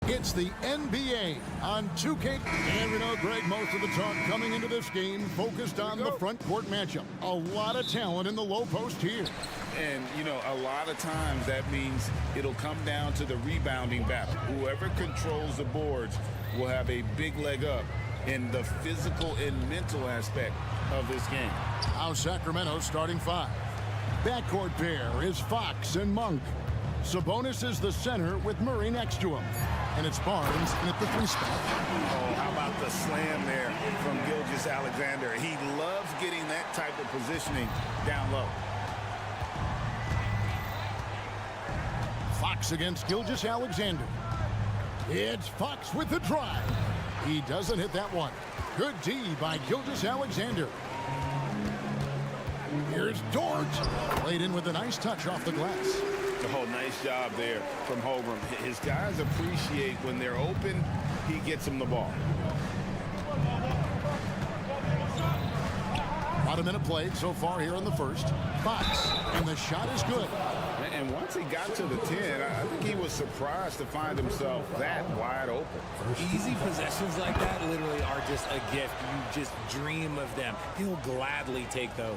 It's the NBA on 2K. And we know, Greg, most of the talk coming into this game focused on the front court matchup. A lot of talent in the low post here. And, you know, a lot of times that means it'll come down to the rebounding battle. Whoever controls the boards will have a big leg up in the physical and mental aspect of this game. Now Sacramento starting five. Backcourt pair is Fox and Monk. Sabonis is the center with Murray next to him. And it's Barnes in at the 3 spot. Oh, how about the slam there from Gilgeous-Alexander? He loves getting that type of positioning down low. Fox against Gilgeous-Alexander. It's Fox with the drive. He doesn't hit that one. Good D by Gilgeous-Alexander. Here's Dort. Played in with a nice touch off the glass. Oh, nice job there from Holmgren. His guys appreciate when they're open, he gets them the ball. About a minute played so far here in the first. Fox, and the shot is good. And once he got to the 10, I think he was surprised to find himself that wide open. Easy possessions like that literally are just a gift. You just dream of them. He'll gladly take those.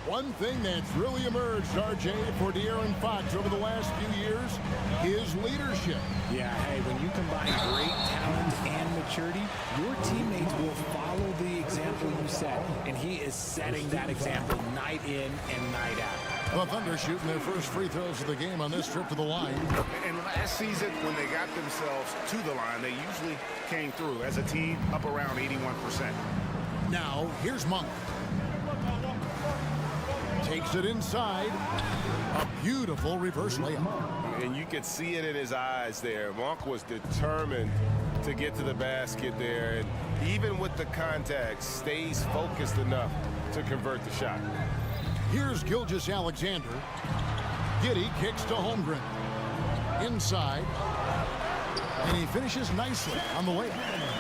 One thing that's really emerged, RJ, for De'Aaron Fox over the last few years is leadership. Yeah, hey, when you combine great talent and maturity, your teammates will follow the example you set. And he is setting that example night in and night out. The Thunder shooting their first free throws of the game on this trip to the line. And last season, when they got themselves to the line, they usually came through as a team up around 81%. Now, here's Monk. Takes it inside. A beautiful reverse layup. And you could see it in his eyes there. Monk was determined to get to the basket there. And even with the contact, stays focused enough to convert the shot. Here's Gilgeous-Alexander. Giddey kicks to Holmgren. Inside. And he finishes nicely on the layup.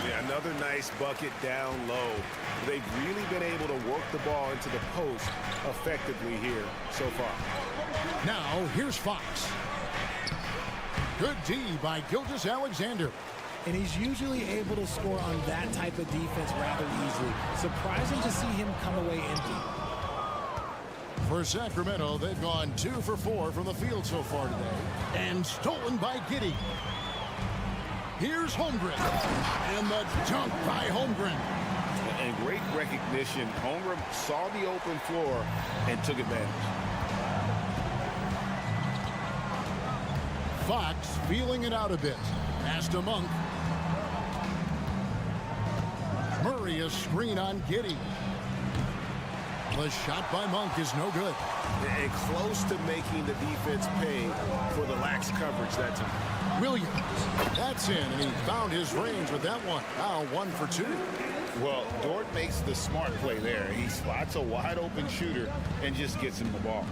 Yeah, another nice bucket down low. They've really been able to work the ball into the post effectively here so far. Now, here's Fox. Good D by Gilgeous-Alexander. And he's usually able to score on that type of defense rather easily. Surprising to see him come away empty. For Sacramento, they've gone 2 for 4 from the field so far today. And stolen by Giddey. Here's Holmgren. And the dunk by Holmgren. And great recognition. Holmgren saw the open floor and took advantage. Fox feeling it out a bit. Pass to Monk. Murray a screen on Giddey. The shot by Monk is no good. And close to making the defense pay for the lax coverage that time. Williams. That's in, and he found his range with that one. Now 1 for 2. Well, Dort makes the smart play there. He spots a wide-open shooter and just gets him the ball.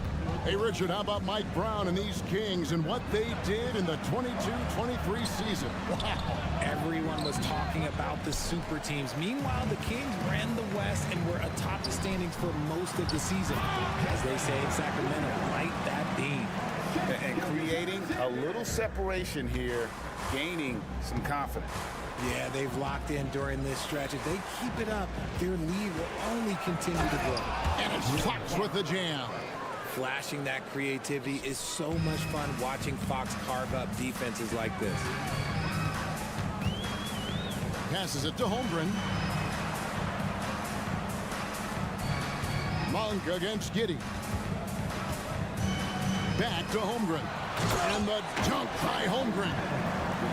Hey, Richard, how about Mike Brown and these Kings and what they did in the 22-23 season? Wow. Everyone was talking about the super teams. Meanwhile, the Kings ran the West and were atop the standings for most of the season. As they say in Sacramento, light that beam. And creating a little separation here, gaining some confidence. Yeah, they've locked in during this stretch. If they keep it up, their lead will only continue to grow. And it's Fox with the jam. Flashing that creativity is so much fun watching Fox carve up defenses like this. Passes it to Holmgren. Monk against Giddey. Back to Holmgren. And the dunk by Holmgren.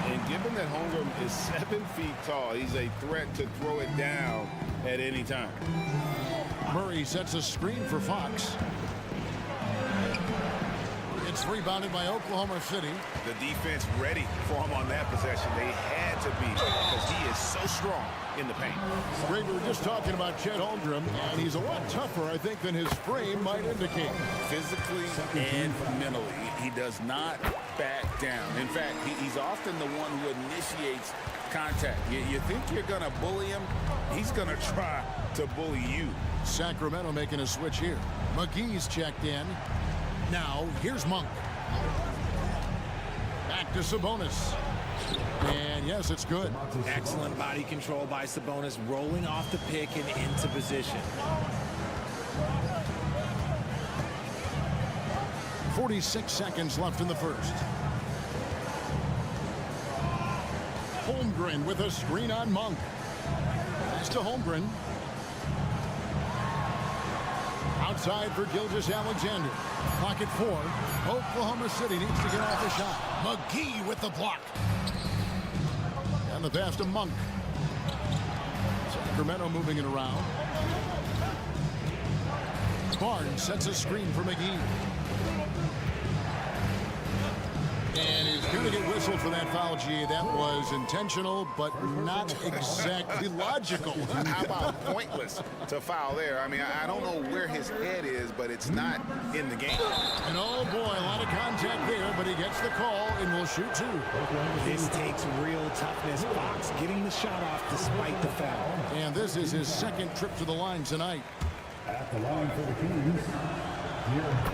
And given that Holmgren is 7 feet tall, he's a threat to throw it down at any time. Murray sets a screen for Fox. It's rebounded by Oklahoma City. The defense ready for him on that possession. They had to be because he is so strong in the paint. Greg, we were just talking about Chet Holmgren, and he's a lot tougher, I think, than his frame might indicate. Physically and mentally, he does not back down. In fact, he's often the one who initiates contact. You think you're going to bully him? He's going to try to bully you. Sacramento making a switch here. McGee's checked in. Now, here's Monk. Back to Sabonis. And yes, it's good. Excellent body control by Sabonis, rolling off the pick and into position. 46 seconds left in the first. Holmgren with a screen on Monk. Pass to Holmgren. Outside for Gilgeous-Alexander. Clock at 4. Oklahoma City needs to get off the shot. McGee with the block. And the pass to Monk. Sacramento moving it around. Barnes sets a screen for McGee. And he's going to get whistled for that foul, G. That was intentional, but not exactly logical. How about pointless to foul there? I mean, I don't know where his head is, but it's not in the game. And oh boy, a lot of contact there, but he gets the call and will shoot 2. This takes real toughness. Fox getting the shot off despite the foul. And this is his second trip to the line tonight. At the line for the Kings.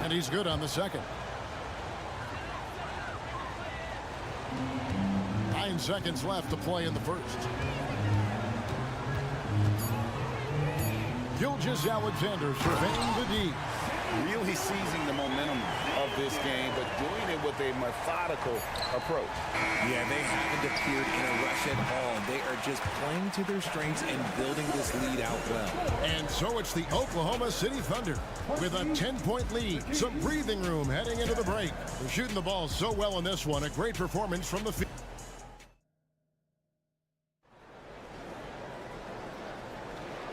And he's good on the second. 9 seconds left to play in the first. Gilgeous-Alexander surveying the D. Really seizing the momentum of this game, but doing it with a methodical approach. Yeah, they haven't appeared in a rush at all. They are just playing to their strengths and building this lead out well. And so it's the Oklahoma City Thunder with a 10-point lead. Some breathing room heading into the break. They're shooting the ball so well in this one. A great performance from the field.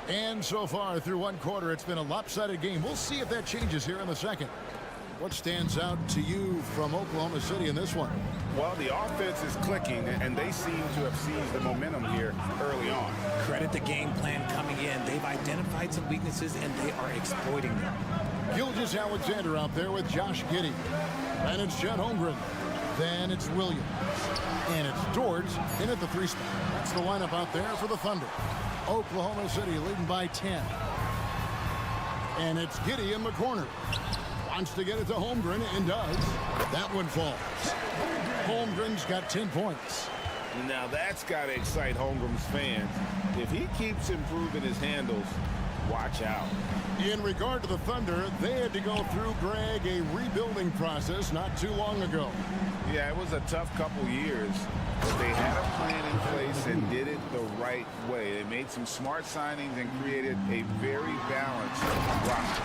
And so far through one quarter, it's been a lopsided game. We'll see if that changes here in the second. What stands out to you from Oklahoma City in this one? Well, the offense is clicking, and they seem to have seized the momentum here early on. Credit the game plan coming in. They've identified some weaknesses, and they are exploiting them. Gilgeous-Alexander out there with Josh Giddey. And it's Chet Holmgren. Then it's Williams. And it's George in at the 3 spot. That's the lineup out there for the Thunder. Oklahoma City leading by 10. And it's Giddey in the corner. Wants to get it to Holmgren and does. That one falls. Holmgren's got 10 points. Now that's got to excite Holmgren's fans. If he keeps improving his handles, watch out. In regard to the Thunder, they had to go through, Greg, a rebuilding process not too long ago. Yeah, it was a tough couple years, but they had a plan in place and did it the right way. They made some smart signings and created a very balanced roster.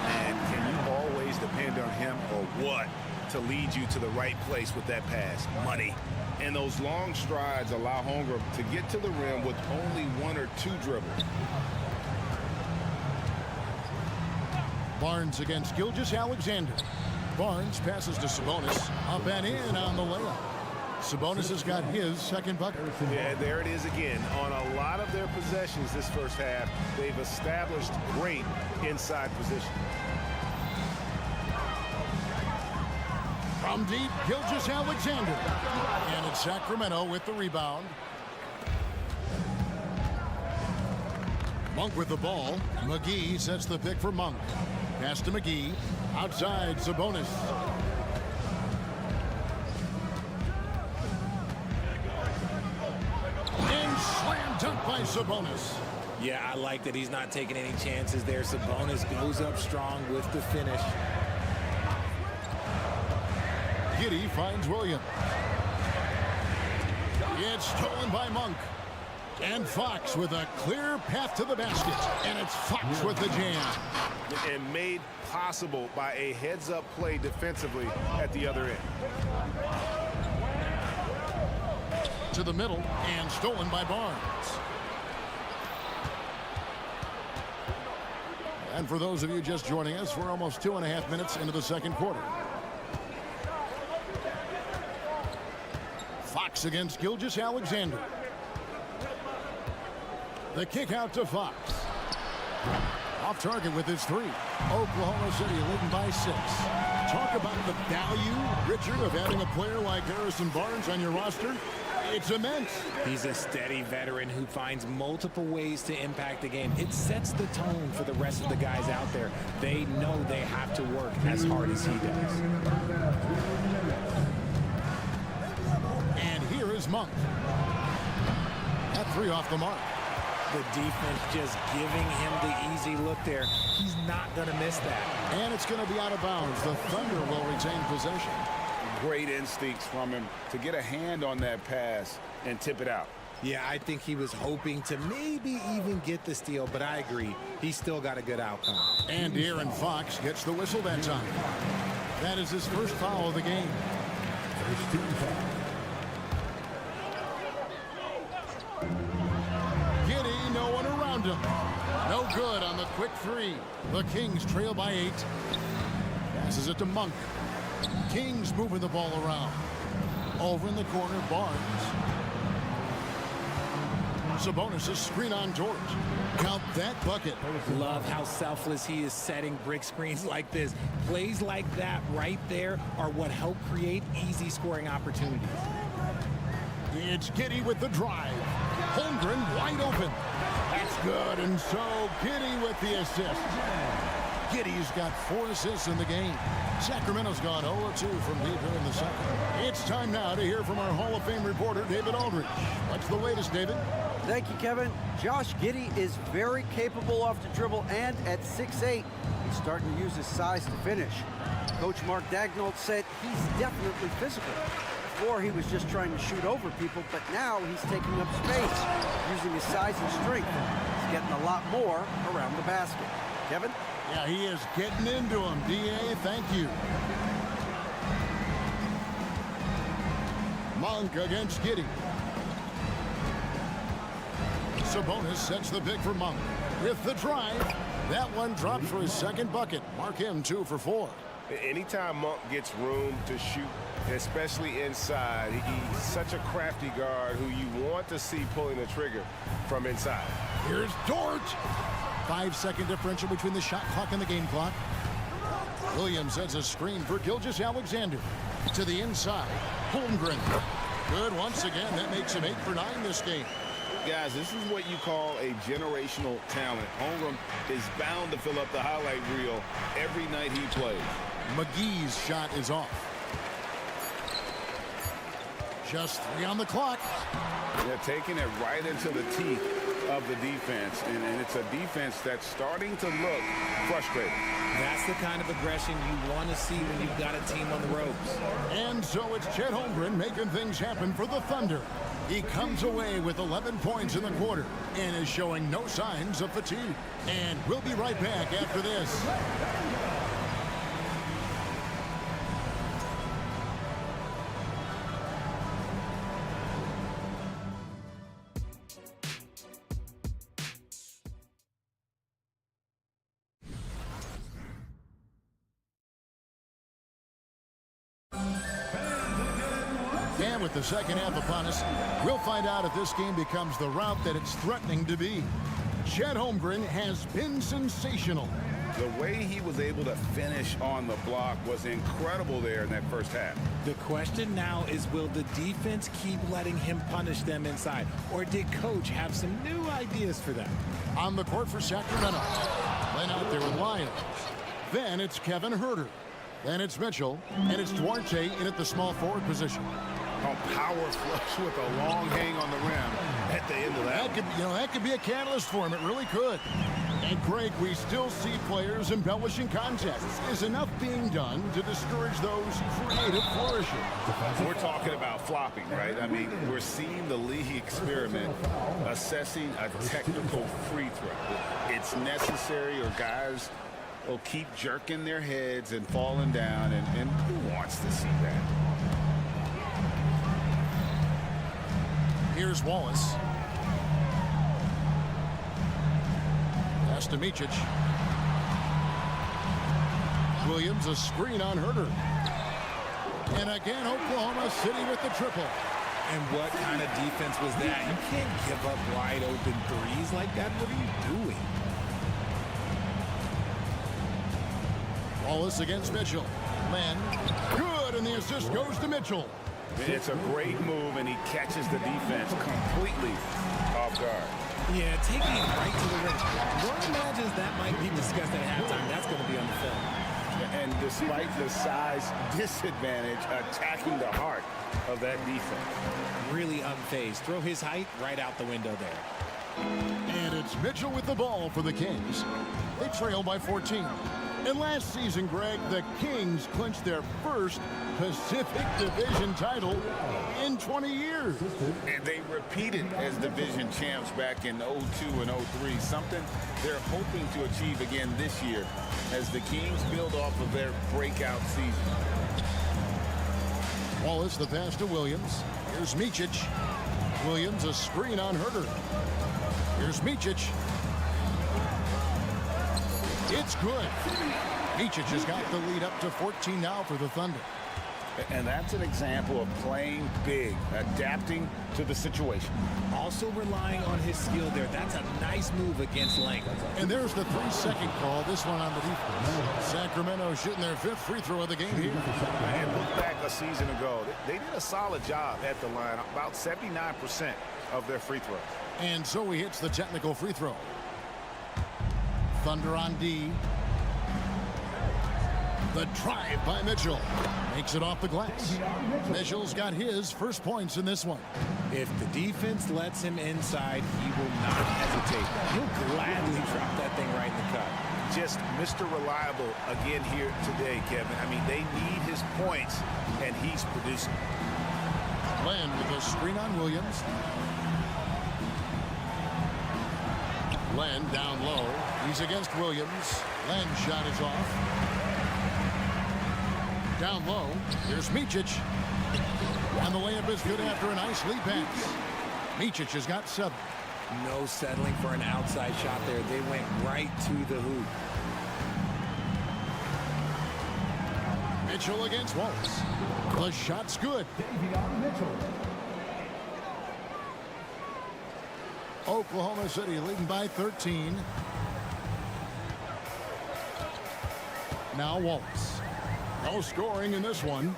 And can you always depend on him or what to lead you to the right place with that pass? Money. And those long strides allow Holmgren to get to the rim with only 1 or 2 dribbles. Barnes against Gilgeous-Alexander. Barnes passes to Sabonis. Up and in on the layup. Sabonis has got his second bucket. Yeah, there it is again. On a lot of their possessions this first half, they've established great inside position. From deep, Gilgeous-Alexander. And it's Sacramento with the rebound. Monk with the ball. McGee sets the pick for Monk. Pass to McGee. Outside, Sabonis. And slam dunk by Sabonis. Yeah, I like that he's not taking any chances there. Sabonis goes up strong with the finish. Giddey finds Williams. It's stolen by Monk. And Fox with a clear path to the basket. And it's Fox with the jam. And made possible by a heads-up play defensively at the other end. To the middle and stolen by Barnes. And for those of you just joining us, we're almost 2.5 minutes into the second quarter. Fox against Gilgeous-Alexander. The kick out to Fox. Off target with his 3. Oklahoma City leading by 6. Talk about the value, Richard, of having a player like Harrison Barnes on your roster. It's immense. He's a steady veteran who finds multiple ways to impact the game. It sets the tone for the rest of the guys out there. They know they have to work as hard as he does. And here is Monk. At 3 off the mark. The defense just giving him the easy look there. He's not going to miss that. And it's going to be out of bounds. The Thunder will retain possession. Great instincts from him to get a hand on that pass and tip it out. Yeah, I think he was hoping to maybe even get the steal, but I agree. He's still got a good outcome. And Aaron Fox gets the whistle that time. That is his first foul of the game. First team foul. Giddey, no one around him. No good on the quick 3. The Kings trail by 8. Passes it to Monk. Kings moving the ball around. Over in the corner, Barnes. Sabonis' screen on George. Count that bucket. Love how selfless he is setting brick screens like this. Plays like that right there are what help create easy scoring opportunities. It's Giddey with the drive. Holmgren wide open. That's good, and so Giddey with the assist. Giddey's got 4 assists in the game. Sacramento's gone 0-2 from deep here in the second. It's time now to hear from our Hall of Fame reporter, David Aldridge. What's the latest, David? Thank you, Kevin. Josh Giddey is very capable off the dribble, and at 6'8", he's starting to use his size to finish. Coach Mark Daigneault said he's definitely physical. Before, he was just trying to shoot over people, but now he's taking up space, using his size and strength. He's getting a lot more around the basket. Kevin? Yeah, he is getting into him. D.A., thank you. Monk against Giddey. Sabonis sets the pick for Monk. With the drive, that one dropped for his second bucket. Mark him 2 for 4. Anytime Monk gets room to shoot, especially inside, he's such a crafty guard who you want to see pulling the trigger from inside. Here's George. 5-second differential between the shot clock and the game clock. Williams sets a screen for Gilgeous-Alexander. To the inside, Holmgren. Good once again. That makes him 8 for 9 this game. Guys, this is what you call a generational talent. Holmgren is bound to fill up the highlight reel every night he plays. McGee's shot is off. Just 3 on the clock. They're taking it right into the teeth of the defense, and it's a defense that's starting to look frustrated. That's the kind of aggression you want to see when you've got a team on the ropes. And so it's Chet Holmgren making things happen for the Thunder. He comes away with 11 points in the quarter and is showing no signs of fatigue. And we'll be right back after this. And with the second half upon us, we'll find out if this game becomes the route that it's threatening to be. Chet Holmgren has been sensational. The way he was able to finish on the block was incredible there in that first half. The question now is, will the defense keep letting him punish them inside? Or did Coach have some new ideas for them? On the court for Sacramento. Then out there with Lyons. Then it's Kevin Huerter. Then it's Mitchell. And it's Duarte in at the small forward position. A power flush with a long hang on the rim at the end of that. That could be a catalyst for him. It really could. And Greg, we still see players embellishing contests. Is enough being done to discourage those creative flourishes? We're talking about flopping, right? I mean, we're seeing the league experiment assessing a technical free throw. It's necessary, or guys will keep jerking their heads and falling down, and who wants to see that? Here's Wallace. Pass to Micic. Williams, a screen on Huerter. And again, Oklahoma City with the triple. And what kind of defense was that? You can't give up wide open threes like that. What are you doing? Wallace against Mitchell. Len, good, and the assist goes to Mitchell. It's a great move, and he catches the defense completely off guard. Yeah, taking it right to the rim. One imagines that might be discussed at halftime. That's going to be on the film. And despite the size disadvantage, attacking the heart of that defense. Really unfazed. Throw his height right out the window there. And it's Mitchell with the ball for the Kings. They trail by 14. And last season, Greg, the Kings clinched their first Pacific Division title in 20 years. And they repeated as division champs back in 02 and 03, something they're hoping to achieve again this year as the Kings build off of their breakout season. Wallace, the pass to Williams. Here's Micic. Williams, a screen on Herter. Here's Micic. It's good. Micic has got the lead up to 14 now for the Thunder. And that's an example of playing big, adapting to the situation. Also relying on his skill there. That's a nice move against length. And there's the 3-second call, this one on the defense. Sacramento shooting their 5th free throw of the game here. And look back a season ago. They did a solid job at the line, about 79% of their free throws. And so he hits the technical free throw. Thunder on D. The drive by Mitchell. Makes it off the glass. Mitchell's got his first points in this one. If the defense lets him inside, he will not hesitate. He'll gladly drop that thing right in the cut. Just Mr. Reliable again here today, Kevin. I mean, they need his points, and he's producing. Len with a screen on Williams. Len down low. He's against Williams. Len's shot is off. Down low. Here's Micic. And the layup is good after a nice lead pass. Micic has got 7. No settling for an outside shot there. They went right to the hoop. Mitchell against Wallace. The shot's good. Oklahoma City leading by 13. Now Wallace. No scoring in this one.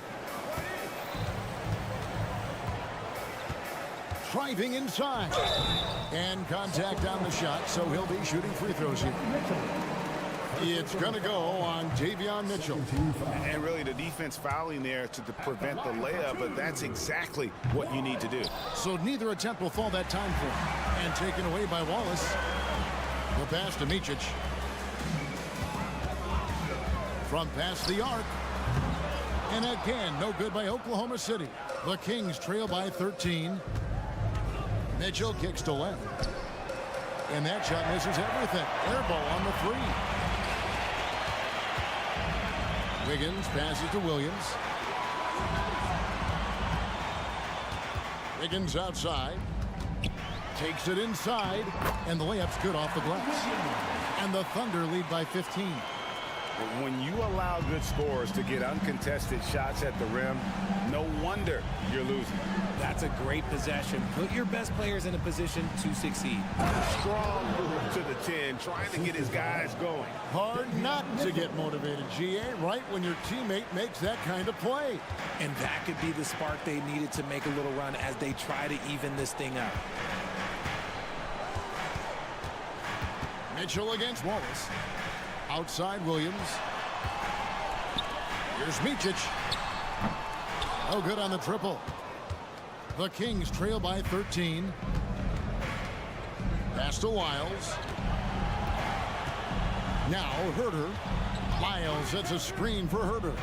Driving inside. And contact on the shot, so he'll be shooting free throws here. It's going to go on Davion Mitchell. And really the defense fouling there to prevent the layup, but that's exactly what you need to do. So neither attempt will fall that time for him. And taken away by Wallace. The pass to Micic. From past the arc. And again, no good by Oklahoma City. The Kings trail by 13. Mitchell kicks to Len. And that shot misses everything. Air ball on the 3. Wiggins passes to Williams. Wiggins outside. Takes it inside. And the layup's good off the glass. And the Thunder lead by 15. When you allow good scorers to get uncontested shots at the rim, no wonder you're losing. That's a great possession. Put your best players in a position to succeed. Strong move to the 10, trying to get his guys going. Hard not to get motivated, GA, right when your teammate makes that kind of play. And that could be the spark they needed to make a little run as they try to even this thing up. Mitchell against Wallace. Outside Williams. Here's Micic. No good on the triple. The Kings trail by 13. Pass to Lyles. Now Herter. Lyles, that's a screen for Herter.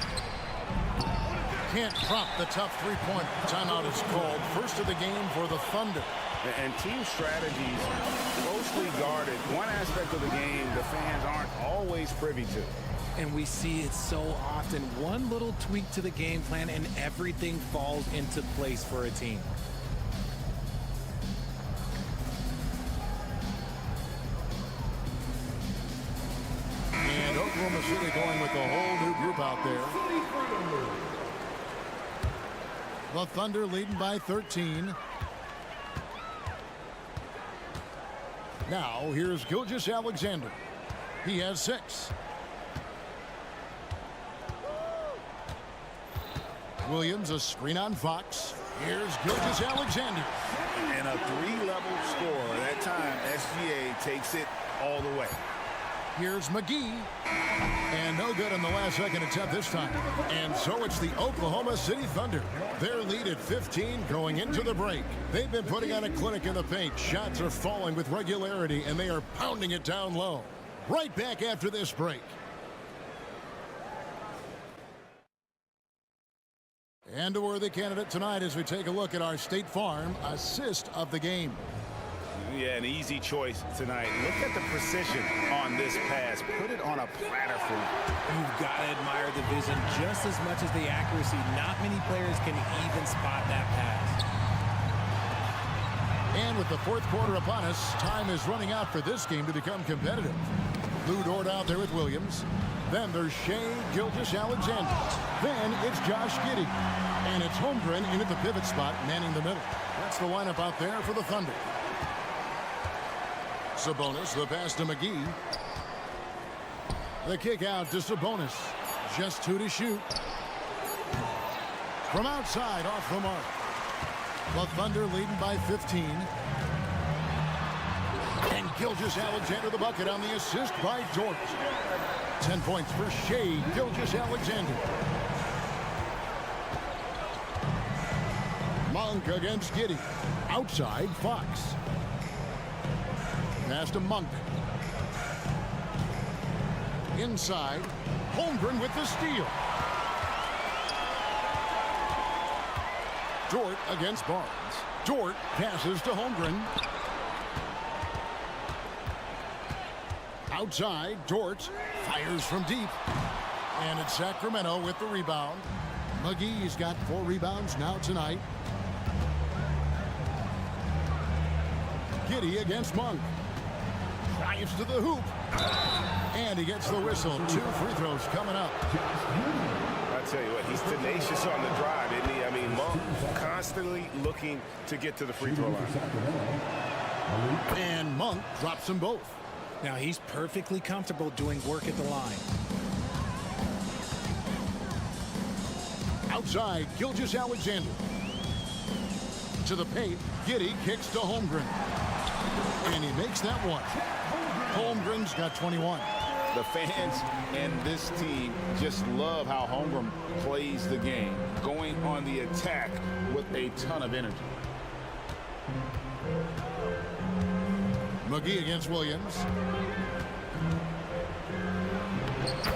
Can't drop the tough three-point. Timeout is called. First of the game for the Thunder. And team strategies closely guarded. One aspect of the game the fans aren't always privy to. And we see it so often. One little tweak to the game plan and everything falls into place for a team. And Oklahoma City going with a whole new group out there. The Thunder leading by 13. Now, here's Skijesss Alexander. He has 6. Williams, a screen on Fox. Here's Gilgeous Alexander. And a 3-level score. That time, SGA takes it all the way. Here's McGee. And no good on the last-second attempt this time. And so it's the Oklahoma City Thunder. Their lead at 15 going into the break. They've been putting on a clinic in the paint. Shots are falling with regularity, and they are pounding it down low. Right back after this break. And a worthy candidate tonight as we take a look at our State Farm assist of the game. Yeah, an easy choice tonight. Look at the precision on this pass. Put it on a platter for you. You've got to admire the vision just as much as the accuracy. Not many players can even spot that pass. And with the fourth quarter upon us, time is running out for this game to become competitive. Lou Dort out there with Williams. Then there's Shai Gilgeous-Alexander. Then it's Josh Giddey. And it's Holmgren in at the pivot spot, manning the middle. That's the lineup out there for the Thunder. Sabonis, the pass to McGee. The kick out to Sabonis. Just 2 to shoot. From outside, off the mark. The Thunder leading by 15. And Gilgeous-Alexander the bucket on the assist by Dort. 10 points for Shai Gilgeous-Alexander. Monk against Giddey. Outside, Fox. Pass to Monk. Inside, Holmgren with the steal. Dort against Barnes. Dort passes to Holmgren. Outside, Dort fires from deep. And it's Sacramento with the rebound. McGee's got 4 rebounds now tonight. Giddey against Monk. Drives to the hoop. And he gets the whistle. 2 free throws coming up. I tell you what, he's tenacious on the drive, isn't he? I mean, Monk constantly looking to get to the free throw line. And Monk drops them both. Now he's perfectly comfortable doing work at the line. Outside, Gilgeous-Alexander. To the paint, Giddey kicks to Holmgren. And he makes that one. Holmgren's got 21. The fans and this team just love how Holmgren plays the game, going on the attack with a ton of energy. McGee against Williams.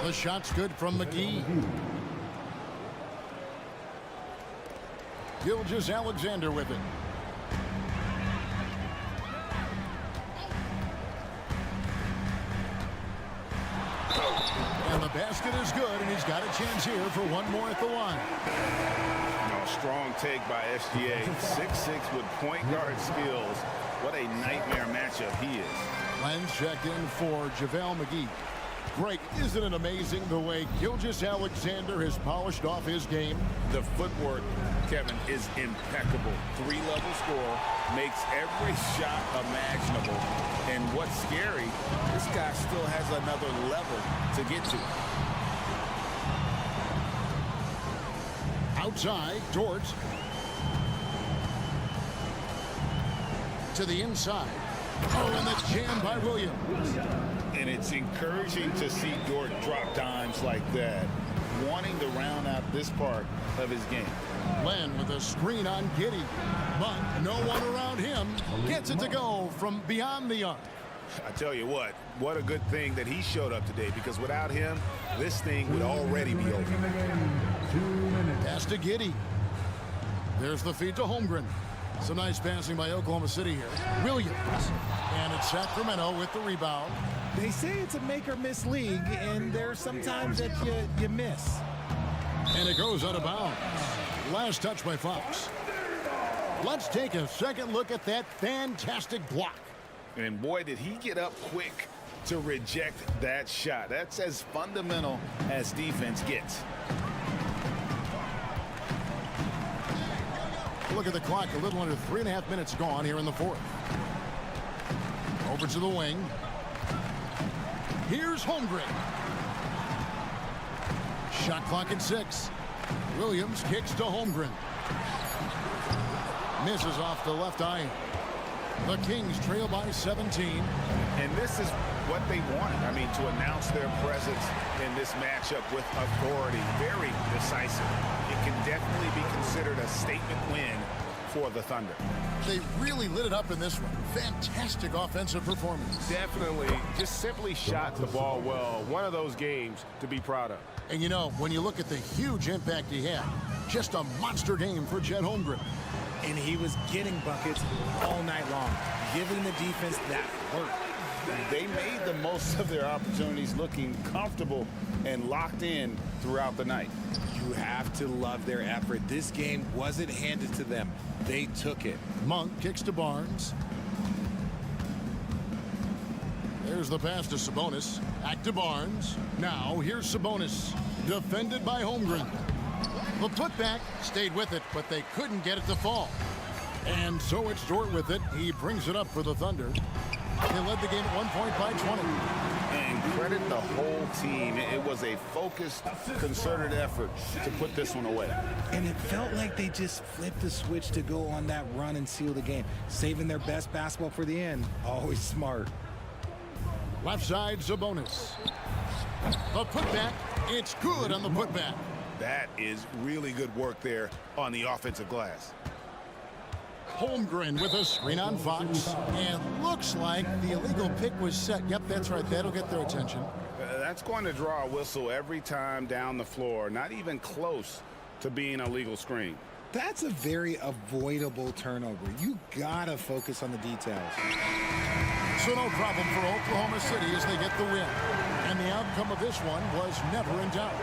The shot's good from McGee. Gilgeous-Alexander with it. And the basket is good, and he's got a chance here for one more at the line. Strong take by SGA. 6'6" with point guard skills. What a nightmare matchup he is. Len's checked in for JaVale McGee. Greg, isn't it amazing the way Gilgeous-Alexander has polished off his game? The footwork, Kevin, is impeccable. 3-level score, makes every shot imaginable. And what's scary, this guy still has another level to get to. Outside, Dort. To the inside. Oh, and that's jammed by Williams. And it's encouraging to see Dort drop dimes like that, wanting to round out this part of his game. Len with a screen on Giddey. But no one around him gets it to go from beyond the arc. I tell you what a good thing that he showed up today, because without him, this thing would already be over. Pass to Giddey. There's the feed to Holmgren. Some nice passing by Oklahoma City here. Williams. And it's Sacramento with the rebound. They say it's a make-or-miss league, and there's sometimes that you miss. And it goes out of bounds. Last touch by Fox. Let's take a second look at that fantastic block. And boy, did he get up quick to reject that shot. That's as fundamental as defense gets. Look at the clock. A little under 3.5 minutes gone here in the fourth. Over to the wing. Here's Holmgren. Shot clock at 6. Williams kicks to Holmgren. Misses off the left iron. The Kings trail by 17. And this is what they wanted. I mean, to announce their presence in this matchup with authority. Very decisive. It can definitely be considered a statement win for the Thunder. They really lit it up in this one. Fantastic offensive performance. Definitely just simply shot the ball well. One of those games to be proud of. And you know, when you look at the huge impact he had, just a monster game for Chet Holmgren. And he was getting buckets all night long, giving the defense that work. They made the most of their opportunities, looking comfortable and locked in throughout the night. You have to love their effort. This game wasn't handed to them. They took it. Monk kicks to Barnes. There's the pass to Sabonis. Back to Barnes. Now here's Sabonis. Defended by Holmgren. The putback stayed with it, but they couldn't get it to fall. And so it's Dort with it. He brings it up for the Thunder. They led the game at 1 point by 20. And credit the whole team. It was a focused, concerted effort to put this one away. And it felt like they just flipped the switch to go on that run and seal the game. Saving their best basketball for the end. Always smart. Left side, Sabonis. The putback. It's good on the putback. That is really good work there on the offensive glass. Holmgren with a screen on Fox. And looks like the illegal pick was set. Yep, that's right. That'll get their attention. That's going to draw a whistle every time down the floor. Not even close to being a legal screen. That's a very avoidable turnover. You gotta focus on the details. So no problem for Oklahoma City as they get the win. And the outcome of this one was never in doubt.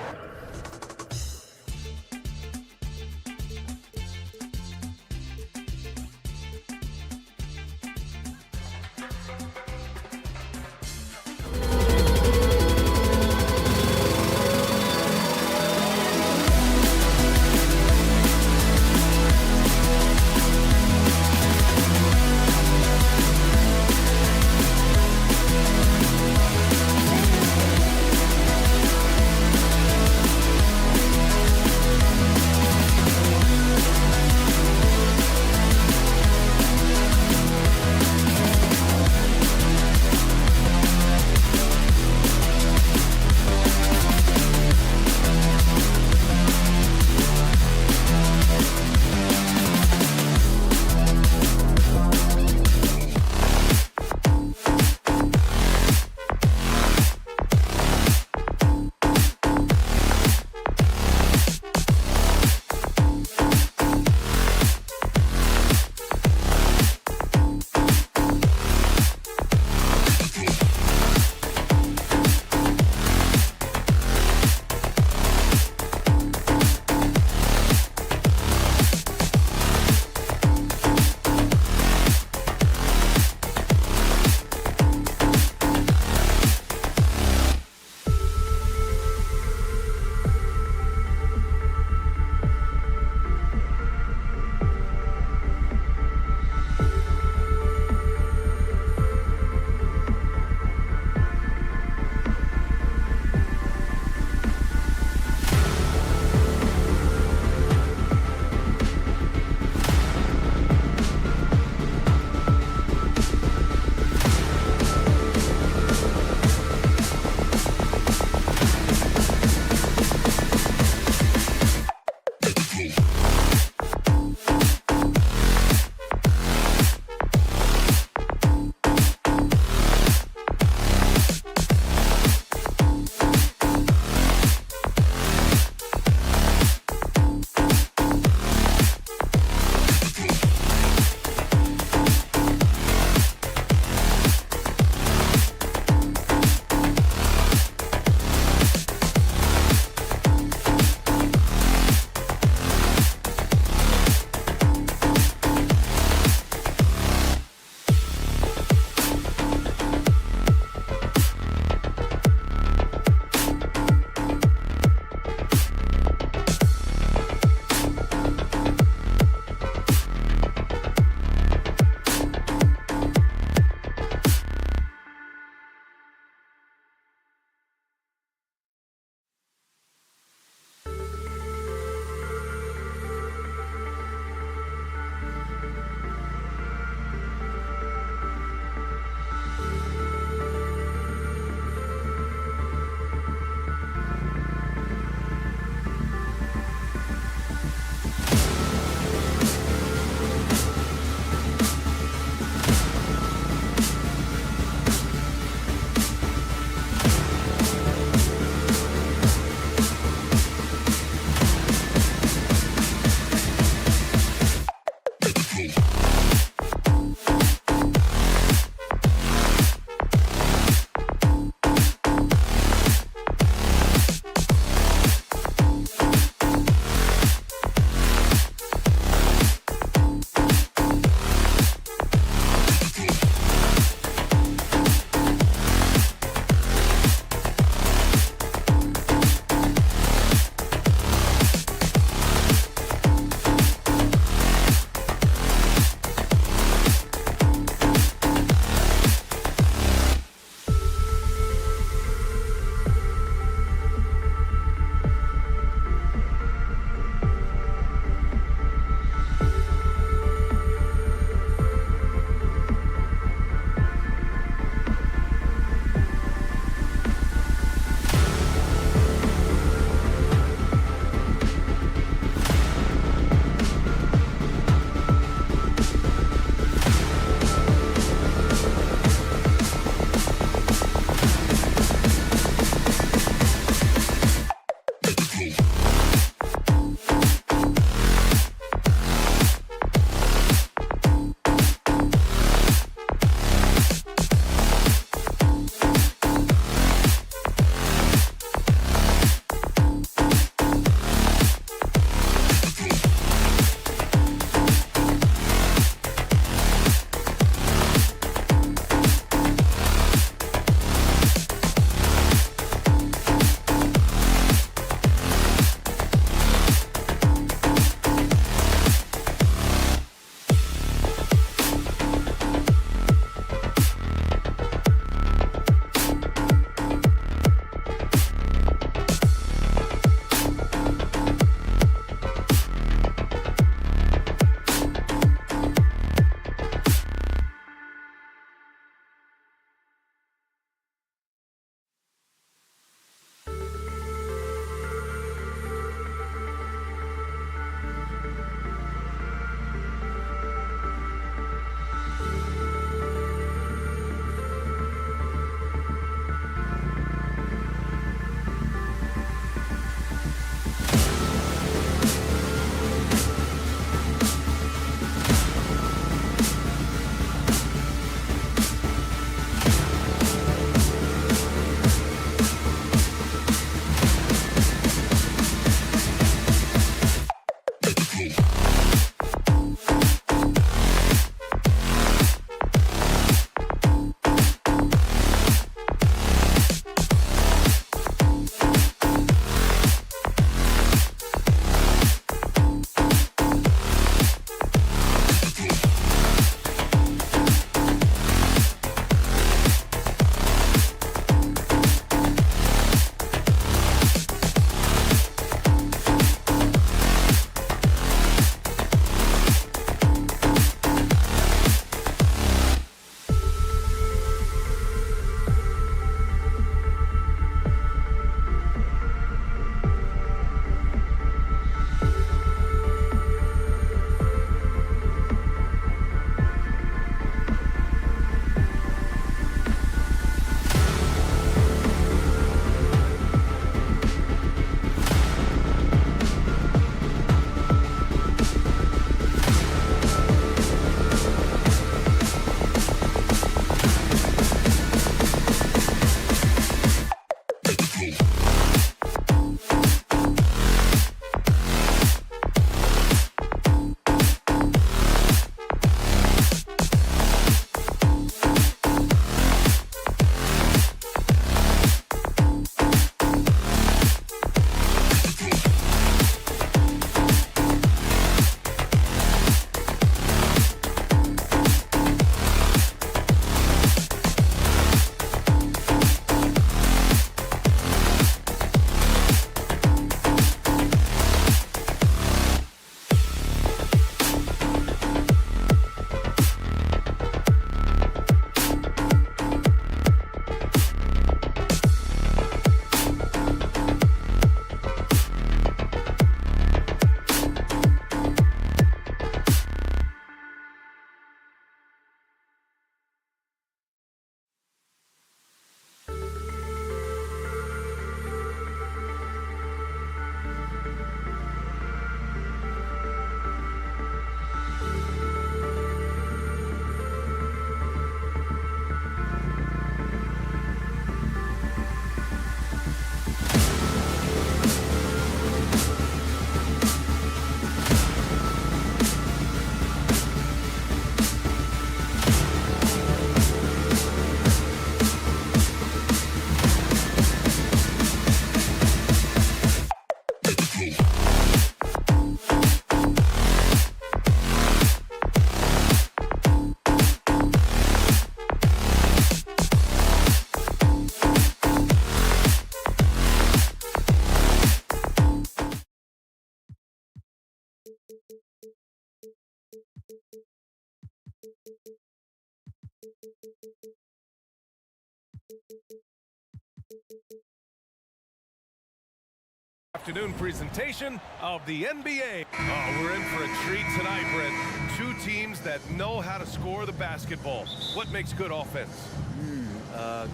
Afternoon presentation of the NBA. Oh, we're in for a treat tonight, Brent. Two teams that know how to score the basketball. What makes good offense?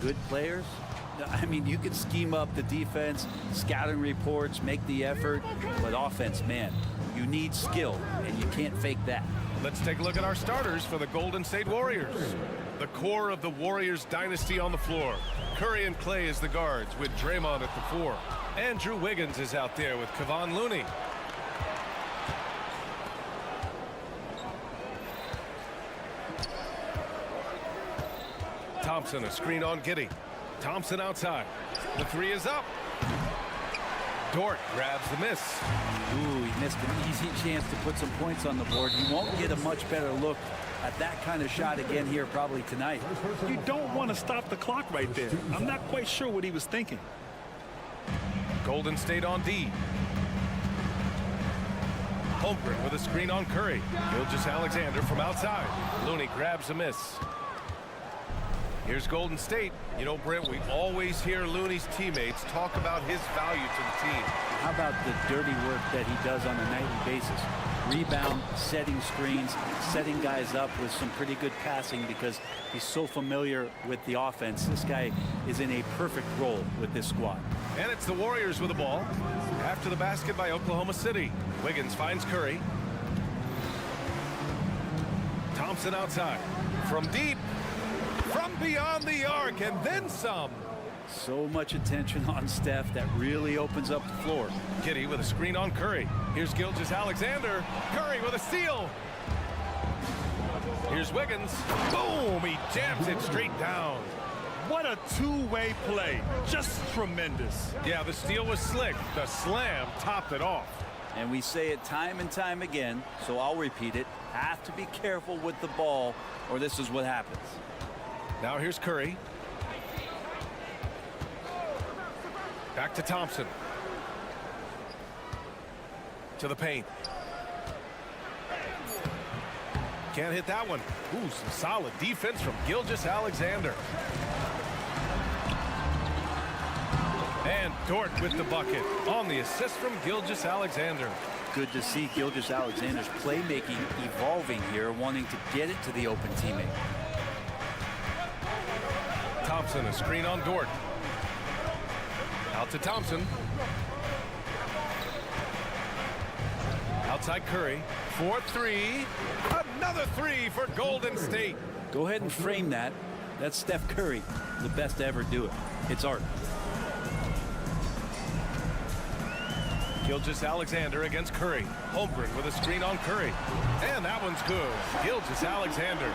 Good players. I mean, you can scheme up the defense, scouting reports, make the effort, but offense, man, you need skill, and you can't fake that. Let's take a look at our starters for the Golden State Warriors. The core of the Warriors dynasty on the floor. Curry and Clay as the guards with Draymond at the 4. Andrew Wiggins is out there with Kevon Looney. Thompson, a screen on Giddey. Thompson outside. The 3 is up. Dort grabs the miss. Ooh, he missed an easy chance to put some points on the board. He won't get a much better look at that kind of shot again here probably tonight. You don't want to stop the clock right there. I'm not quite sure what he was thinking. Golden State on D. Holmgren with a screen on Curry. Gilgeous-Alexander from outside. Looney grabs a miss. Here's Golden State. You know, Brent, we always hear Looney's teammates talk about his value to the team. How about the dirty work that he does on a nightly basis? Rebound, setting screens, setting guys up with some pretty good passing because he's so familiar with the offense. This guy is in a perfect role with this squad. And it's the Warriors with the ball. After the basket by Oklahoma City. Wiggins finds Curry. Thompson outside. From deep. From beyond the arc and then some. So much attention on Steph that really opens up the floor. Giddey with a screen on Curry. Here's Gilgeous-Alexander. Curry with a steal. Here's Wiggins. Boom! He jams it straight down. What a two-way play. Just tremendous. Yeah, the steal was slick. The slam topped it off. And we say it time and time again, so I'll repeat it. Have to be careful with the ball, or this is what happens. Now here's Curry. Back to Thompson. To the paint. Can't hit that one. Ooh, some solid defense from Gilgeous-Alexander. And Dort with the bucket on the assist from Gilgeous-Alexander. Good to see Gilgeous-Alexander's playmaking evolving here, wanting to get it to the open teammate. Thompson, a screen on Dort. Out to Thompson. Outside Curry. 4-3. Another 3 for Golden State. Go ahead and frame that. That's Steph Curry, the best to ever do it. It's art. Gilgeous-Alexander against Curry. Holmgren with a screen on Curry. And that one's good. Gilgeous-Alexander.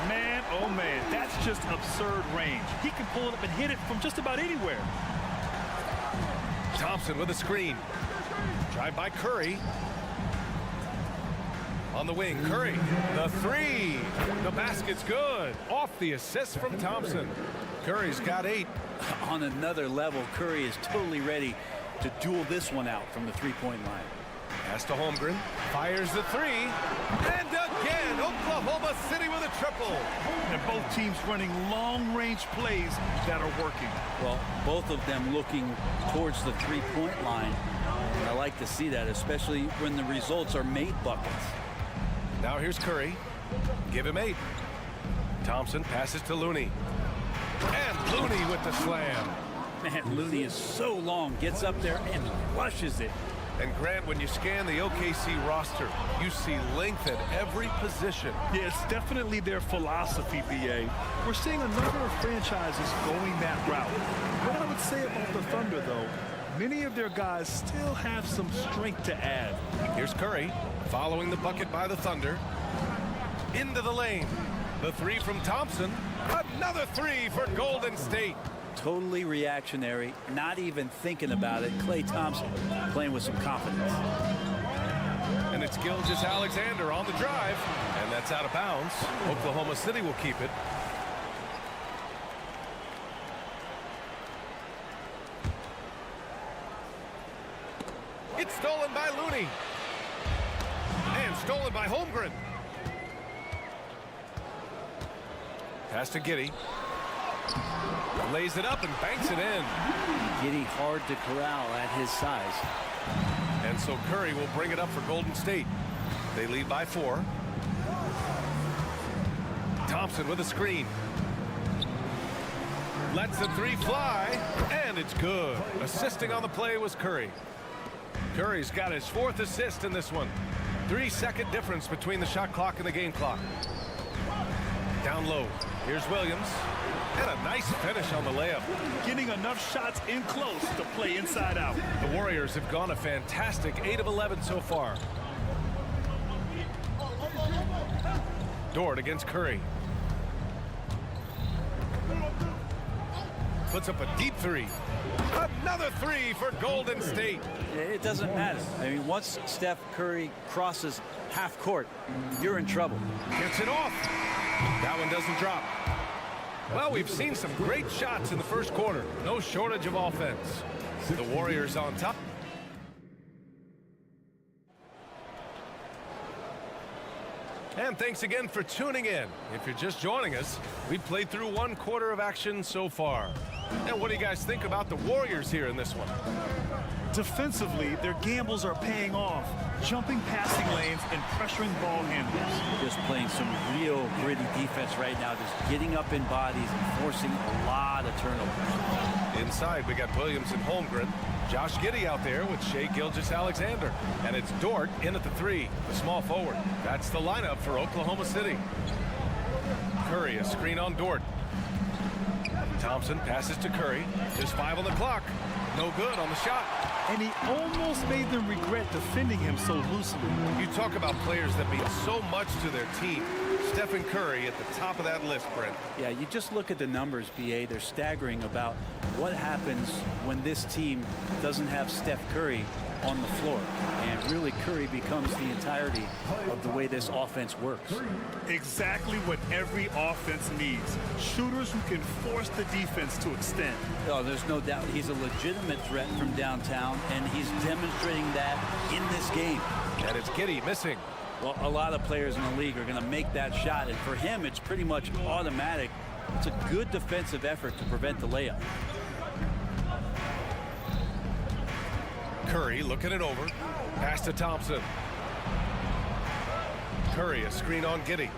Man, oh man, that's just absurd range. He can pull it up and hit it from just about anywhere. Thompson with a screen. Drive by Curry. On the wing, Curry. The 3. The basket's good. Off the assist from Thompson. Curry's got 8. On another level, Curry is totally ready to duel this one out from the three-point line. Pass to Holmgren. Fires the 3. And again, Oklahoma City with a triple. And both teams running long-range plays that are working. Well, both of them looking towards the three-point line. And I like to see that, especially when the results are made buckets. Now here's Curry. Give him 8. Thompson passes to Looney. And Looney with the slam. Man, Looney is so long, gets up there and flushes it. And Grant, when you scan the OKC roster, you see length at every position. Yeah, it's definitely their philosophy, B.A. We're seeing a number of franchises going that route. What I would say about the Thunder, though, many of their guys still have some strength to add. Here's Curry, following the bucket by the Thunder. Into the lane. The 3 from Thompson. Another 3 for Golden State. Totally reactionary, not even thinking about it. Klay Thompson playing with some confidence. And it's Gilgeous-Alexander on the drive. And that's out of bounds. Oklahoma City will keep it. It's stolen by Looney. Holmgren. Pass to Giddy. Lays it up and banks it in. Giddy hard to corral at his size. And so Curry will bring it up for Golden State. They lead by 4. Thompson with a screen. Lets the 3 fly, and it's good. Assisting on the play was Curry. Curry's got his 4th assist in this one. 3-second difference between the shot clock and the game clock. Down low. Here's Williams. And a nice finish on the layup. Getting enough shots in close to play inside out. The Warriors have gone a fantastic 8 of 11 so far. Dort against Curry. Puts up a deep 3. Another 3 for Golden State. It doesn't matter. I mean, once Steph Curry crosses half court, you're in trouble. Gets it off. That one doesn't drop. Well, we've seen some great shots in the first quarter. No shortage of offense. The Warriors on top. And thanks again for tuning in. If you're just joining us, we've played through 1 quarter of action so far. And what do you guys think about the Warriors here in this one? Defensively, their gambles are paying off. Jumping passing lanes and pressuring ball handlers. Just playing some real gritty defense right now. Just getting up in bodies and forcing a lot of turnovers. Inside, we got Williams and Holmgren. Josh Giddey out there with Shai Gilgeous-Alexander. And it's Dort in at the 3, the small forward. That's the lineup for Oklahoma City. Curry, a screen on Dort. Thompson passes to Curry. Just 5 on the clock. No good on the shot. And he almost made them regret defending him so loosely. You talk about players that mean so much to their team. Stephen Curry at the top of that list, Brent. Yeah, you just look at the numbers, B.A. They're staggering about what happens when this team doesn't have Steph Curry on the floor. And really, Curry becomes the entirety of the way this offense works. Exactly what every offense needs. Shooters who can force the defense to extend. Oh, there's no doubt he's a legitimate threat from downtown, and he's demonstrating that in this game. And it's Giddey missing. Well, a lot of players in the league are going to make that shot, and for him, it's pretty much automatic. It's a good defensive effort to prevent the layup. Curry looking it over. Pass to Thompson. Curry, a screen on Giddey.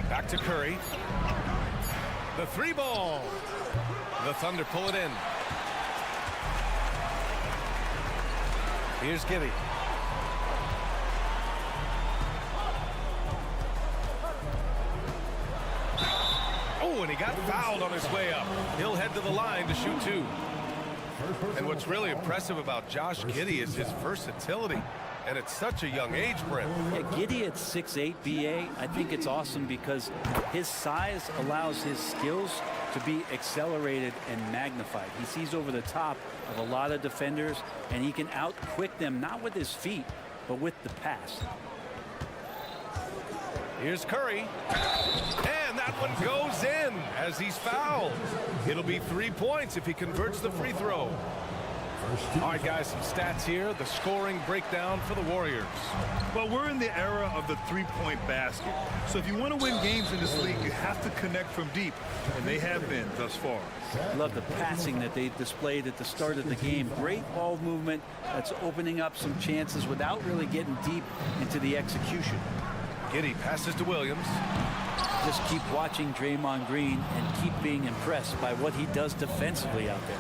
Back to Curry. The 3 ball. The Thunder pull it in. Here's Giddey. Oh, and he got fouled on his way up. He'll head to the line to shoot 2. And what's really impressive about Josh Giddey is his versatility. And at such a young age, Brent. Yeah, Giddey at 6'8", B.A., I think it's awesome because his size allows his skills to be accelerated and magnified. He sees over the top of a lot of defenders, and he can out-quick them, not with his feet, but with the pass. Here's Curry. And that one goes in as he's fouled. It'll be 3 points if he converts the free throw. All right, guys, some stats here. The scoring breakdown for the Warriors. Well, we're in the era of the 3-point basket. So if you want to win games in this league, you have to connect from deep. And they have been thus far. Love the passing that they displayed at the start of the game. Great ball movement that's opening up some chances without really getting deep into the execution. Giddey passes to Williams. Just keep watching Draymond Green and keep being impressed by what he does defensively out there.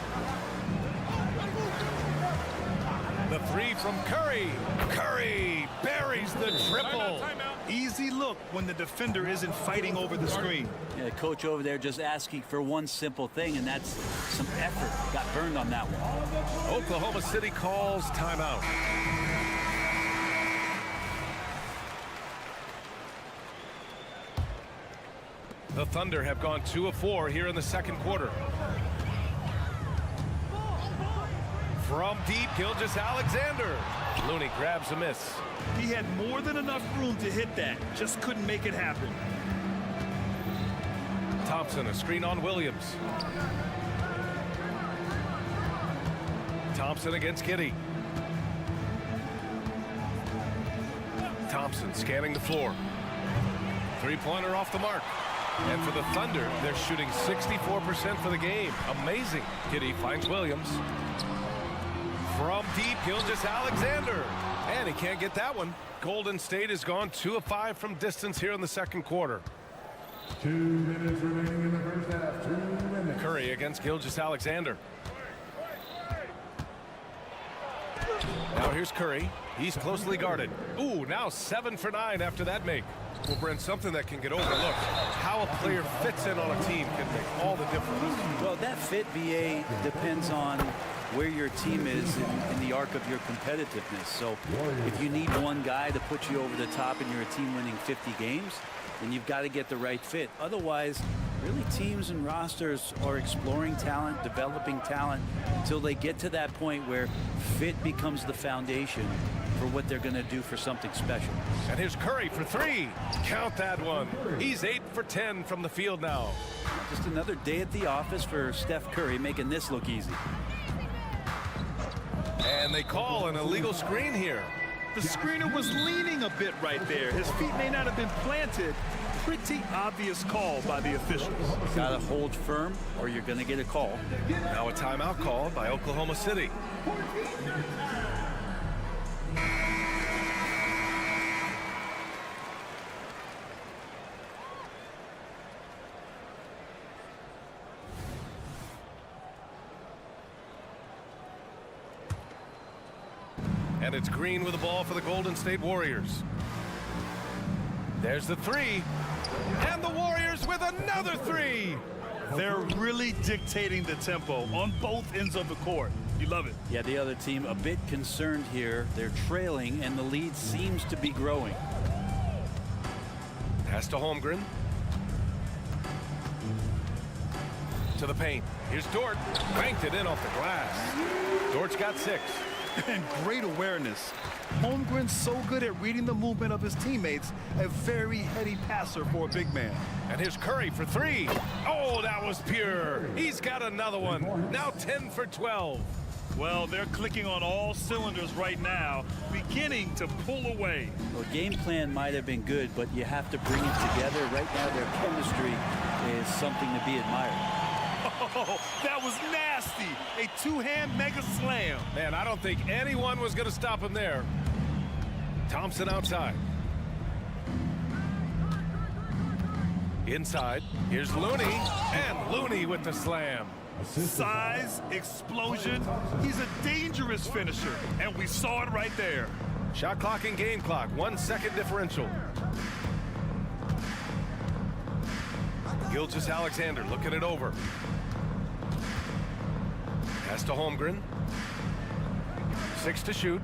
The 3 from Curry. Curry buries the triple. Easy look when the defender isn't fighting over the screen. Yeah, the coach over there just asking for one simple thing, and that's some effort. Got burned on that one. Oklahoma City calls timeout. The Thunder have gone 2 of 4 here in the second quarter. From deep, Gilgeous-Alexander. Looney grabs a miss. He had more than enough room to hit that. Just couldn't make it happen. Thompson, a screen on Williams. Thompson against Giddey. Thompson scanning the floor. Three-pointer off the mark. And for the Thunder, they're shooting 64% for the game. Amazing. Giddey finds Williams. From deep, Gilgeous-Alexander. And he can't get that one. Golden State has gone 2 of 5 from distance here in the second quarter. 2 minutes remaining in the first half. 2 minutes. Curry against Gilgeous-Alexander. Now here's Curry. He's closely guarded. Ooh, now 7 for 9 after that make. Well, Brent, something that can get overlooked. How a player fits in on a team can make all the difference. Well, that fit, BA, depends on where your team is in the arc of your competitiveness. So if you need one guy to put you over the top and you're a team winning 50 games, then you've got to get the right fit. Otherwise, really teams and rosters are exploring talent, developing talent until they get to that point where fit becomes the foundation for what they're going to do for something special. And here's Curry for 3. Count that one. He's 8 for 10 from the field now. Just another day at the office for Steph Curry, making this look easy. And they call an illegal screen here. The screener was leaning a bit right there. His feet may not have been planted. Pretty obvious call by the officials. Got to hold firm or you're going to get a call. Now a timeout called by Oklahoma City. And it's Green with the ball for the Golden State Warriors. There's the 3. And the Warriors with another 3. They're really dictating the tempo on both ends of the court. You love it. Yeah, the other team a bit concerned here. They're trailing and the lead seems to be growing. Pass to Holmgren. To the paint. Here's Dort. Banked it in off the glass. Dort's got 6. And great awareness. Holmgren's so good at reading the movement of his teammates, a very heady passer for a big man. And here's Curry for 3. Oh, that was pure. He's got another one. Now 10 for 12. Well, they're clicking on all cylinders right now, beginning to pull away. Well, game plan might have been good, but you have to bring it together. Right now, their chemistry is something to be admired. Oh, that was nasty. A two-hand mega slam. Man, I don't think anyone was going to stop him there. Thompson outside. Inside. Here's Looney. And Looney with the slam. Size, explosion. He's a dangerous finisher. And we saw it right there. Shot clock and game clock. 1 second differential. Gilgeous-Alexander looking it over. Pass to Holmgren. 6 to shoot.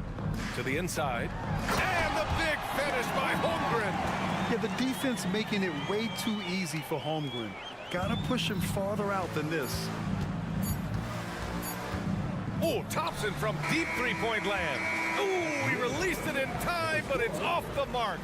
To the inside. And the big finish by Holmgren. Yeah, the defense making it way too easy for Holmgren. Gotta push him farther out than this. Oh, Thompson from deep three-point land. Ooh, he released it in time, but it's off the mark.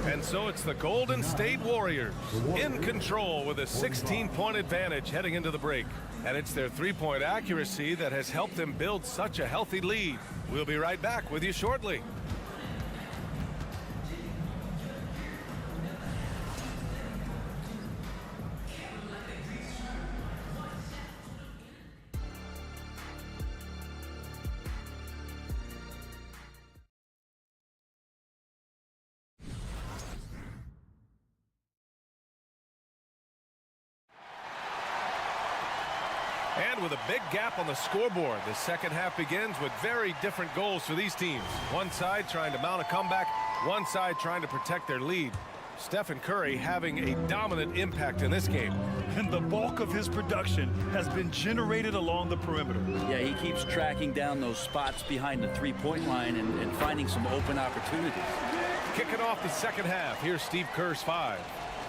And so it's the Golden State Warriors in control with a 16-point advantage heading into the break. And it's their three-point accuracy that has helped them build such a healthy lead. We'll be right back with you shortly. And with a big gap on the scoreboard, the second half begins with very different goals for these teams. One side trying to mount a comeback, one side trying to protect their lead. Stephen Curry having a dominant impact in this game. And the bulk of his production has been generated along the perimeter. Yeah, he keeps tracking down those spots behind the three-point line and finding some open opportunities. Kicking off the second half, here's Steve Kerr's 5.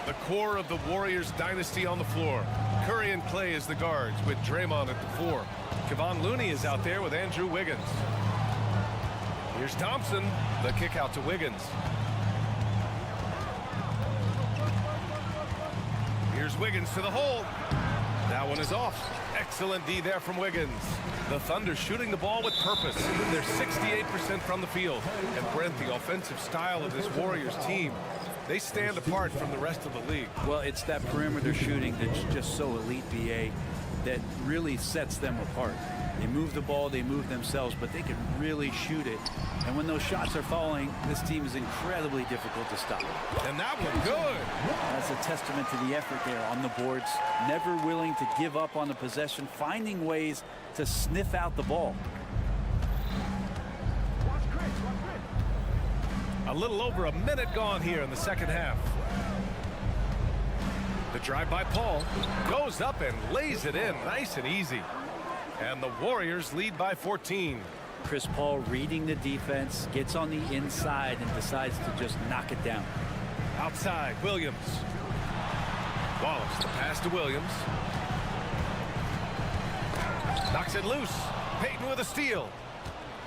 The core of the Warriors dynasty on the floor. Curry and Clay as the guards with Draymond at the 4. Kevon Looney is out there with Andrew Wiggins. Here's Thompson, the kick out to Wiggins. Here's Wiggins to the hole. That one is off. Excellent D there from Wiggins. The Thunder shooting the ball with purpose. They're 68% from the field. And Brent, the offensive style of this Warriors team, they stand apart from the rest of the league. Well, it's that perimeter shooting that's just so elite, BA, that really sets them apart. They move the ball, they move themselves, but they can really shoot it. And when those shots are falling, this team is incredibly difficult to stop. And that one good. That's a testament to the effort there on the boards. Never willing to give up on the possession, finding ways to sniff out the ball. A little over a minute gone here in the second half. The drive by Paul goes up and lays it in nice and easy. And the Warriors lead by 14. Chris Paul reading the defense, gets on the inside and decides to just knock it down. Outside, Williams. Wallace, the pass to Williams. Knocks it loose. Payton with a steal.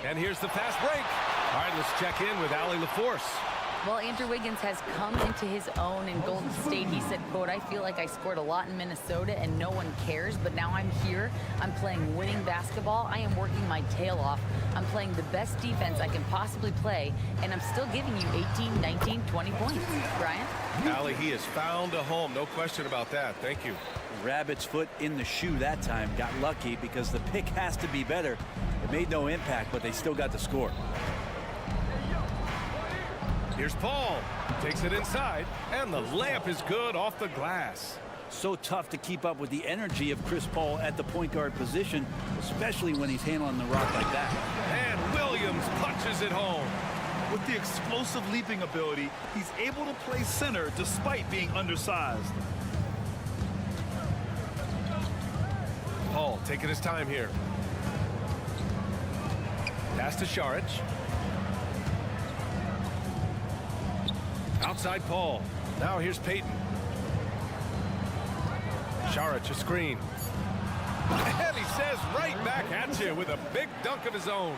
And here's the fast break. All right, let's check in with Allie LaForce. Well, Andrew Wiggins has come into his own in Golden State. He said, quote, "I feel like I scored a lot in Minnesota and no one cares, but now I'm here. I'm playing winning basketball. I am working my tail off. I'm playing the best defense I can possibly play, and I'm still giving you 18, 19, 20 points." Brian? Allie, he has found a home. No question about that. Thank you. Rabbit's foot in the shoe that time. Got lucky because the pick has to be better. It made no impact, but they still got the score. Here's Paul. Takes it inside, and the layup is good off the glass. So tough to keep up with the energy of Chris Paul at the point guard position, especially when he's handling the rock like that. And Williams punches it home. With the explosive leaping ability, he's able to play center despite being undersized. Paul taking his time here. Pass to Saric. Outside Paul. Now here's Payton. Saric a screen. And he says right back at you with a big dunk of his own.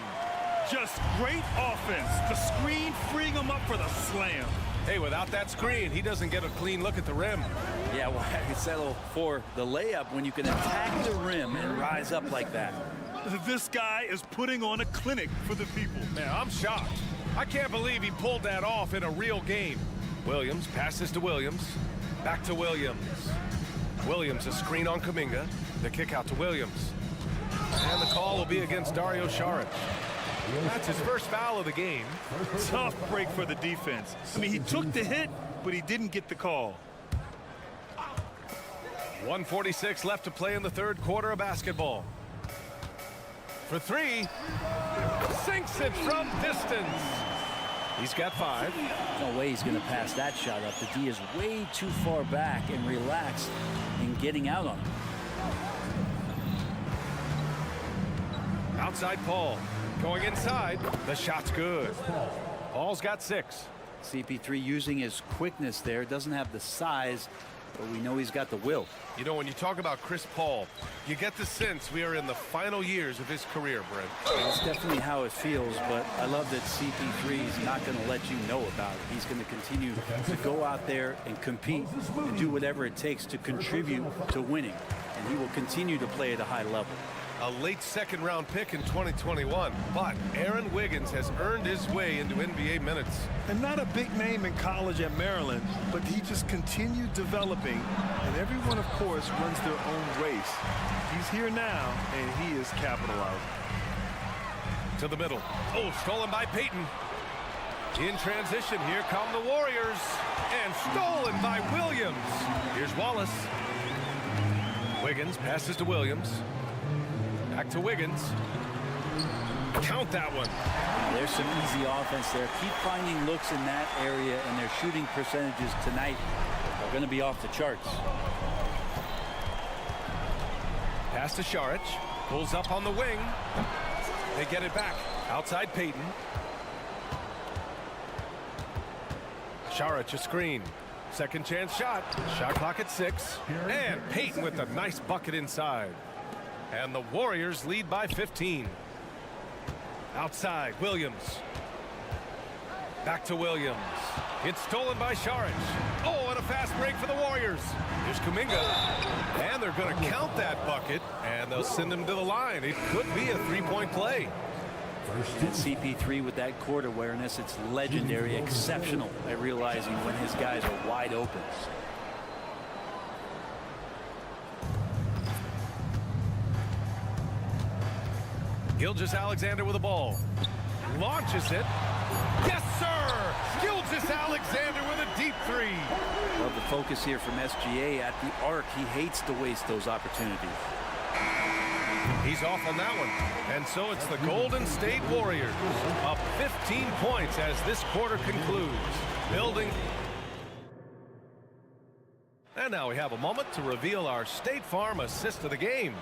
Just great offense. The screen freeing him up for the slam. Hey, without that screen, he doesn't get a clean look at the rim. Yeah, well, I could settle for the layup when you can attack the rim and rise up like that. This guy is putting on a clinic for the people. Man, I'm shocked. I can't believe he pulled that off in a real game. Williams passes to Williams. Back to Williams. Williams a screen on Kuminga. The kick out to Williams. And the call will be against Dario Saric. That's his first foul of the game. Tough break for the defense. I mean, he took the hit, but he didn't get the call. 1:46 left to play in the third quarter of basketball. For three. Sinks it from distance. He's got 5. No way he's going to pass that shot up. The D is way too far back and relaxed in getting out on him. Outside Paul. Going inside. The shot's good. Paul's got 6. CP3 using his quickness there. Doesn't have the size, but we know he's got the will. You know, when you talk about Chris Paul, you get the sense we are in the final years of his career, Brent. It's definitely how it feels, but I love that CP3 is not going to let you know about it. He's going to continue to go out there and compete and do whatever it takes to contribute to winning. And he will continue to play at a high level. A late second-round pick in 2021, but Aaron Wiggins has earned his way into NBA minutes. And not a big name in college at Maryland, but he just continued developing, and everyone, of course, runs their own race. He's here now, and he is capitalizing. To the middle. Oh, stolen by Payton. In transition, here come the Warriors. And stolen by Williams. Here's Wallace. Wiggins passes to Williams. Back to Wiggins. Count that one. There's some easy offense there. Keep finding looks in that area, and their shooting percentages tonight are going to be off the charts. Pass to Saric. Pulls up on the wing. They get it back. Outside Payton. Saric a screen. Second chance shot. Shot clock at 6. And Payton with a nice bucket inside. And the Warriors lead by 15. Outside, Williams. Back to Williams. It's stolen by Saric. Oh, and a fast break for the Warriors. Here's Kuminga. And they're going to count that bucket, and they'll send him to the line. It could be a three-point play. And CP3 with that court awareness, it's legendary, exceptional at realizing when his guys are wide open. Gilgeous-Alexander with the ball. Launches it. Yes, sir! Gilgeous-Alexander with a deep three. Love the focus here from SGA at the arc. He hates to waste those opportunities. He's off on that one. And so it's the Golden State Warriors up 15 points as this quarter concludes. Building. And now we have a moment to reveal our State Farm assist of the game.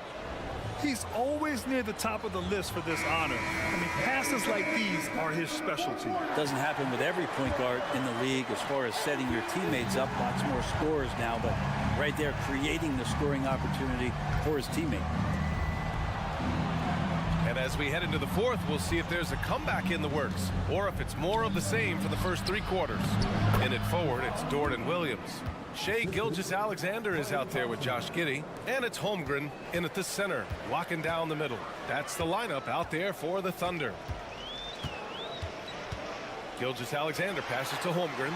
He's always near the top of the list for this honor. I mean, passes like these are his specialty. Doesn't happen with every point guard in the league as far as setting your teammates up. Lots more scorers now, but right there creating the scoring opportunity for his teammate. And as we head into the fourth, we'll see if there's a comeback in the works or if it's more of the same for the first three quarters. In it forward, it's Dort and Williams. Shai Gilgeous-Alexander is out there with Josh Giddey, and it's Holmgren in at the center, locking down the middle. That's the lineup out there for the Thunder. Gilgeous-Alexander passes to Holmgren.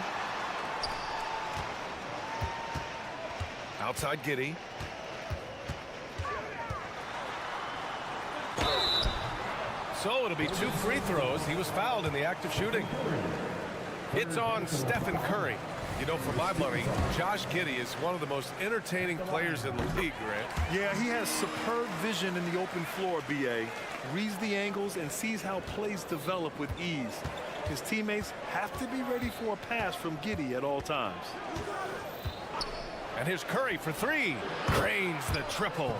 Outside Giddey. So it'll be 2 free throws. He was fouled in the act of shooting. It's on Stephen Curry. You know, for my money, Josh Giddey is one of the most entertaining players in the league, Grant. Yeah, he has superb vision in the open floor, B.A. Reads the angles and sees how plays develop with ease. His teammates have to be ready for a pass from Giddey at all times. And here's Curry for three. Drains the triple.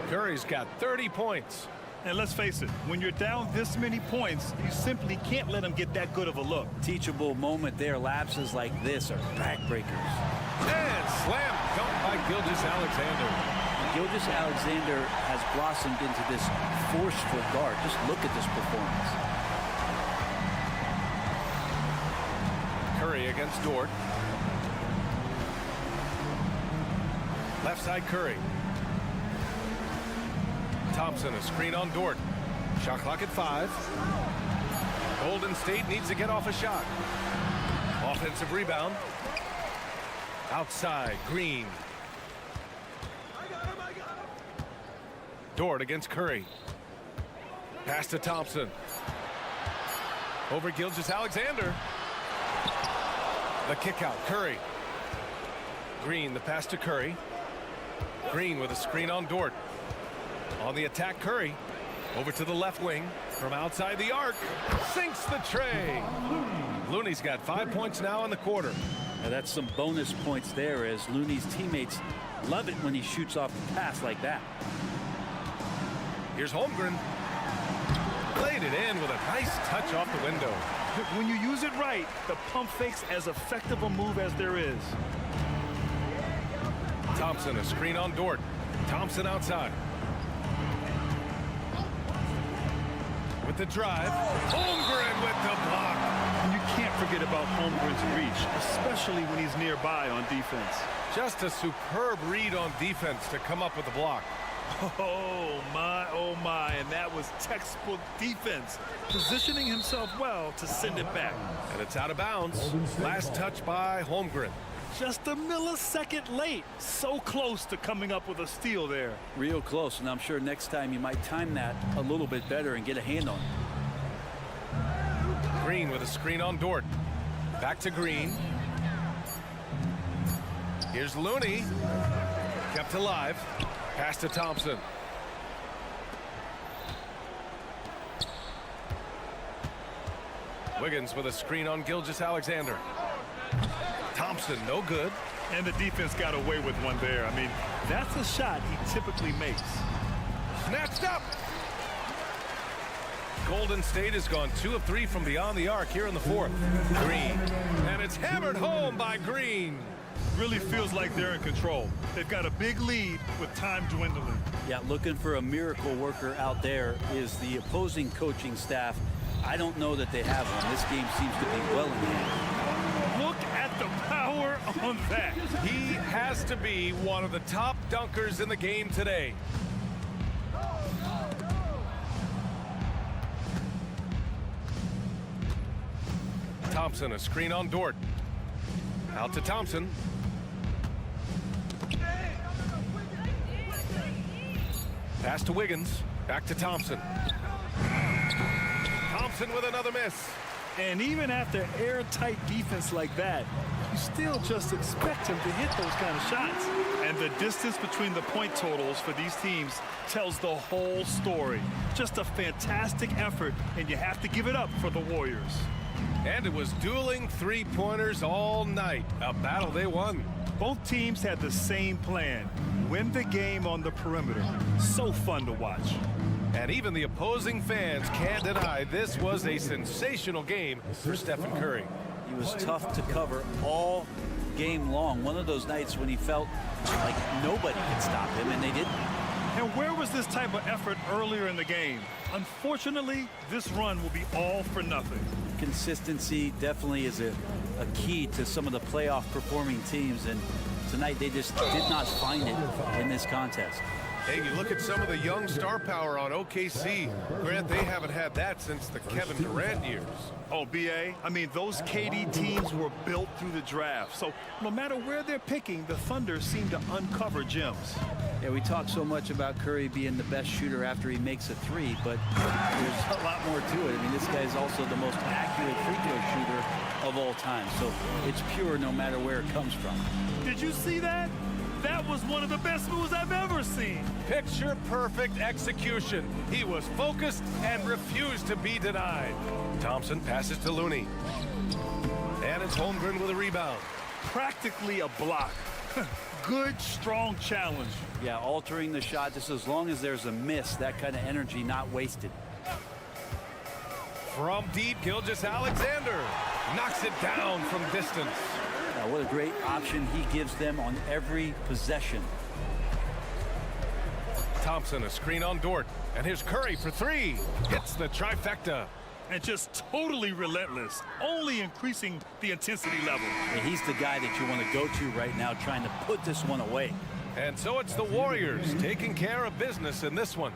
Curry's got 30 points. And let's face it, when you're down this many points, you simply can't let him get that good of a look. Teachable moment there. Lapses like this are backbreakers. And slam dunk by Gilgeous-Alexander. Gilgeous-Alexander has blossomed into this forceful guard. Just look at this performance. Curry against Dort. Left side Curry. Thompson, a screen on Dort. Shot clock at 5. Golden State needs to get off a shot. Offensive rebound. Outside, Green. Dort against Curry. Pass to Thompson. Over Gilgeous-Alexander. The kick out, Curry. Green, the pass to Curry. Green with a screen on Dort. On the attack, Curry. Over to the left wing. From outside the arc. Sinks the tray. Looney's got 5 points now in the quarter. Now that's some bonus points there, as Looney's teammates love it when he shoots off the pass like that. Here's Holmgren. Played it in with a nice touch off the window. When you use it right, the pump fake's as effective a move as there is. Thompson, a screen on Dort. Thompson outside. With the drive. Holmgren with the block. And you can't forget about Holmgren's reach, especially when he's nearby on defense. Just a superb read on defense to come up with the block. Oh my, and that was textbook defense, positioning himself well to send it back. And it's out of bounds. Last touch by Holmgren. Just a millisecond late. So close to coming up with a steal there. Real close, and I'm sure next time you might time that a little bit better and get a hand on it. Green with a screen on Dort. Back to Green. Here's Looney. Kept alive. Pass to Thompson. Wiggins with a screen on Gilgeous-Alexander. Thompson, no good. And the defense got away with one there. I mean, that's a shot he typically makes. Snatched up. Golden State has gone 2 of 3 from beyond the arc here in the fourth. Green. And it's hammered home by Green. Really feels like they're in control. They've got a big lead with time dwindling. Yeah, looking for a miracle worker out there is the opposing coaching staff. I don't know that they have one. This game seems to be well in hand. Look at the power on that. He has to be one of the top dunkers in the game today. Thompson, a screen on Dort. Out to Thompson. Pass to Wiggins. Back to Thompson. Thompson with another miss. And even after airtight defense like that, you still just expect him to hit those kind of shots. And the distance between the point totals for these teams tells the whole story. Just a fantastic effort, and you have to give it up for the Warriors. And it was dueling three-pointers all night. A battle they won. Both teams had the same plan. Win the game on the perimeter. So fun to watch. And even the opposing fans can't deny this was a sensational game for Stephen Curry. He was tough to cover all game long. One of those nights when he felt like nobody could stop him, and they didn't. And where was this type of effort earlier in the game? Unfortunately, this run will be all for nothing. Consistency definitely is a key to some of the playoff performing teams, and tonight they just did not find it in this contest. Hey, you look at some of the young star power on OKC. Grant, they haven't had that since the Kevin Durant years. Oh, B.A., I mean, those KD teams were built through the draft. So no matter where they're picking, the Thunder seem to uncover gems. Yeah, we talk so much about Curry being the best shooter after he makes a three, but there's a lot more to it. I mean, this guy's also the most accurate free throw shooter of all time. So it's pure no matter where it comes from. Did you see that? That was one of the best moves I've ever seen. Picture perfect execution. He was focused and refused to be denied. Thompson passes to Looney. And it's Holmgren with a rebound. Practically a block. Good, strong challenge. Yeah, altering the shot just as long as there's a miss, that kind of energy not wasted. From deep, Gilgeous-Alexander knocks it down from distance. What a great option he gives them on every possession. Thompson, a screen on Dort. And here's Curry for three. Hits the trifecta. And just totally relentless, only increasing the intensity level. And he's the guy that you want to go to right now, trying to put this one away. And so it's the Warriors taking care of business in this one.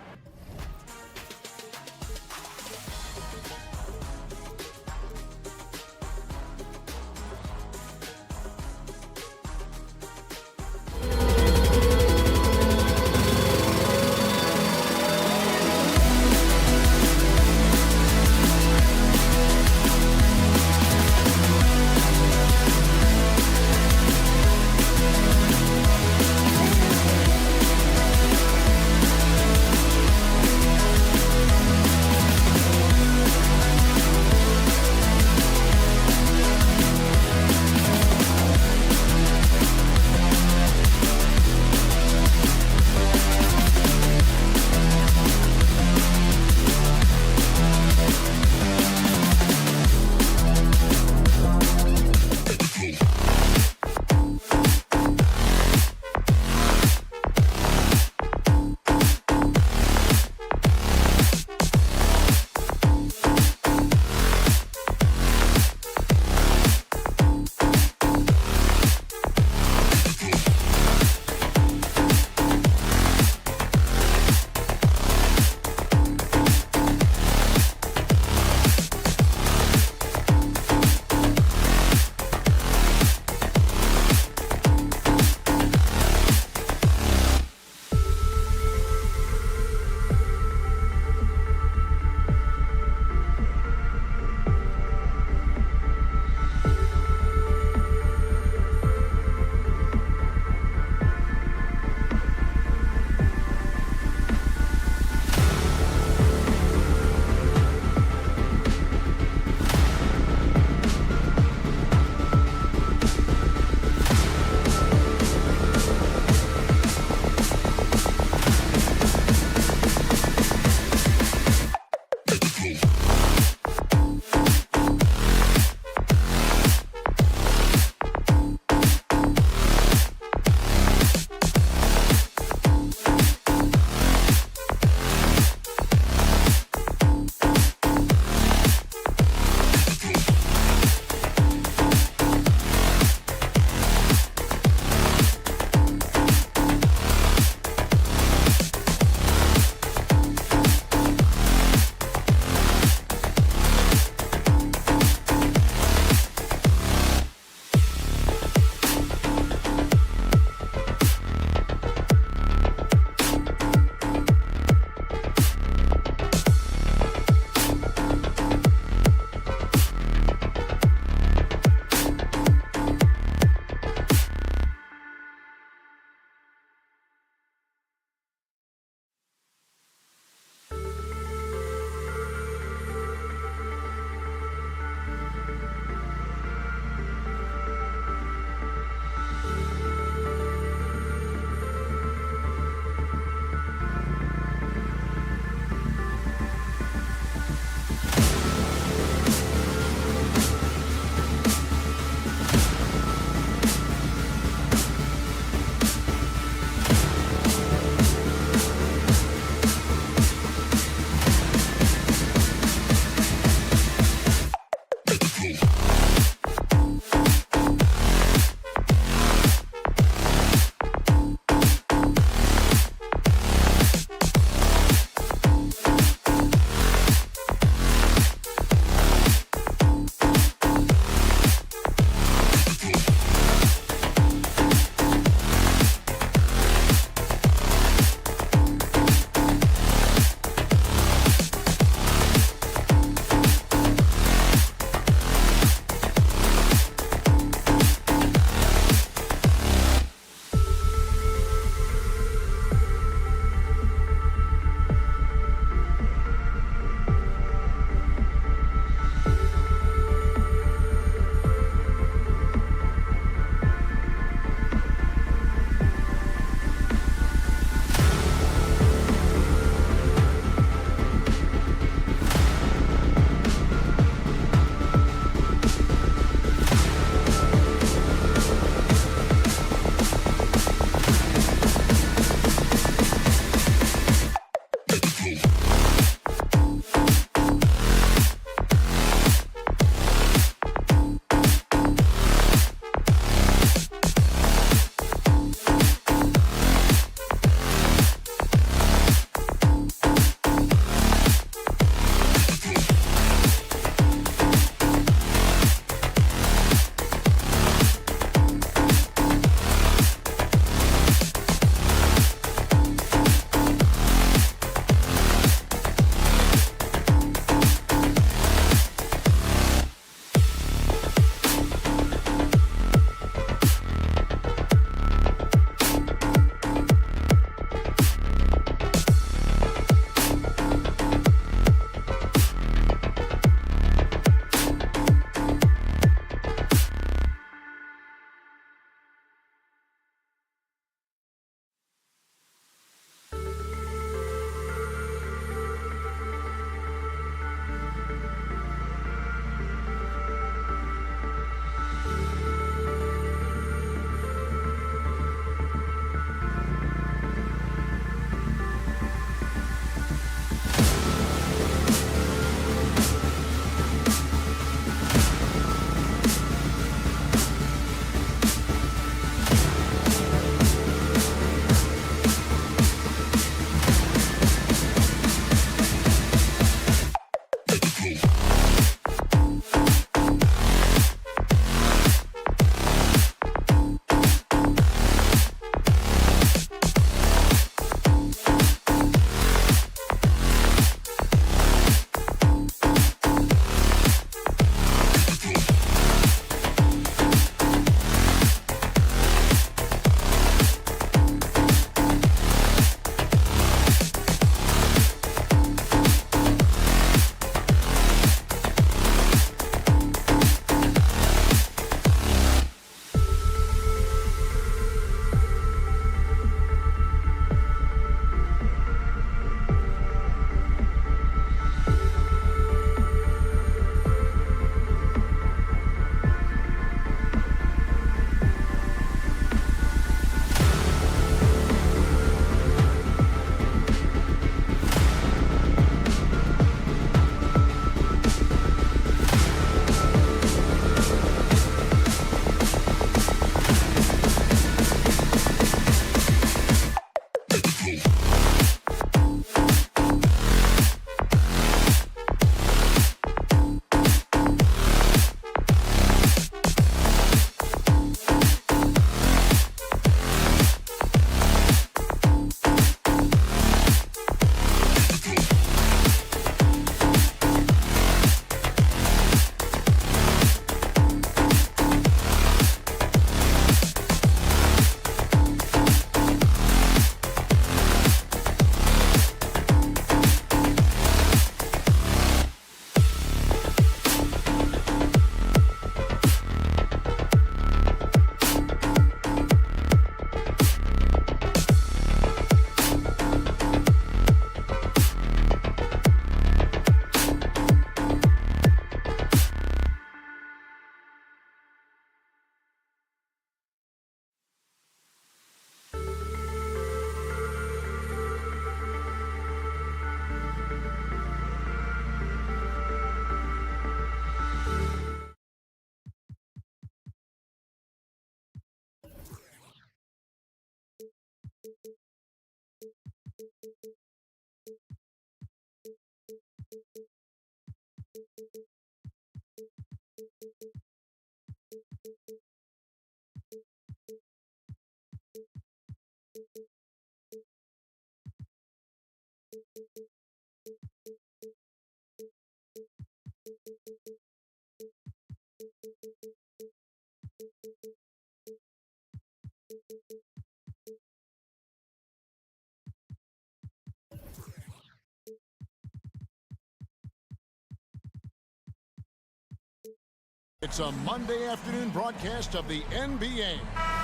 It's a Monday afternoon broadcast of the NBA.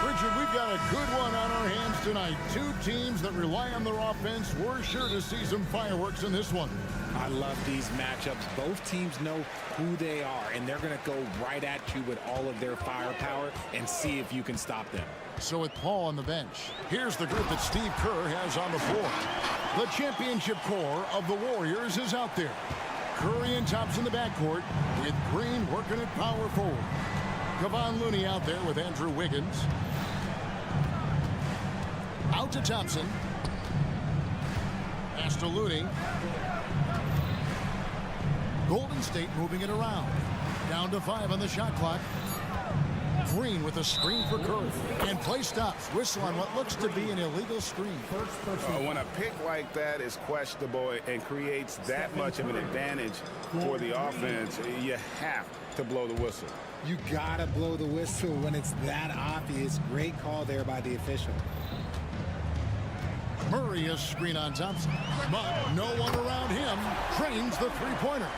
Richard, we've got a good one on our hands tonight. Two teams that rely on their offense. We're sure to see some fireworks in this one. I love these matchups. Both teams know who they are, and they're going to go right at you with all of their firepower and see if you can stop them. So with Paul on the bench, here's the group that Steve Kerr has on the floor. The championship core of the Warriors is out there. Curry and Thompson in the backcourt, with Green working at power forward. Kevon Looney out there with Andrew Wiggins. Out to Thompson. Pass to Looney. Golden State moving it around. Down to 5 on the shot clock. Green with a screen for Curry. And play stops. Whistle on what looks to be an illegal screen. When a pick like that is questionable and creates that much of an advantage for the offense, you have to blow the whistle. You got to blow the whistle when it's that obvious. Great call there by the official. Murray is screen on Thompson. But no one around him trains the three-pointer.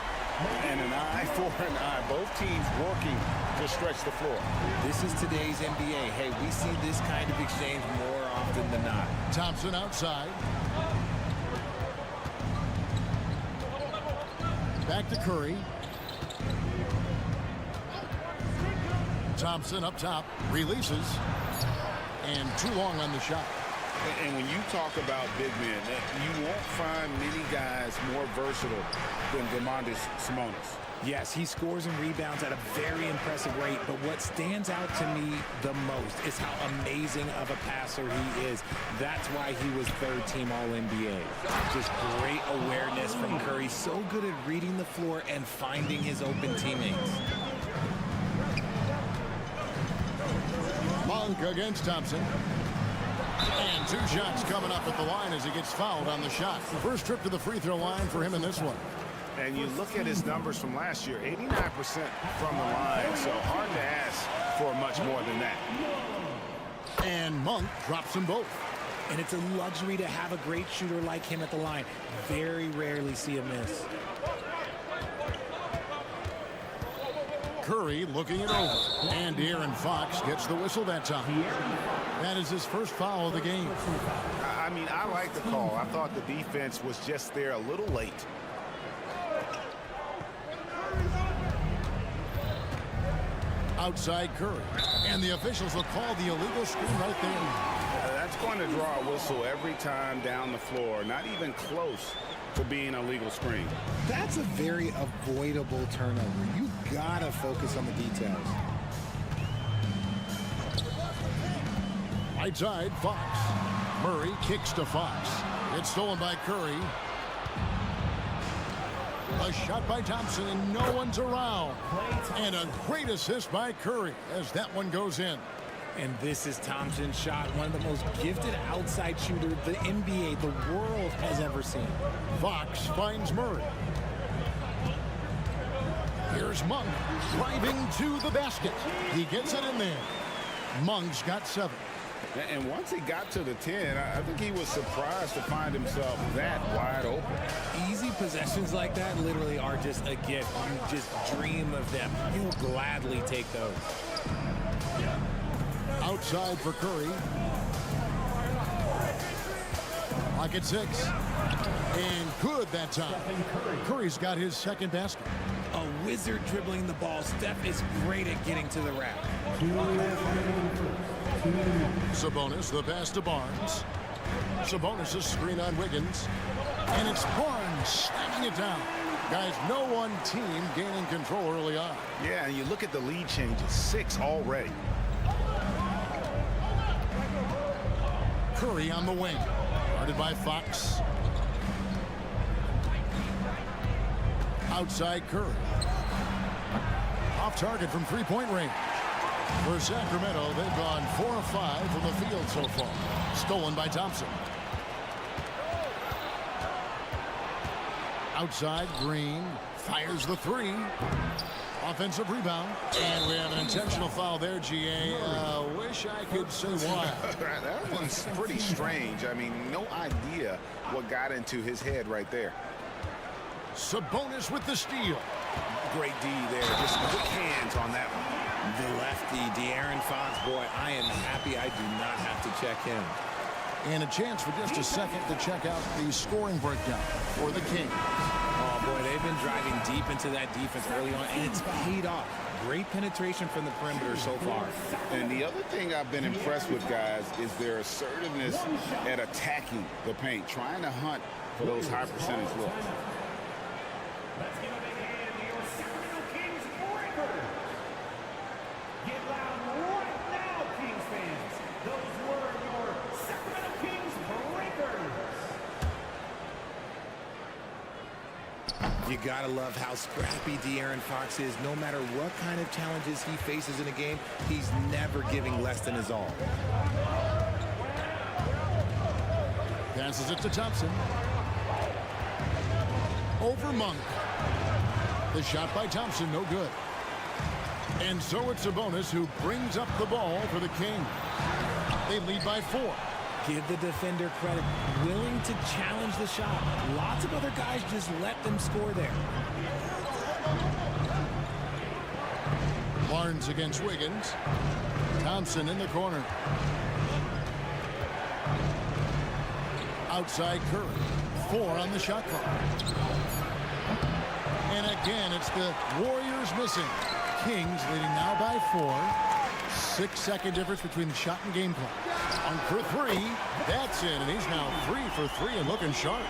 And an eye for an eye. Both teams working to stretch the floor. This is today's NBA. Hey, we see this kind of exchange more often than not. Thompson outside. Back to Curry. Thompson up top. Releases. And too long on the shot. And when you talk about big men, you won't find many guys more versatile than Domantas Sabonis. Yes, he scores and rebounds at a very impressive rate, but what stands out to me the most is how amazing of a passer he is. That's why he was third-team All-NBA. Just great awareness from Curry, so good at reading the floor and finding his open teammates. Monk against Thompson. And 2 shots coming up at the line as he gets fouled on the shot. First trip to the free throw line for him in this one. And you look at his numbers from last year, 89% from the line, so hard to ask for much more than that. And Monk drops them both. And it's a luxury to have a great shooter like him at the line. Very rarely see a miss. Curry looking it over. And De'Aaron Fox gets the whistle that time. That is his first foul of the game. I mean, I like the call. I thought the defense was just there a little late. Outside Curry. And the officials will call the illegal screen right there. That's going to draw a whistle every time down the floor. Not even close to being a legal screen. That's a very avoidable turnover. You gotta focus on the details. Right side, Fox. Murray kicks to Fox. It's stolen by Curry. A shot by Thompson, and no one's around. And a great assist by Curry as that one goes in. And this is Thompson's shot, one of the most gifted outside shooters the NBA, the world has ever seen. Fox finds Murray. Here's Monk driving to the basket. He gets it in there. Monk's got 7. And once he got to the 10, I think he was surprised to find himself that wide open. Easy possessions like that literally are just a gift. You just dream of them. You'll gladly take those. Outside for Curry. Clock at 6. And good that time. Curry's got his second basket. A wizard dribbling the ball. Steph is great at getting to the rack. Sabonis, the pass to Barnes. Sabonis' screen on Wiggins. And it's Barnes slamming it down. Guys, no one team gaining control early on. Yeah, and you look at the lead changes. 6 already. Curry on the wing. Guarded by Fox. Outside Curry. Off target from three-point range. For Sacramento, they've gone 4 of 5 from the field so far. Stolen by Thompson. Outside, Green fires the three. Offensive rebound. And we have an intentional foul there, GA. Wish I could say why. That one's pretty strange. I mean, no idea what got into his head right there. Sabonis with the steal. Great D there. Just quick hands on that one. The lefty, De'Aaron Fox, boy, I am happy I do not have to check him. And a chance for just a second to check out the scoring breakdown for the Kings. Oh, boy, they've been driving deep into that defense early on, and it's paid off. Great penetration from the perimeter so far. And the other thing I've been impressed with, guys, is their assertiveness at attacking the paint, trying to hunt for those high percentage looks. Let's give a big hand to your Sacramento Kings breakers. Get loud right now, Kings fans. Those were your Sacramento Kings breakers. You gotta love how scrappy De'Aaron Fox is. No matter what kind of challenges he faces in a game, he's never giving less than his all. Passes it to Thompson. Over Monk. The shot by Thompson, no good. And so it's Sabonis who brings up the ball for the Kings. They lead by 4. Give the defender credit. Willing to challenge the shot. Lots of other guys just let them score there. Barnes against Wiggins. Thompson in the corner. Outside Curry. 4 on the shot clock. And again, it's the Warriors missing. Kings leading now by 4. 6-second difference between the shot and game clock. On for 3. That's in, and he's now 3 for 3 and looking sharp.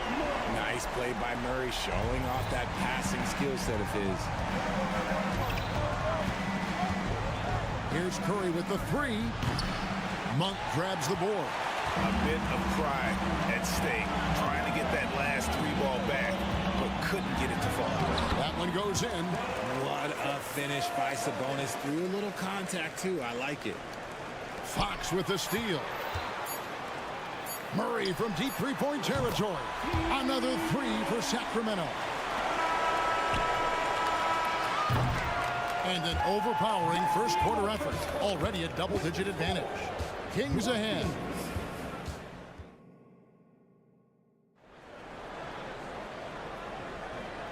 Nice play by Murray, showing off that passing skill set of his. Here's Curry with the 3. Monk grabs the board. A bit of pride at stake, trying to get that last 3 ball back, but couldn't get it to fall. That one goes in. What a finish by Sabonis. Through a little contact, too. I like it. Fox with the steal. Murray from deep three-point territory. Another 3 for Sacramento. And an overpowering first quarter effort. Already a double-digit advantage. Kings ahead.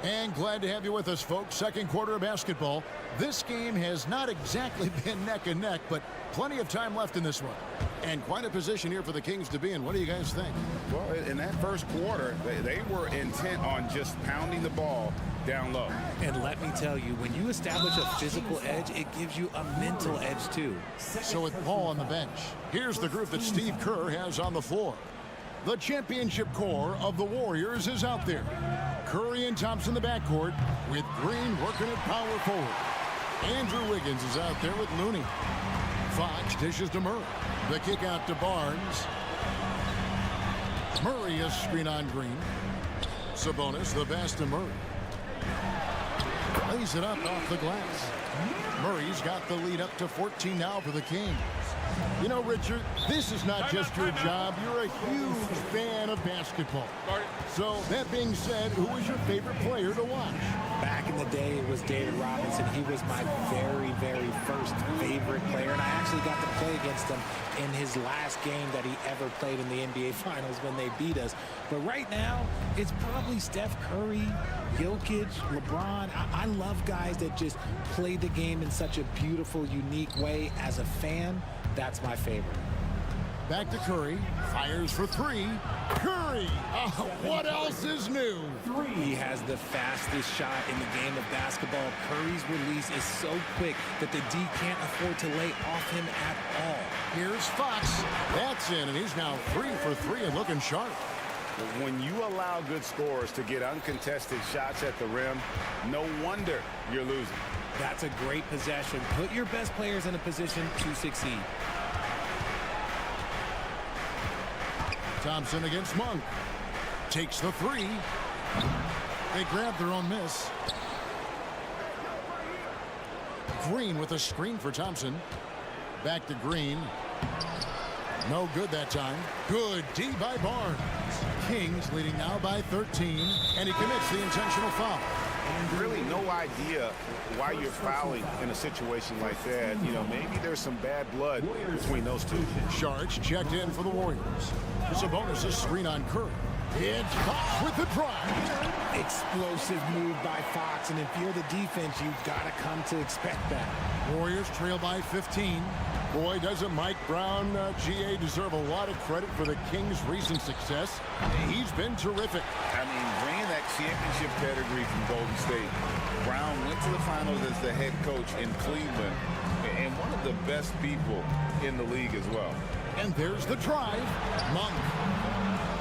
And glad to have you with us, folks. Second quarter of basketball. This game has not exactly been neck and neck, but plenty of time left in this one. And quite a position here for the Kings to be in. What do you guys think? Well, in that first quarter, they were intent on just pounding the ball down low. And let me tell you, when you establish a physical edge, it gives you a mental edge, too. So with Paul on the bench, here's the group that Steve Kerr has on the floor. The championship core of the Warriors is out there. Curry and Thompson the backcourt, with Green working at power forward. Andrew Wiggins is out there with Looney. Fox dishes to Murray. The kick out to Barnes. Murray is screen on Green. Sabonis the pass to Murray. Lays it up off the glass. Murray's got the lead up to 14 now for the Kings. You know, Richard, this is not just your job. You're a huge fan of basketball. So, that being said, who was your favorite player to watch? Back in the day, it was David Robinson. He was my very, very first favorite player, and I actually got to play against him in his last game that he ever played in the NBA Finals when they beat us. But right now, it's probably Steph Curry, Jokic, LeBron. I love guys that just play the game in such a beautiful, unique way. As a fan, that's my favorite. Back to Curry. Fires for 3. Curry! What else is new? He has the fastest shot in the game of basketball. Curry's release is so quick that the D can't afford to lay off him at all. Here's Fox. That's in, and he's now 3 for 3 and looking sharp. When you allow good scorers to get uncontested shots at the rim, no wonder you're losing. That's a great possession. Put your best players in a position to succeed. Thompson against Monk. Takes the three. They grab their own miss. Green with a screen for Thompson. Back to Green. No good that time. Good D by Barnes. Kings leading now by 13, and he commits the intentional foul. Really no idea why you're fouling in a situation like that. You know, maybe there's some bad blood between those two. Sharks checked in for the Warriors. Sabonis' screen on Curry. It's Fox with the drive. Explosive move by Fox, and if you're the defense, you've got to come to expect that. Warriors trail by 15. Boy, doesn't Mike Brown, GA, deserve a lot of credit for the Kings' recent success. He's been terrific. I mean, bringing that championship pedigree from Golden State. Brown went to the finals as the head coach in Cleveland, and one of the best people in the league as well. And there's the drive. Monk.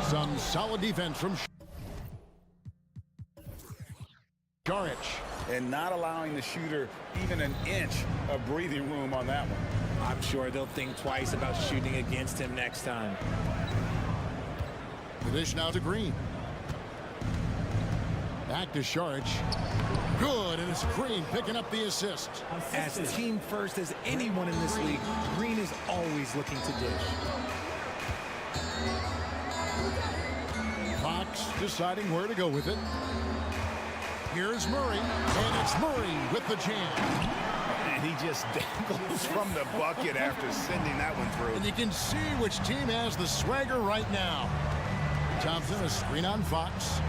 Some solid defense from Saric. And not allowing the shooter even an inch of breathing room on that one. I'm sure they'll think twice about shooting against him next time. The dish now to Green. Back to Saric. Good, and it's Green picking up the assist. As team first as anyone in this league, Green is always looking to dish. Fox deciding where to go with it. Here's Murray, and it's Murray with the jam. And he just dangles from the bucket after sending that one through. And you can see which team has the swagger right now. Thompson, a screen on Fox.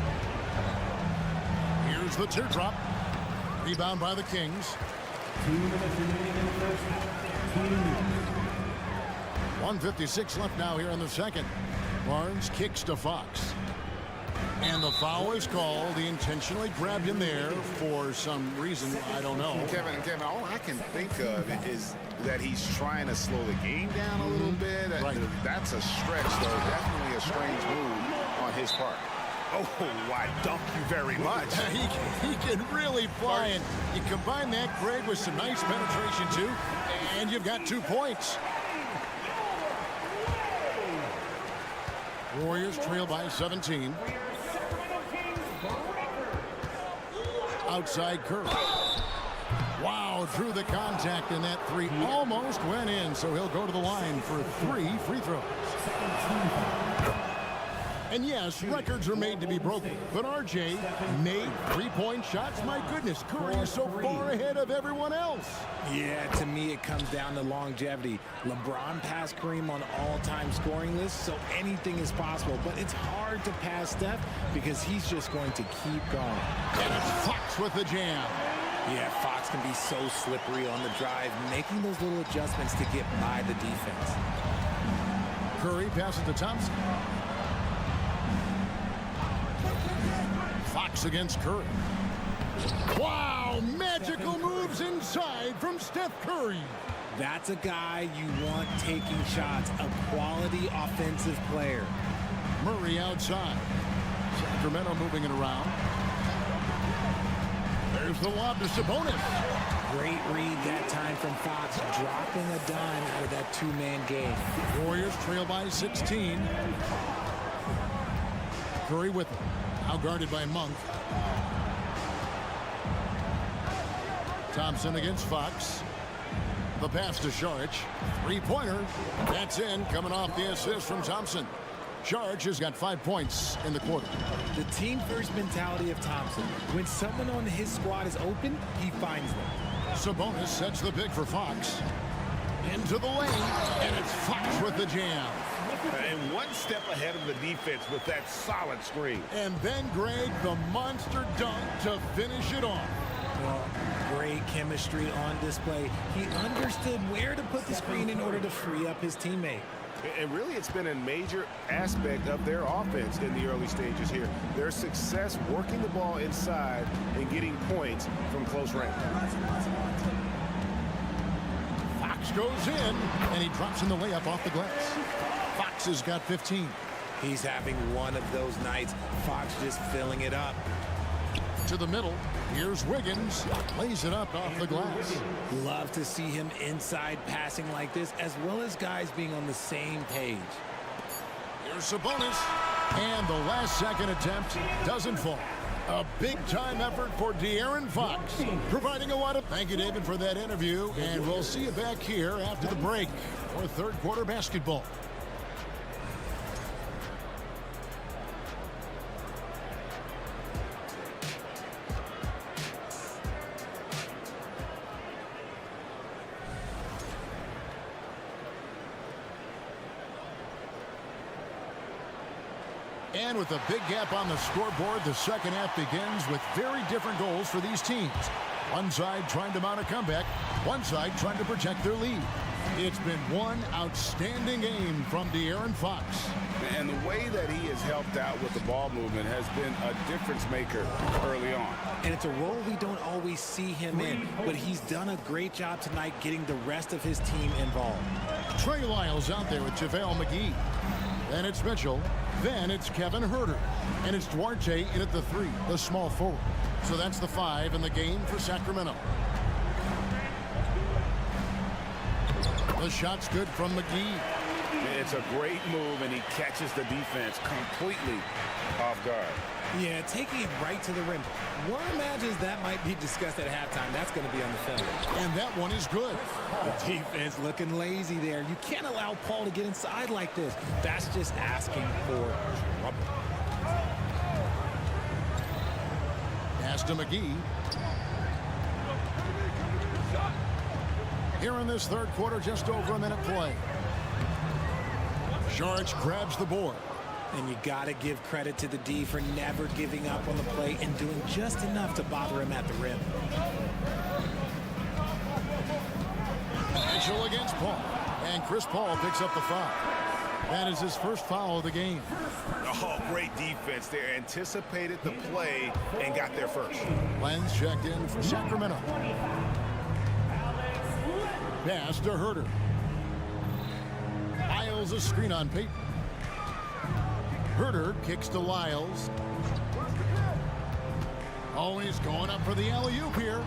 Here's the teardrop. Rebound by the Kings. 1:56 left now here in the second. Barnes kicks to Fox. And the foul is called. He intentionally grabbed him there for some reason. I don't know. Kevin, all I can think of is that he's trying to slow the game down a little bit. Right. That's a stretch, though. Definitely a strange move on his part. Oh, I thank you very much. He can really fly. And you combine that, Greg, with some nice penetration, too, and you've got 2 points. Warriors trail by 17. Outside Curry. Wow, through the contact, and that three almost went in, so he'll go to the line for 3 free throws. And yes, records are made to be broken, but RJ made 3-point shots. My goodness, Curry is so far ahead of everyone else. Yeah, to me, it comes down to longevity. LeBron passed Kareem on all-time scoring lists, so anything is possible. But it's hard to pass Steph because he's just going to keep going. And it's Fox with the jam. Yeah, Fox can be so slippery on the drive, making those little adjustments to get by the defense. Curry passes to Thompson. Fox against Curry. Wow, magical moves inside from Steph Curry. That's a guy you want taking shots, a quality offensive player. Murray outside. Sacramento moving it around. There's the lob to Sabonis. Great read that time from Fox, dropping a dime out of that two-man game. Warriors trail by 16. Curry with him. Now guarded by Monk. Thompson against Fox. The pass to Saric. Three-pointer. That's in, coming off the assist from Thompson. Saric has got 5 points in the quarter. The team-first mentality of Thompson. When someone on his squad is open, he finds them. Sabonis sets the pick for Fox. Into the lane, and it's Fox with the jam. And one step ahead of the defense with that solid screen. And then, Greg, the monster dunk to finish it off. Well, great chemistry on display. He understood where to put the screen in order to free up his teammate. And really, it's been a major aspect of their offense in the early stages here. Their success working the ball inside and getting points from close range. Fox goes in, and he drops in the layup off the glass. Fox has got 15. He's having one of those nights. Fox just filling it up. To the middle. Here's Wiggins. Lays it up off the glass. Love to see him inside passing like this, as well as guys being on the same page. Here's Sabonis. And the last second attempt doesn't fall. A big-time effort for De'Aaron Fox, providing a lot of... Thank you, David, for that interview, and we'll see you back here after the break for third quarter basketball. And with a big gap on the scoreboard, the second half begins with very different goals for these teams. One side trying to mount a comeback, one side trying to protect their lead. It's been one outstanding game from De'Aaron Fox. And the way that he has helped out with the ball movement has been a difference maker early on. And it's a role we don't always see him in, but he's done a great job tonight getting the rest of his team involved. Trey Lyles out there with JaVale McGee. Then it's Mitchell. Then it's Kevin Huerter. And it's Duarte in at the 3, the small forward. So that's the 5 in the game for Sacramento. The shot's good from McGee. It's a great move, and he catches the defense completely off guard. Yeah, taking it right to the rim. One imagines that might be discussed at halftime. That's going to be on the film. And that one is good. The defense looking lazy there. You can't allow Paul to get inside like this. That's just asking for trouble. Pass to McGee. Here in this third quarter, just over a minute play. Saric grabs the board. And you got to give credit to the D for never giving up on the play and doing just enough to bother him at the rim. Mitchell against Paul. And Chris Paul picks up the foul. That is his first foul of the game. Oh, great defense there. Anticipated the play and got there first. Lenz checked in for Sacramento. Pass to Huerter. Lyles a screen on Payton. Huerter kicks to Lyles. Oh, he's going up for the alley-oop here.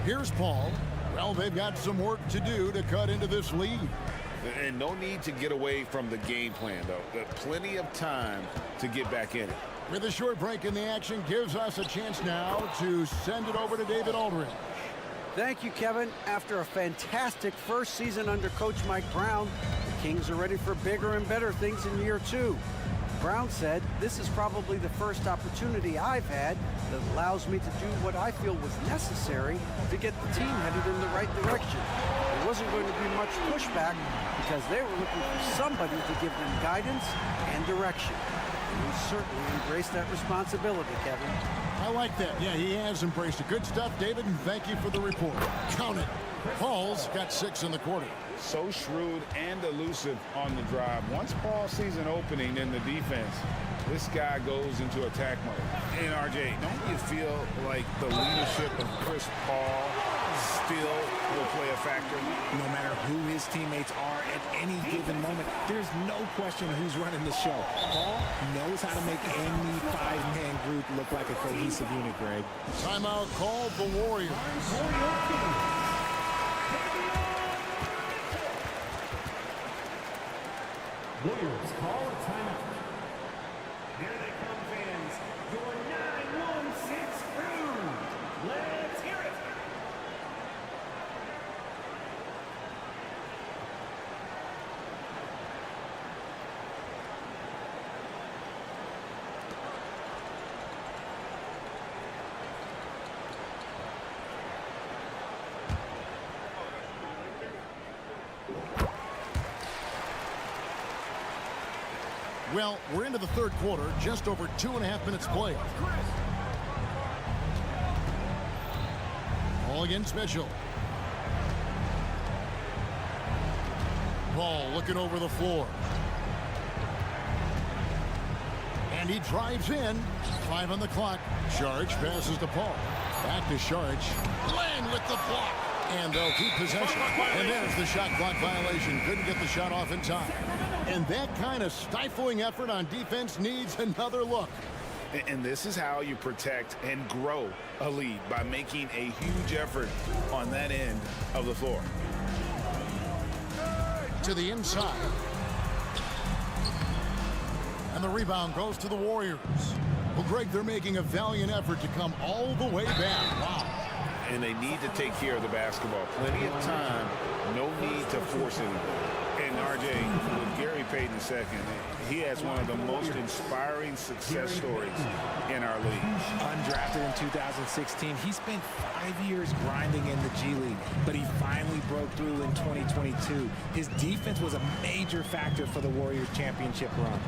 Here's Paul. Well, they've got some work to do to cut into this lead. And no need to get away from the game plan, though. There's plenty of time to get back in it. With a short break in the action, gives us a chance now to send it over to David Aldridge. Thank you, Kevin. After a fantastic first season under Coach Mike Brown, the Kings are ready for bigger and better things in year 2. Brown said, "This is probably the first opportunity I've had that allows me to do what I feel was necessary to get the team headed in the right direction. There wasn't going to be much pushback because they were looking for somebody to give them guidance and direction." And he certainly embraced that responsibility, Kevin. I like that. Yeah, he has embraced it. Good stuff, David, and thank you for the report. Count it. Paul's got 6 in the quarter. So shrewd and elusive on the drive. Once Paul sees an opening in the defense, this guy goes into attack mode. And RJ, don't you feel like the leadership of Chris Paul still will play a factor? No matter who his teammates are at any given moment, there's no question who's running the show. Paul knows how to make any 5-man group look like a cohesive unit, Greg. Timeout called the Warriors. Warriors call a timeout. Here they come, fans. Your 9-1-6 crew. Let's hear it. Well, we're into the third quarter, just over 2.5 minutes played. Ball against Mitchell. Ball looking over the floor. And he drives in. 5 on the clock. Saric passes to Paul. Back to Saric. Land with the block. And they'll keep possession. And there's the shot clock violation. Couldn't get the shot off in time. And that kind of stifling effort on defense needs another look. And this is how you protect and grow a lead, by making a huge effort on that end of the floor. To the inside. And the rebound goes to the Warriors. Well, Greg, they're making a valiant effort to come all the way back. Wow. And they need to take care of the basketball. Plenty of time. No need to force it. And RJ, with Gary Payton II, he has one of the most inspiring success stories in our league. Undrafted in 2016, he spent 5 years grinding in the G League, but he finally broke through in 2022. His defense was a major factor for the Warriors championship run.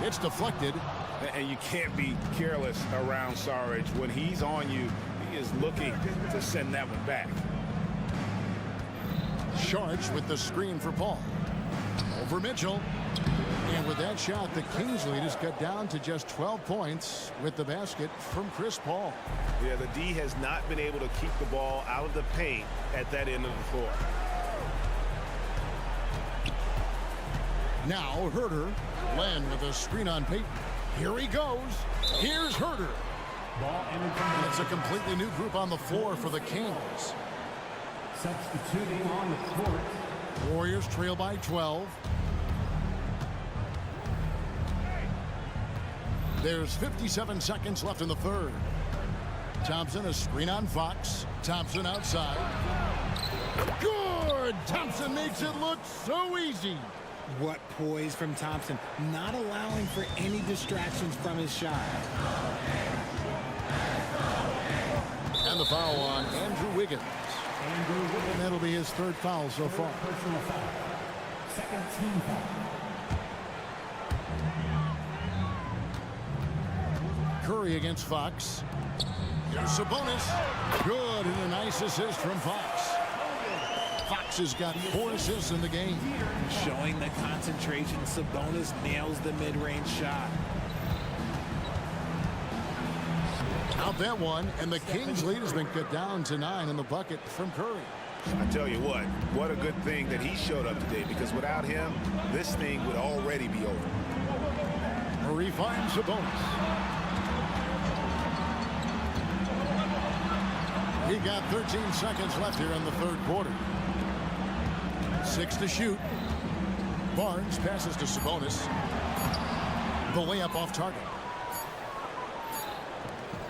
It's deflected. And you can't be careless around Sarge. When he's on you, he is looking to send that one back. Sharge with the screen for Paul. Over Mitchell. And with that shot, the Kings lead is cut down to just 12 points with the basket from Chris Paul. Yeah, the D has not been able to keep the ball out of the paint at that end of the floor. Now Herter. Len with a screen on Payton. Here he goes. Here's Herter. And it's a completely new group on the floor for the Kings. Substituting on the court. Warriors trail by 12. There's 57 seconds left in the third. Thompson, a screen on Fox. Thompson outside. Good! Thompson makes it look so easy. What poise from Thompson, not allowing for any distractions from his shot. And the foul on Andrew Wiggins. And that'll be his third foul so far. Personal foul. Second team foul. Curry against Fox. Here's Sabonis. Good, and a nice assist from Fox. Fox has got 4 assists in the game. Showing the concentration, Sabonis nails the mid-range shot. Out that one, and the Kings lead has been cut down to 9 in the bucket from Curry. I tell you what a good thing that he showed up today, because without him, this thing would already be over. Murray finds Sabonis. He got 13 seconds left here in the third quarter. 6 to shoot. Barnes passes to Sabonis. The layup off target.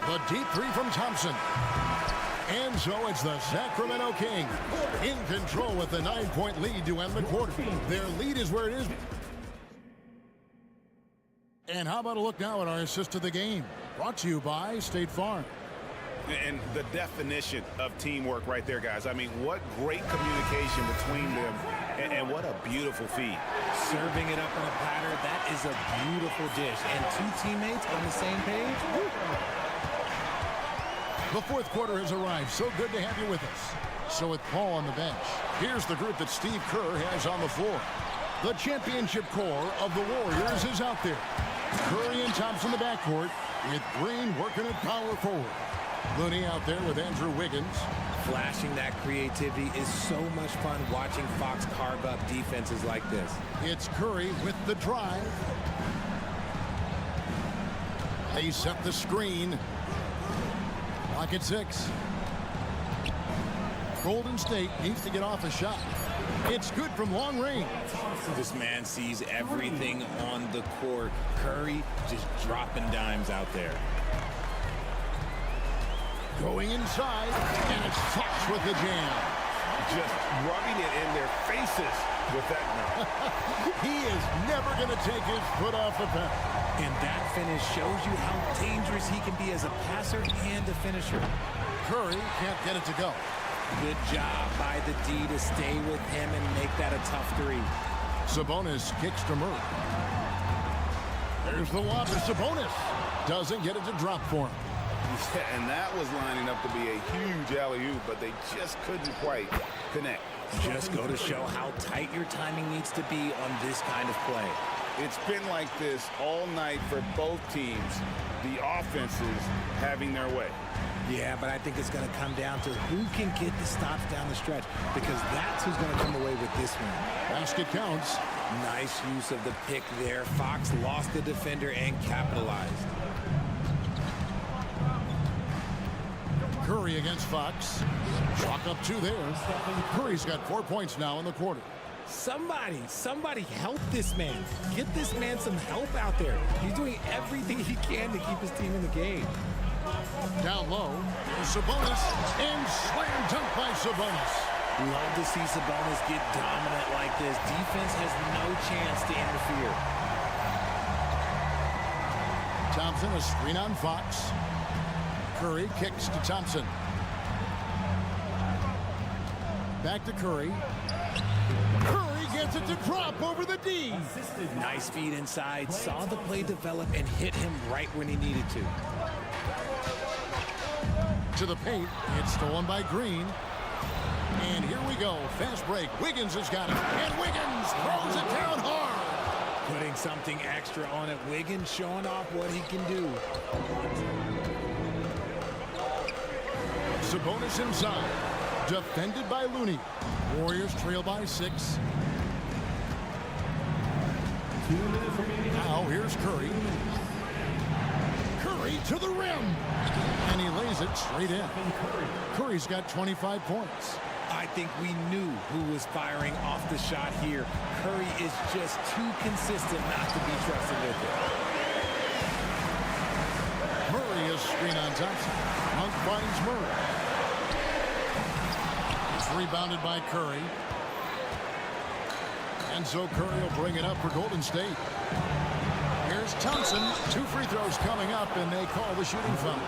The deep three from Thompson. And so it's the Sacramento Kings in control with the 9-point lead to end the quarter. Their lead is where it is. And how about a look now at our assist of the game? Brought to you by State Farm. And the definition of teamwork right there, guys. I mean, what great communication between them, and what a beautiful feed. Serving it up on a platter, that is a beautiful dish. And 2 teammates on the same page. Woo. The fourth quarter has arrived. So good to have you with us. So with Paul on the bench, here's the group that Steve Kerr has on the floor. The championship core of the Warriors is out there. Curry and Thompson in the backcourt, with Green working at power forward. Looney out there with Andrew Wiggins. Flashing that creativity is so much fun watching Fox carve up defenses like this. It's Curry with the drive. They set the screen. Lock at 6. Golden State needs to get off a shot. It's good from long range. This man sees everything on the court. Curry just dropping dimes out there. Going inside, and it's Fox with the jam. Just rubbing it in their faces with that. He is never going to take his foot off the pedal. And that finish shows you how dangerous he can be as a passer and a finisher. Curry can't get it to go. Good job by the D to stay with him and make that a tough 3. Sabonis kicks to Murray. There's the lob to Sabonis. Doesn't get it to drop for him. Yeah, and that was lining up to be a huge alley-oop, but they just couldn't quite connect. Just go to show how tight your timing needs to be on this kind of play. It's been like this all night for both teams, the offenses having their way. Yeah, but I think it's going to come down to who can get the stops down the stretch, because that's who's going to come away with this one. Basket counts. Nice use of the pick there. Fox lost the defender and capitalized. Curry against Fox. Chalk up 2 there. Curry's got 4 points now in the quarter. Somebody help this man. Get this man some help out there. He's doing everything he can to keep his team in the game. Down low, Sabonis, and slam dunk by Sabonis. Love to see Sabonis get dominant like this. Defense has no chance to interfere. Thompson, a screen on Fox. Curry kicks to Thompson. Back to Curry. Curry gets it to drop over the D. Nice feed inside. Saw the play develop and hit him right when he needed to. To the paint. It's stolen by Green. And here we go. Fast break. Wiggins has got it. And Wiggins throws it down hard. Putting something extra on it. Wiggins showing off what he can do. Sabonis inside. Defended by Looney. Warriors trail by 6. Now here's Curry. Curry to the rim. And he lays it straight in. Curry's got 25 points. I think we knew who was firing off the shot here. Curry is just too consistent not to be trusted with it. Murray is screen on Thompson. Monk finds Murray. It's rebounded by Curry. And so Curry will bring it up for Golden State. Here's Thompson. 2 free throws coming up, and they call the shooting foul.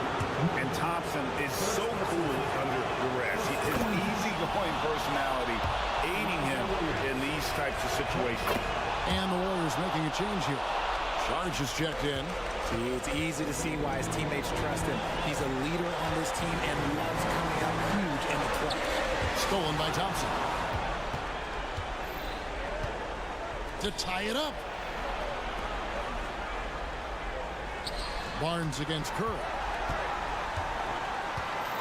And Thompson is so cool under duress. His easygoing personality aiding him in these types of situations. And the Warriors making a change here. Charge is checked in. See, it's easy to see why his teammates trust him. He's a leader on this team and loves coming out huge in the clutch. Stolen by Thompson. To tie it up. Barnes against Curry.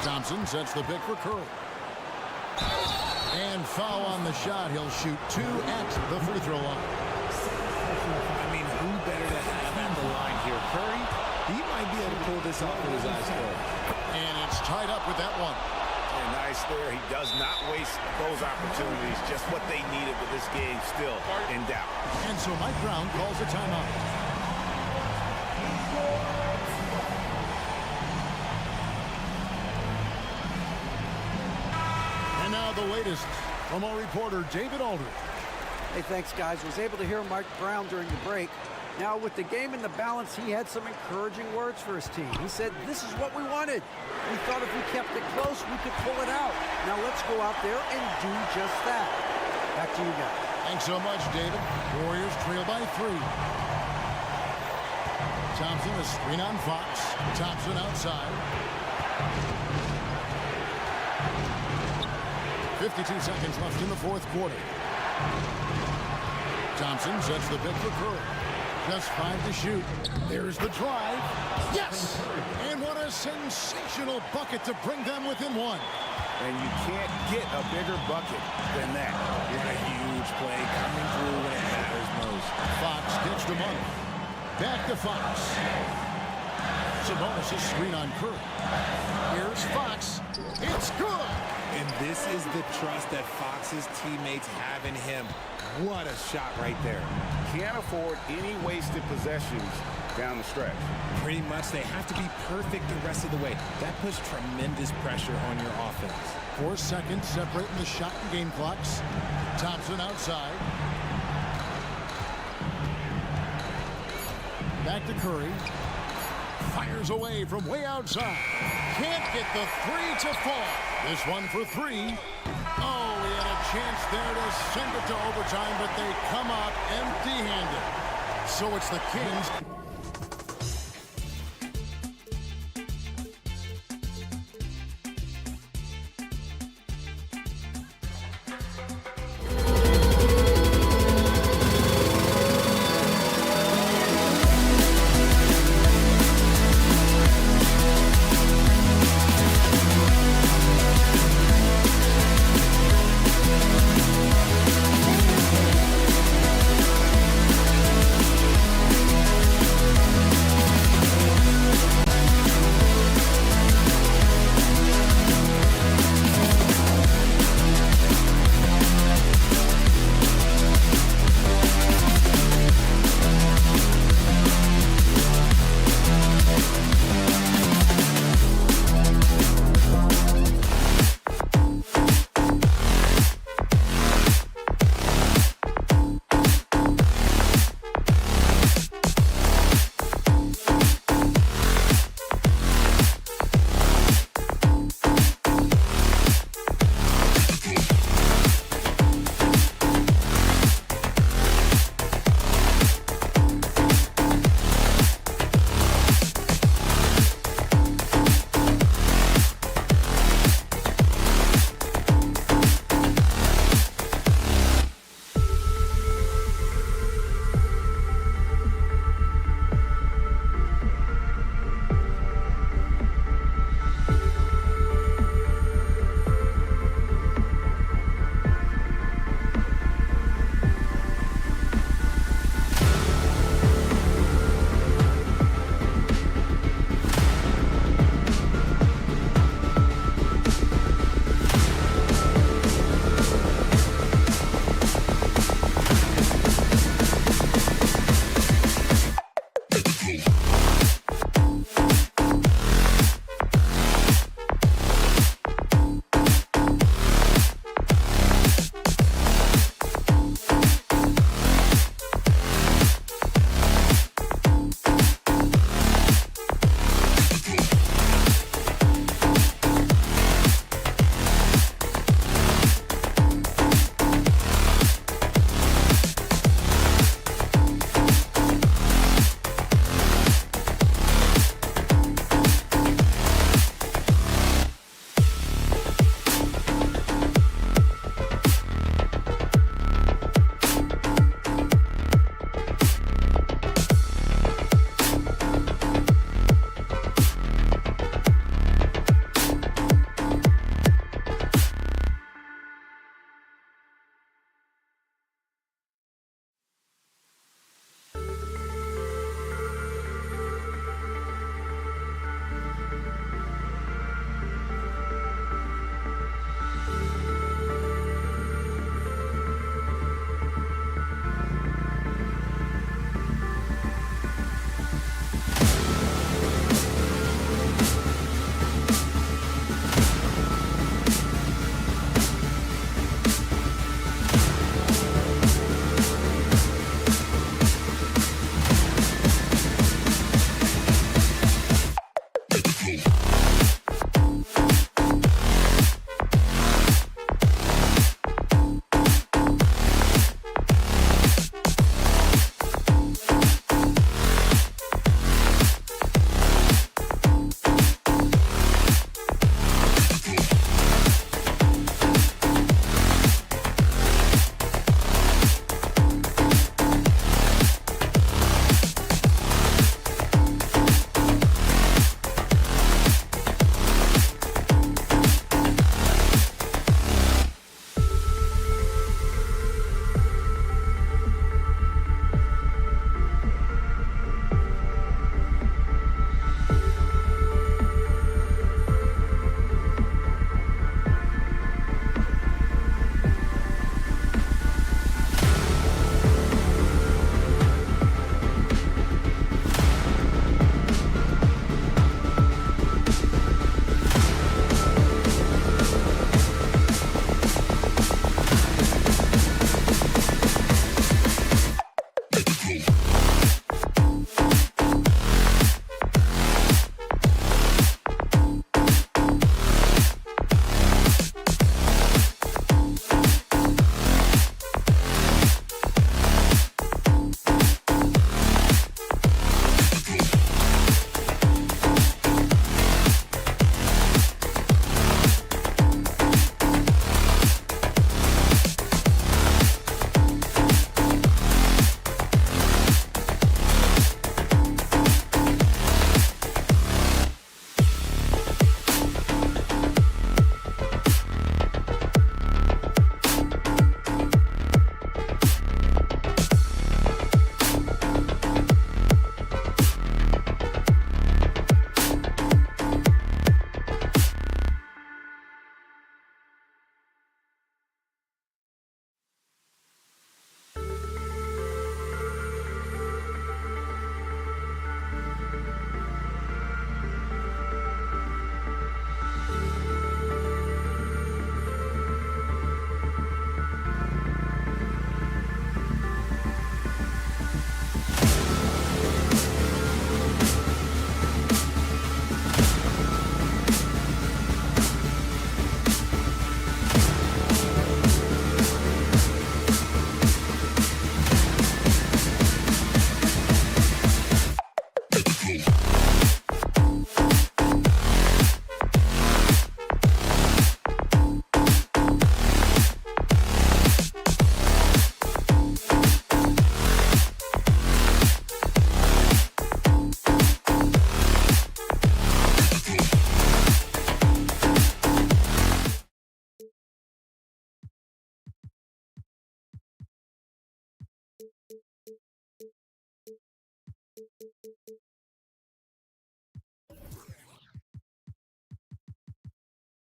Thompson sets the pick for Curry. And foul on the shot. He'll shoot 2 at the free throw line. I mean, who better to have at the line here? Curry, he might be able to pull this off with his eyes closed. And it's tied up with that one. And nice there. He does not waste those opportunities. Just what they needed with this game still in doubt. And so Mike Brown calls a timeout. And now the latest from our reporter, David Aldridge. Hey, thanks, guys. Was able to hear Mike Brown during the break. Now, with the game in the balance, he had some encouraging words for his team. He said, this is what we wanted. We thought if we kept it close, we could pull it out. Now, let's go out there and do just that. Back to you guys. Thanks so much, David. Warriors trail by 3. Thompson, a screen on Fox. Thompson outside. 52 seconds left in the 4th quarter. Thompson sets the pick for Curry. Just 5 to shoot. There's the drive. Yes! And what a sensational bucket to bring them within 1. And you can't get a bigger bucket than that. What a huge play coming through when it matters most. Fox gets the money. Back to Fox. Sabonis is screen on Curry. Here's Fox. It's good! And this is the trust that Fox's teammates have in him. What a shot right there. Can't afford any wasted possessions down the stretch. Pretty much they have to be perfect the rest of the way. That puts tremendous pressure on your offense. 4 seconds separating the shot and game clocks. Thompson outside. Back to Curry. Fires away from way outside. Can't get the 3 to fall. This one for 3. Oh, he had a chance there to send it to overtime, but they come out empty-handed. So it's the Kings.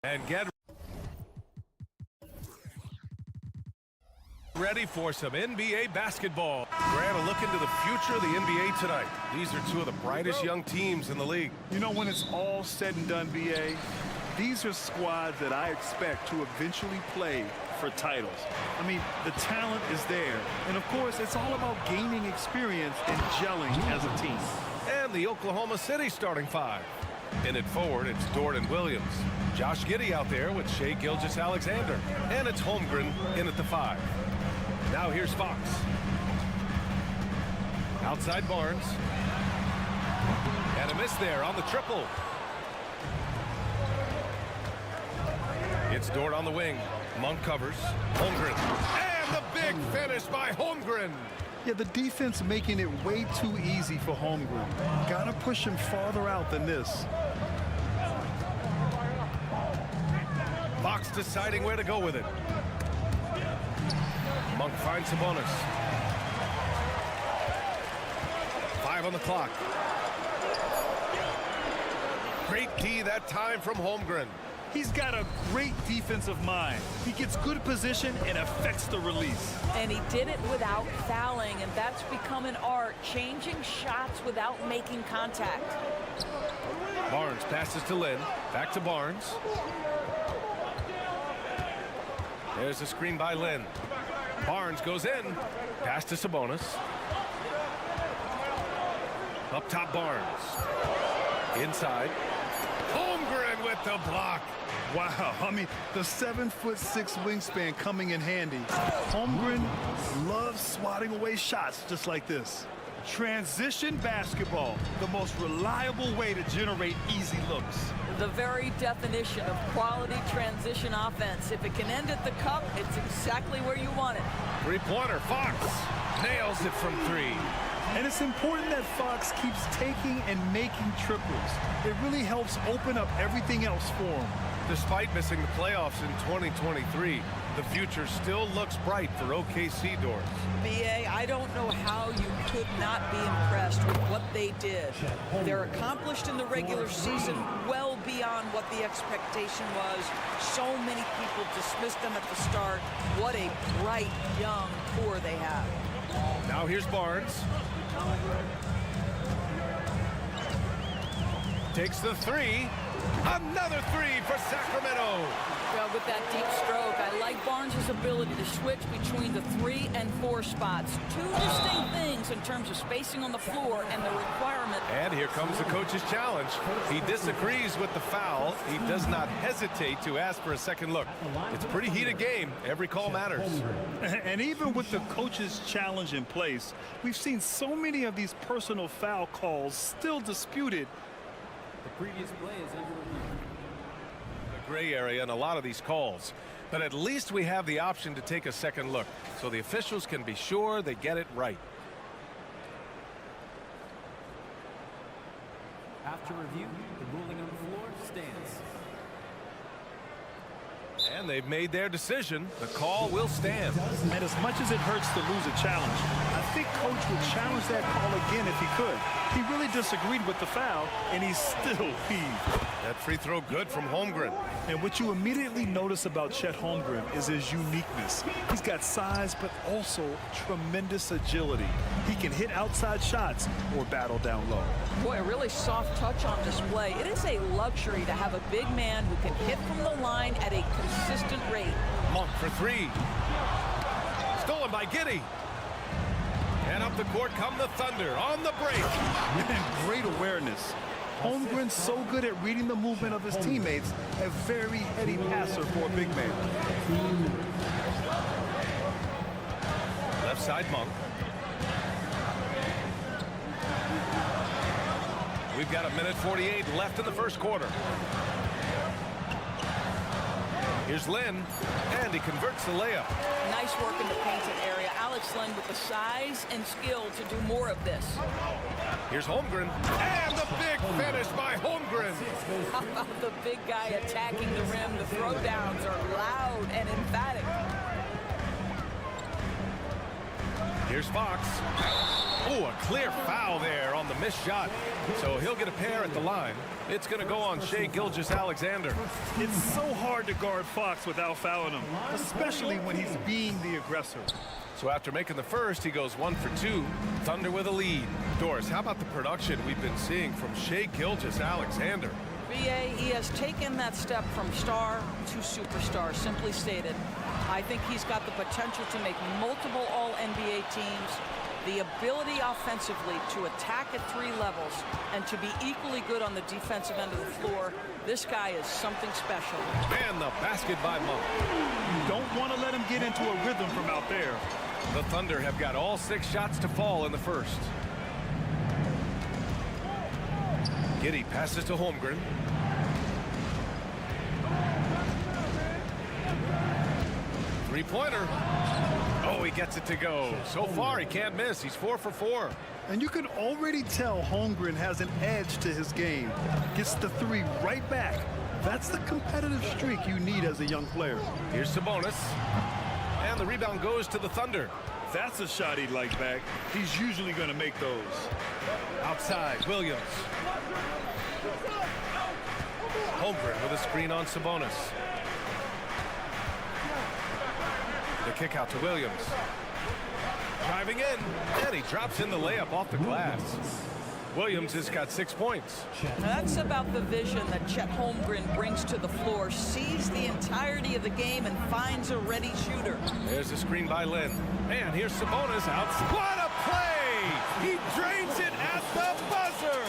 And get ready for some NBA basketball. We're at a look into the future of the NBA tonight. These are two of the brightest young teams in the league. You know, when it's all said and done, B.A., these are squads that I expect to eventually play for titles. I mean, the talent is there. And, of course, it's all about gaining experience and gelling as a team. And the Oklahoma City starting five. In it forward, it's Jordan Williams. Josh Giddey out there with Shai Gilgeous-Alexander. And it's Holmgren in at the five. Now here's Fox. Outside Barnes. And a miss there on the triple. It's Dort on the wing. Monk covers. Holmgren. And the big finish by Holmgren. Yeah, the defense making it way too easy for Holmgren. Gotta push him farther out than this. Fox deciding where to go with it. Monk finds Sabonis. 5 on the clock. Great D that time from Holmgren. He's got a great defensive mind. He gets good position and affects the release. And he did it without fouling, and that's become an art, changing shots without making contact. Barnes passes to Lynn. Back to Barnes. There's a screen by Lynn. Barnes goes in. Pass to Sabonis. Up top, Barnes. Inside. Holmgren with the block. Wow, I mean, the 7'6" wingspan coming in handy. Holmgren loves swatting away shots just like this. Transition basketball, the most reliable way to generate easy looks. The very definition of quality transition offense. If it can end at the cup, it's exactly where you want it. Three-pointer, Fox nails it from 3. And it's important that Fox keeps taking and making triples. It really helps open up everything else for him. Despite missing the playoffs in 2023, the future still looks bright for OKC doors. B.A., I don't know how you could not be impressed with what they did. They're accomplished in the regular season well beyond what the expectation was. So many people dismissed them at the start. What a bright, young core they have. Now here's Barnes. Takes the 3. Another 3 for Sacramento. Well, with that deep stroke, I like Barnes' ability to switch between the 3 and 4 spots. Two distinct things in terms of spacing on the floor and the requirement. And here comes the coach's challenge. He disagrees with the foul. He does not hesitate to ask for a second look. It's a pretty heated game. Every call matters. And even with the coach's challenge in place, we've seen so many of these personal foul calls still disputed. The previous play is under review. The gray area in a lot of these calls. But at least we have the option to take a second look, so the officials can be sure they get it right. After review, the ruling on the floor stands. And they've made their decision. The call will stand. And as much as it hurts to lose a challenge, I think Coach would challenge that call again if he could. He really disagreed with the foul, and he still heaved. That free throw good from Holmgren. And what you immediately notice about Chet Holmgren is his uniqueness. He's got size, but also tremendous agility. He can hit outside shots or battle down low. Boy, a really soft touch on display. It is a luxury to have a big man who can hit from the line at a consistent rate. Monk for 3. Stolen by Giddey. And up the court come the Thunder on the break. And great awareness. Holmgren's so good at reading the movement of his teammates, a very heady passer for a big man. Left side Monk. We've got 1:48 left in the first quarter. Here's Lynn, and he converts the layup. Nice work in the painted area. Alex Len with the size and skill to do more of this. Here's Holmgren, and the big finish by Holmgren. How about the big guy attacking the rim? The throwdowns are loud and emphatic. Here's Fox. Oh, a clear foul there on the missed shot. So he'll get a pair at the line. It's going to go on Gilgeous-Alexander. It's so hard to guard Fox without fouling him, especially when he's being the aggressor. So after making the first, he goes 1 for 2. Thunder with a lead. Doris, how about the production we've been seeing from Gilgeous-Alexander? B.A., he has taken that step from star to superstar, simply stated. I think he's got the potential to make multiple All-NBA teams, the ability offensively to attack at 3 levels, and to be equally good on the defensive end of the floor. This guy is something special. And the basket by Monk. You don't want to let him get into a rhythm from out there. The Thunder have got all 6 shots to fall in the first. Giddey passes to Holmgren. Three-pointer. Oh, he gets it to go. So far, he can't miss. He's 4 for 4. And you can already tell Holmgren has an edge to his game. Gets the 3 right back. That's the competitive streak you need as a young player. Here's Sabonis. And the rebound goes to the Thunder. That's a shot he'd like back. He's usually going to make those. Outside, Williams. Holmgren with a screen on Sabonis. The kick out to Williams. Driving in, and he drops in the layup off the glass. Williams has got 6 points. That's about the vision that Chet Holmgren brings to the floor. Sees the entirety of the game and finds a ready shooter. There's a screen by Lynn. And here's Sabonis out. What a play! He drains it at the buzzer!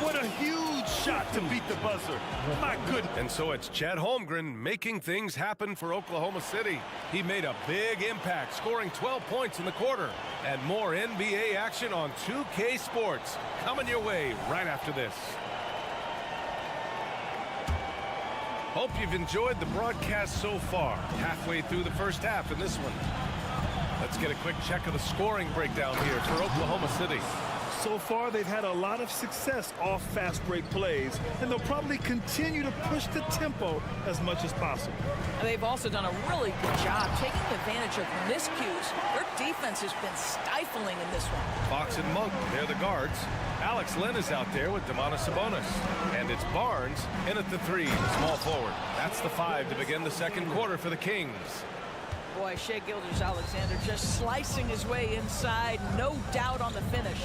What a huge shot to beat the buzzer. My goodness. And so it's Chet Holmgren making things happen for Oklahoma City. He made a big impact, scoring 12 points in the quarter. And more NBA action on 2K Sports coming your way right after this. Hope you've enjoyed the broadcast so far. Halfway through the first half in this one. Let's get a quick check of the scoring breakdown here for Oklahoma City. So far, they've had a lot of success off fast break plays, and they'll probably continue to push the tempo as much as possible. And they've also done a really good job taking advantage of miscues. Their defense has been stifling in this one. Fox and Monk, they're the guards. Alex Len is out there with Domantas Sabonis. And it's Barnes in at the 3, the small forward. That's the 5 to begin the second quarter for the Kings. Boy, Gilgeous-Alexander just slicing his way inside. No doubt on the finish.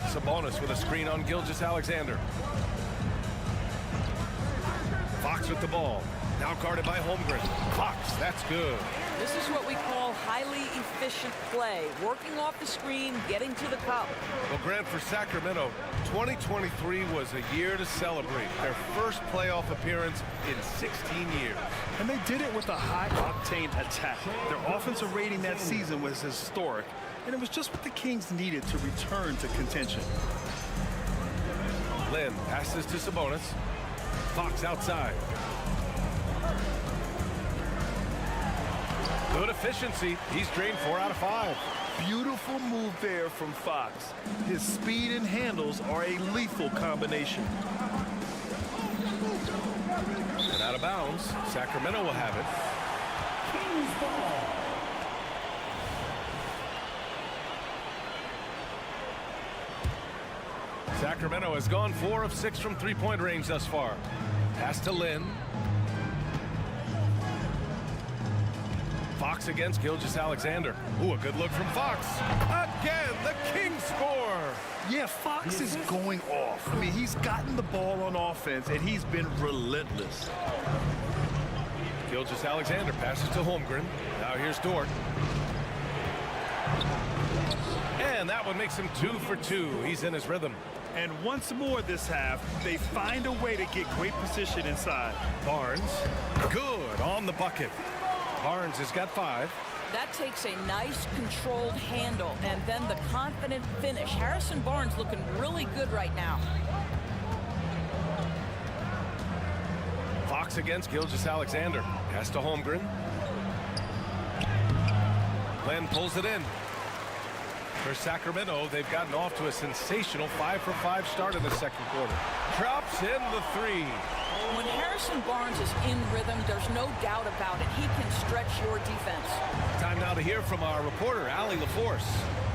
Sabonis with a screen on Gilgeous-Alexander. Fox with the ball. Now guarded by Holmgren. Fox, that's good. This is what we call highly efficient play. Working off the screen, getting to the cup. Well, Grant, for Sacramento, 2023 was a year to celebrate. Their first playoff appearance in 16 years. And they did it with a high-octane attack. Their offensive rating that season was historic, and it was just what the Kings needed to return to contention. Lynn passes to Sabonis. Fox outside. Good efficiency. He's drained 4 out of 5. Beautiful move there from Fox. His speed and handles are a lethal combination. And out of bounds. Sacramento will have it. Kings ball. Sacramento has gone 4 of 6 from three-point range thus far. Pass to Lynn. Fox against Gilgeous-Alexander. Ooh, a good look from Fox. Again, the Kings score. Yeah, Fox is going off. I mean, he's gotten the ball on offense, and he's been relentless. Gilgeous-Alexander passes to Holmgren. Now here's Dort. And that one makes him 2 for 2. He's in his rhythm. And once more this half, they find a way to get great position inside. Barnes, good on the bucket. Barnes has got 5. That takes a nice controlled handle and then the confident finish. Harrison Barnes looking really good right now. Fox against Gilgeous-Alexander. Pass to Holmgren. Len pulls it in. For Sacramento, they've gotten off to a sensational 5-for-5 start in the second quarter. Drops in the three. When Harrison Barnes is in rhythm, there's no doubt about it. He can stretch your defense. Time now to hear from our reporter, Allie LaForce.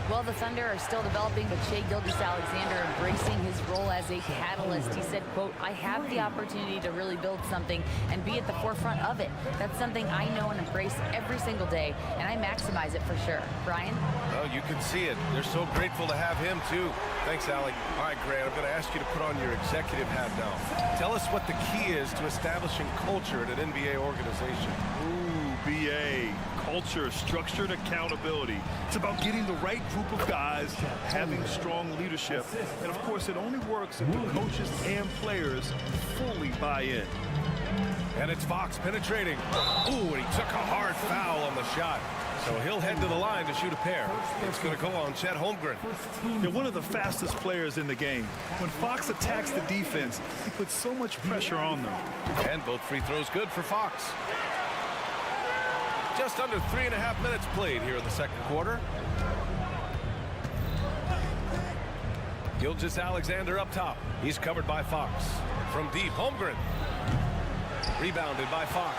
Well, the Thunder are still developing, but Shai Gilgeous-Alexander embracing his role as a catalyst. He said, quote, I have the opportunity to really build something and be at the forefront of it. That's something I know and embrace every single day, and I maximize it for sure. Brian? Well, you can see it. They're so grateful to have him, too. Thanks, Allie. All right, Grant, I'm going to ask you to put on your executive hat now. Tell us what the key is to establishing culture at an NBA organization. Ooh, B.A. Culture, structured accountability. It's about getting the right group of guys, having strong leadership. And of course, it only works if the coaches and players fully buy in. And it's Fox penetrating. Ooh, and he took a hard foul on the shot. So he'll head to the line to shoot a pair. It's going to go on Chet Holmgren. They're one of the fastest players in the game. When Fox attacks the defense, he puts so much pressure on them. And both free throws good for Fox. Just under 3.5 minutes played here in the second quarter. Gilgeous-Alexander up top. He's covered by Fox. From deep, Holmgren. Rebounded by Fox.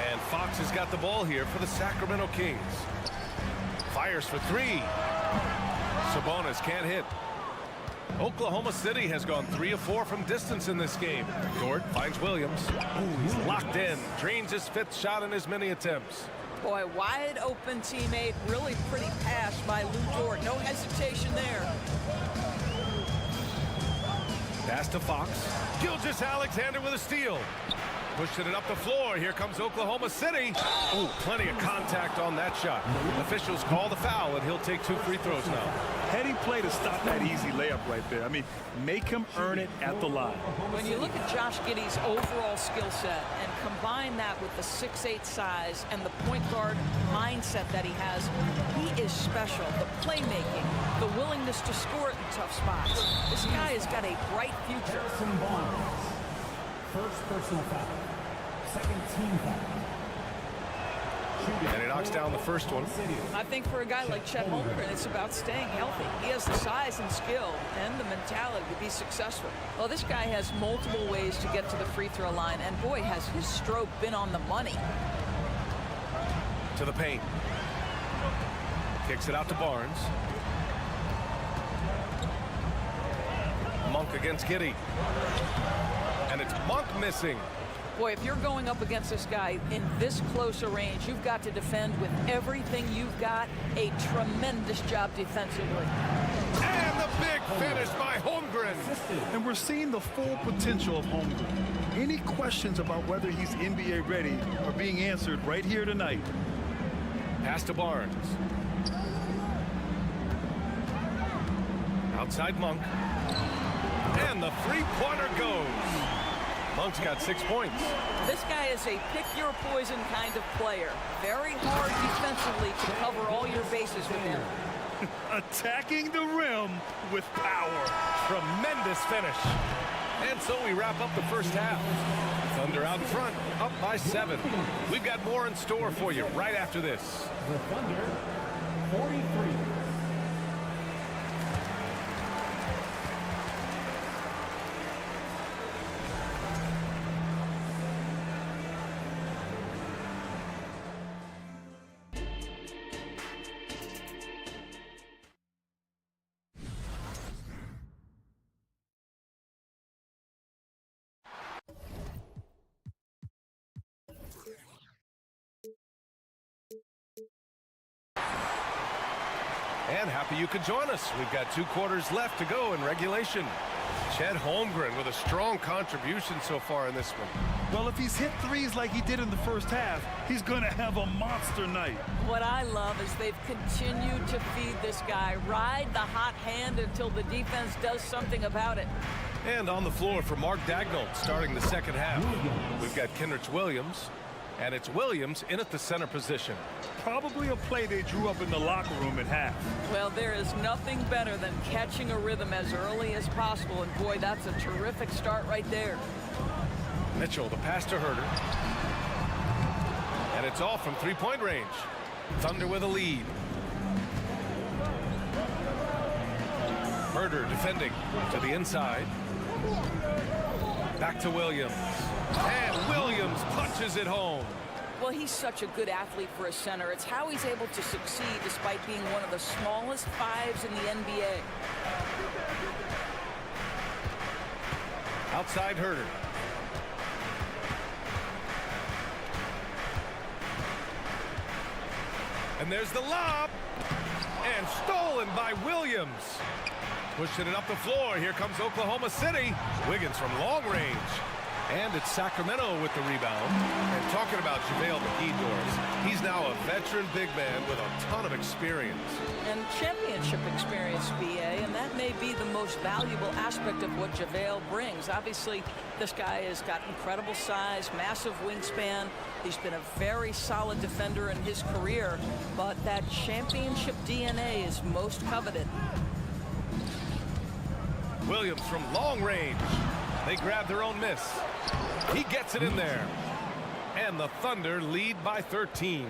And Fox has got the ball here for the Sacramento Kings. Fires for three. Sabonis can't hit. Oklahoma City has gone 3 of 4 from distance in this game. Dort finds Williams. Ooh, he's locked in. Drains his 5th shot in as many attempts. Boy, wide open teammate. Really pretty pass by Lou Dort. No hesitation there. Pass to Fox. Gilgeous-Alexander with a steal. Pushing it up the floor. Here comes Oklahoma City. Ooh, plenty of contact on that shot. Officials call the foul, and he'll take 2 free throws now. Heady play to stop that easy layup right there. I mean, make him earn it at the line. When you look at Josh Giddey's overall skill set and combine that with the 6'8" size and the point guard mindset that he has, he is special. The playmaking, the willingness to score it in tough spots. This guy has got a bright future. First personal foul. Second team foul. And he knocks down the first one. I think for a guy like Chet Holmgren, it's about staying healthy. He has the size and skill and the mentality to be successful. Well, this guy has multiple ways to get to the free throw line, and boy, has his stroke been on the money. To the paint. Kicks it out to Barnes. Monk against Giddey. And it's Monk missing. Boy, if you're going up against this guy in this close a range, you've got to defend with everything you've got. A tremendous job defensively. And the big finish by Holmgren. And we're seeing the full potential of Holmgren. Any questions about whether he's NBA ready are being answered right here tonight. Pass to Barnes. Outside Monk. And the three-pointer goes. Monk's got 6 points. This guy is a pick-your-poison kind of player. Very hard defensively to cover all your bases with him. Attacking the rim with power. Tremendous finish. And so we wrap up the first half. Thunder out in front, up by 7. We've got more in store for you right after this. The Thunder, 43. And happy you could join us. We've got 2 quarters left to go in regulation. Chet Holmgren with a strong contribution so far in this one. Well, if he's hit threes like he did in the first half, he's going to have a monster night. What I love is they've continued to feed this guy. Ride the hot hand until the defense does something about it. And on the floor for Mark Daigneault starting the second half. We've got Kenrich Williams. And it's Williams in at the center position. Probably a play they drew up in the locker room at half. Well, there is nothing better than catching a rhythm as early as possible. And boy, that's a terrific start right there. Mitchell, the pass to Herter. And it's all from 3-point range. Thunder with a lead. Herder defending to the inside. Back to Williams. And Williams punches it home. Well, he's such a good athlete for a center. It's how he's able to succeed despite being one of the smallest fives in the NBA. Outside Herder. And there's the lob. And stolen by Williams. Pushing it up the floor. Here comes Oklahoma City. Wiggins from long range. And it's Sacramento with the rebound. And talking about JaVale McGee, Doris, he's now a veteran big man with a ton of experience. And championship experience, BA, and that may be the most valuable aspect of what JaVale brings. Obviously, this guy has got incredible size, massive wingspan. He's been a very solid defender in his career, but that championship DNA is most coveted. Williams from long range. They grab their own miss. He gets it in there. And the Thunder lead by 13.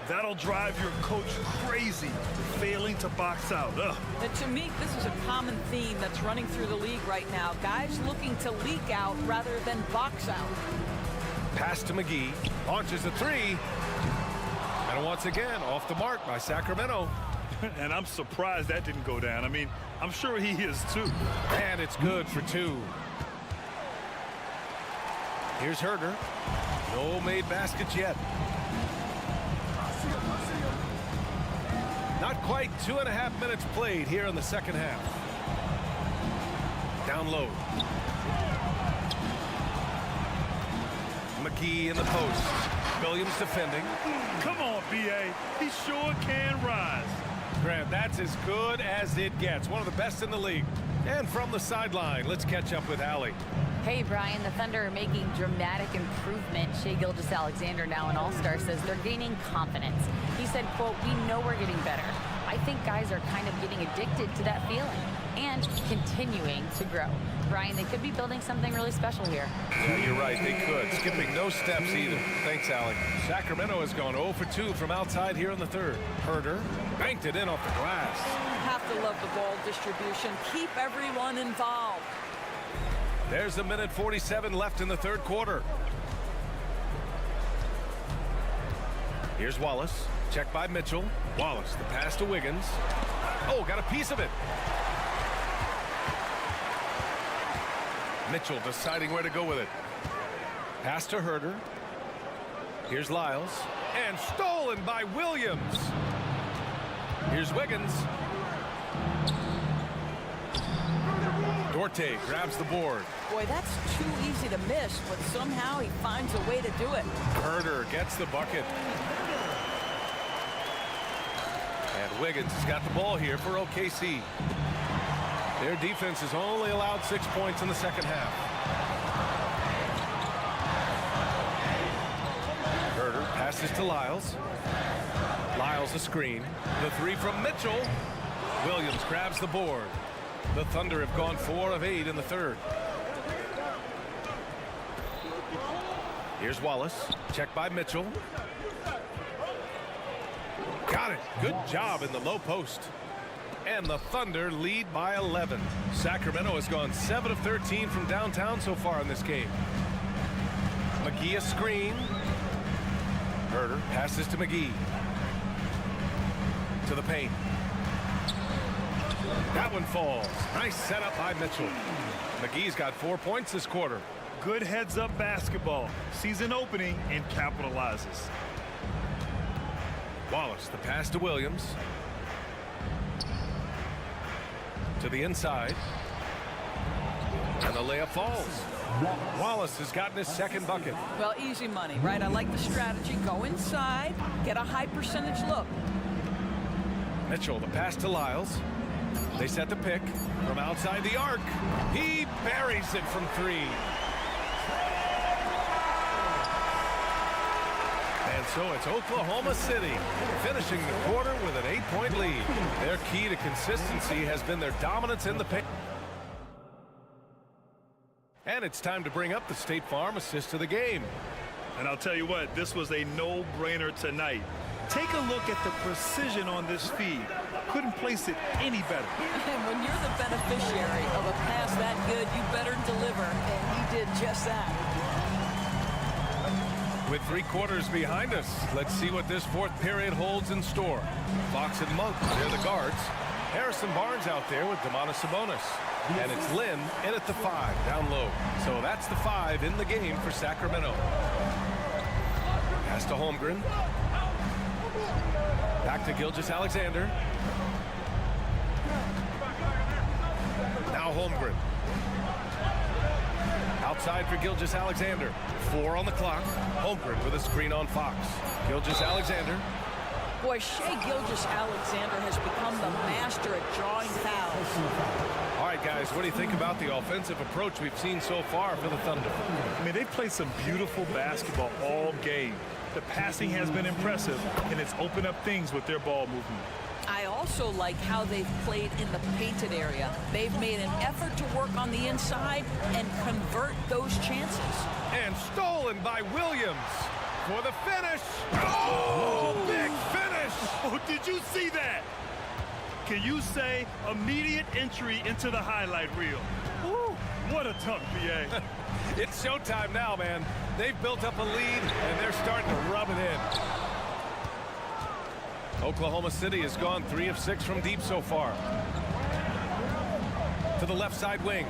That'll drive your coach crazy, failing to box out. Ugh. And to me, this is a common theme that's running through the league right now. Guys looking to leak out rather than box out. Pass to McGee. Launches a three. And once again, off the mark by Sacramento. And I'm surprised that didn't go down. I mean, I'm sure he is too. And it's good for two. Here's Herder. No made baskets yet. Not quite 2.5 minutes played here in the second half. Down low. McGee in the post. Williams defending. Come on, B.A. He sure can rise. Grant, that's as good as it gets. One of the best in the league. And from the sideline, let's catch up with Allie. Hey, Brian, the Thunder are making dramatic improvement. Shai Gilgeous-Alexander, now an all-star, says they're gaining confidence. He said, quote, "We know we're getting better. I think guys are kind of getting addicted to that feeling and continuing to grow." Brian, they could be building something really special here. Yeah, you're right, they could. Skipping no steps either. Thanks, Allie. Sacramento has gone 0 for 2 from outside here in the third. Herder banked it in off the glass. You have to love the ball distribution. Keep everyone involved. There's a minute 47 left in the third quarter. Here's Wallace. Checked by Mitchell. Wallace, the pass to Wiggins. Oh, got a piece of it. Mitchell deciding where to go with it. Pass to Herder. Here's Lyles. And stolen by Williams. Here's Wiggins. Duarte grabs the board. Boy, that's too easy to miss, but somehow he finds a way to do it. Herder gets the bucket. And Wiggins has got the ball here for OKC. Their defense has only allowed 6 points in the second half. Herder passes to Lyles. Lyles a screen. The three from Mitchell. Williams grabs the board. The Thunder have gone 4 of 8 in the third. Here's Wallace. Checked by Mitchell. Got it. Good job in the low post. And the Thunder lead by 11. Sacramento has gone 7 of 13 from downtown so far in this game. McGee a screen. Herder passes to McGee. To the paint. That one falls. Nice setup by Mitchell. McGee's got 4 points this quarter. Good heads-up basketball. Season opening and capitalizes. Wallace, the pass to Williams. To the inside. And the layup falls. Wallace has gotten his second bucket. Well, easy money, right? I like the strategy. Go inside, get a high percentage look. Mitchell, the pass to Lyles. They set the pick from outside the arc. He buries it from 3. And so it's Oklahoma City finishing the quarter with an 8-point lead. Their key to consistency has been their dominance in the paint. And it's time to bring up the State Farm assist of the game. And I'll tell you what, this was a no-brainer tonight. Take a look at the precision on this feed. couldn't place it any better. And when you're the beneficiary of a pass that good, you better deliver, and he did just that. With 3 quarters behind us, let's see what this 4th period holds in store. Fox and Monk, they're the guards. Harrison Barnes out there with Demonis Sabonis. And it's Lynn in at the 5, down low. So that's the 5 in the game for Sacramento. Pass to Holmgren. Back to Gilgeous-Alexander. Now Holmgren. Outside for Gilgeous-Alexander. 4 on the clock. Holmgren with a screen on Fox. Gilgeous-Alexander. Boy, Shai Gilgeous-Alexander has become the master at drawing fouls. All right, guys, what do you think about the offensive approach we've seen so far for the Thunder? I mean, they've played some beautiful basketball all game. The passing has been impressive, and it's opened up things with their ball movement. I also like how they've played in the painted area. They've made an effort to work on the inside and convert those chances. And stolen by Williams for the finish. Oh, big finish. Oh, did you see that? Can you say immediate entry into the highlight reel? Woo, what a dunk, B.A. It's showtime now, man. They've built up a lead, and they're starting to rub it in. Oklahoma City has gone 3 of 6 from deep so far. To the left side wing.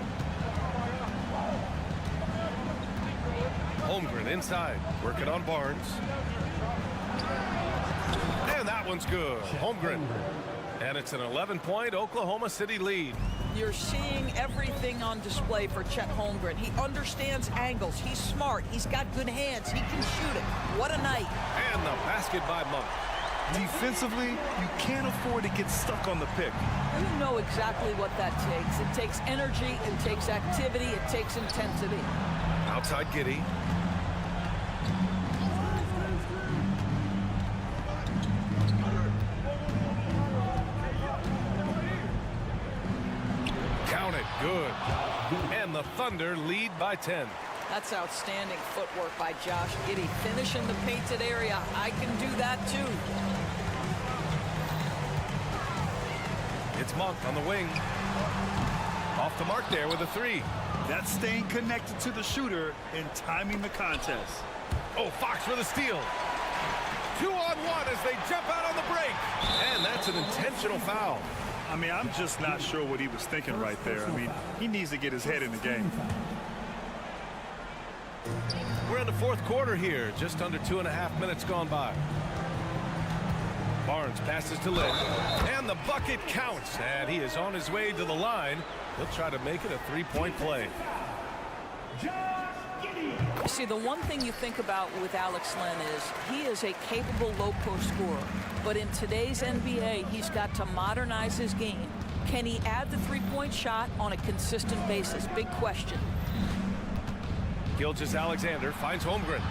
Holmgren inside, working on Barnes. And that one's good. Holmgren. And it's an 11-point Oklahoma City lead. You're seeing everything on display for Chet Holmgren. He understands angles. He's smart. He's got good hands. He can shoot it. What a night. And the basket by Monk. Defensively, you can't afford to get stuck on the pick. You know exactly what that takes. It takes energy, it takes activity, it takes intensity. Outside Giddey. Count it, good. And the Thunder lead by 10. That's outstanding footwork by Josh Giddey. Finish in the painted area. I can do that too. It's Monk on the wing. Off the mark there with a 3. That's staying connected to the shooter and timing the contest. Oh, Fox with a steal. 2-on-1 as they jump out on the break. And that's an intentional foul. I mean, I'm just not sure what he was thinking right there. I mean, he needs to get his head in the game. We're in the 4th quarter here. Just under 2.5 minutes gone by. Barnes passes to Lynn. And the bucket counts. And he is on his way to the line. He'll try to make it a 3-point play. See, the one thing you think about with Alex Len is he is a capable low-post scorer. But in today's NBA, he's got to modernize his game. Can he add the 3-point shot on a consistent basis? Big question. Gilgeous-Alexander finds Holmgren.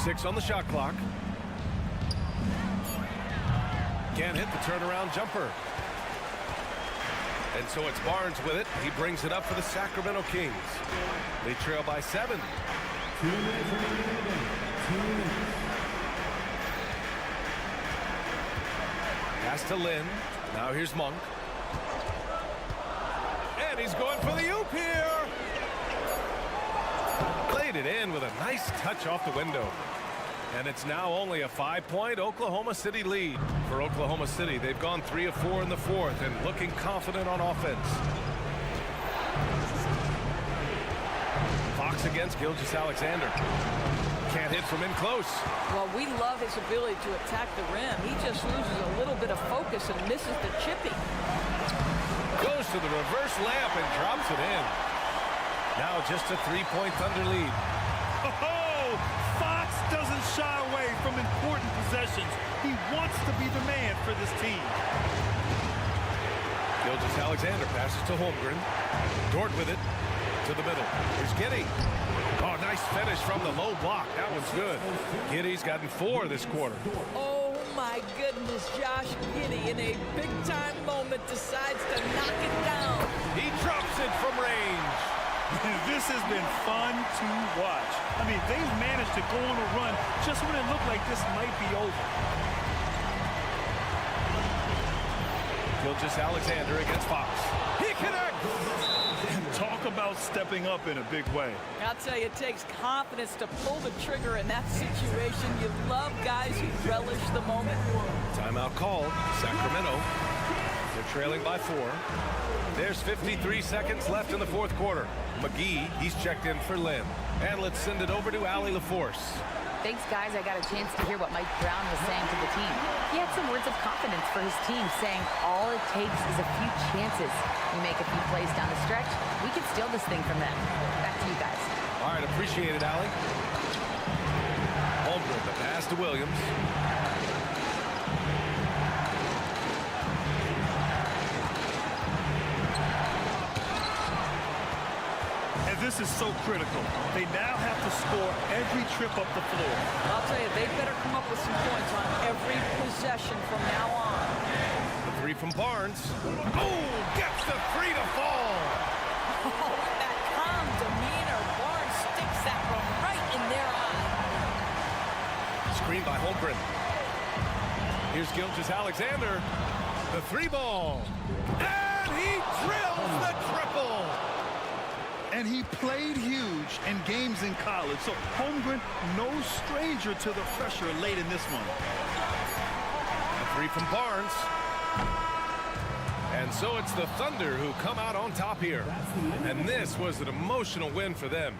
6 on the shot clock. Can't hit the turnaround jumper. And so it's Barnes with it. He brings it up for the Sacramento Kings. They trail by 7. 2 minutes remaining. 2 minutes. Pass to Lynn. Now here's Monk. And he's going for the oop here. Played it in with a nice touch off the window. And it's now only a 5-point Oklahoma City lead. For Oklahoma City, they've gone 3 of 4 in the 4th and looking confident on offense. Fox against Gilgeous-Alexander. Can't hit from in close. Well, we love his ability to attack the rim. He just loses a little bit of focus and misses the chipping. Goes to the reverse layup and drops it in. Now just a 3-point Thunder lead. Oh, Fox doesn't shy away from important possessions. He wants to be the man for this team. Gilgeous-Alexander passes to Holmgren. Dort with it to the middle. Here's Giddey. Oh, nice finish from the low block. That one's good. Giddey's gotten 4 this quarter. Oh my goodness, Josh Giddey in a big-time moment decides to knock it down. He drops it from range. This has been fun to watch. I mean, they've managed to go on a run just when it looked like this might be over. Skijesss Alexander against Fox. He connects! And talk about stepping up in a big way. I'll tell you, it takes confidence to pull the trigger in that situation. You love guys who relish the moment. Timeout called. Sacramento. They're trailing by 4. There's 53 seconds left in the fourth quarter. McGee, he's checked in for Lynn. And let's send it over to Allie LaForce. Thanks, guys. I got a chance to hear what Mike Brown was saying to the team. He had some words of confidence for his team, saying all it takes is a few chances. You make a few plays down the stretch, we could steal this thing from them. Back to you guys. All right, appreciate it, Allie. Holmgren, the pass to Williams. This is so critical. They now have to score every trip up the floor. I'll tell you, they better come up with some points on every possession from now on. The 3 from Barnes. Oh, gets the 3 to fall. Oh, with that calm demeanor, Barnes sticks that one right in their eye. Screen by Holmgren. Here's Skijesss Alexander. The 3 ball. And he drills the triple. And he played huge in games in college. So Holmgren, no stranger to the pressure late in this one. A 3 from Barnes. And so it's the Thunder who come out on top here. And this was an emotional win for them.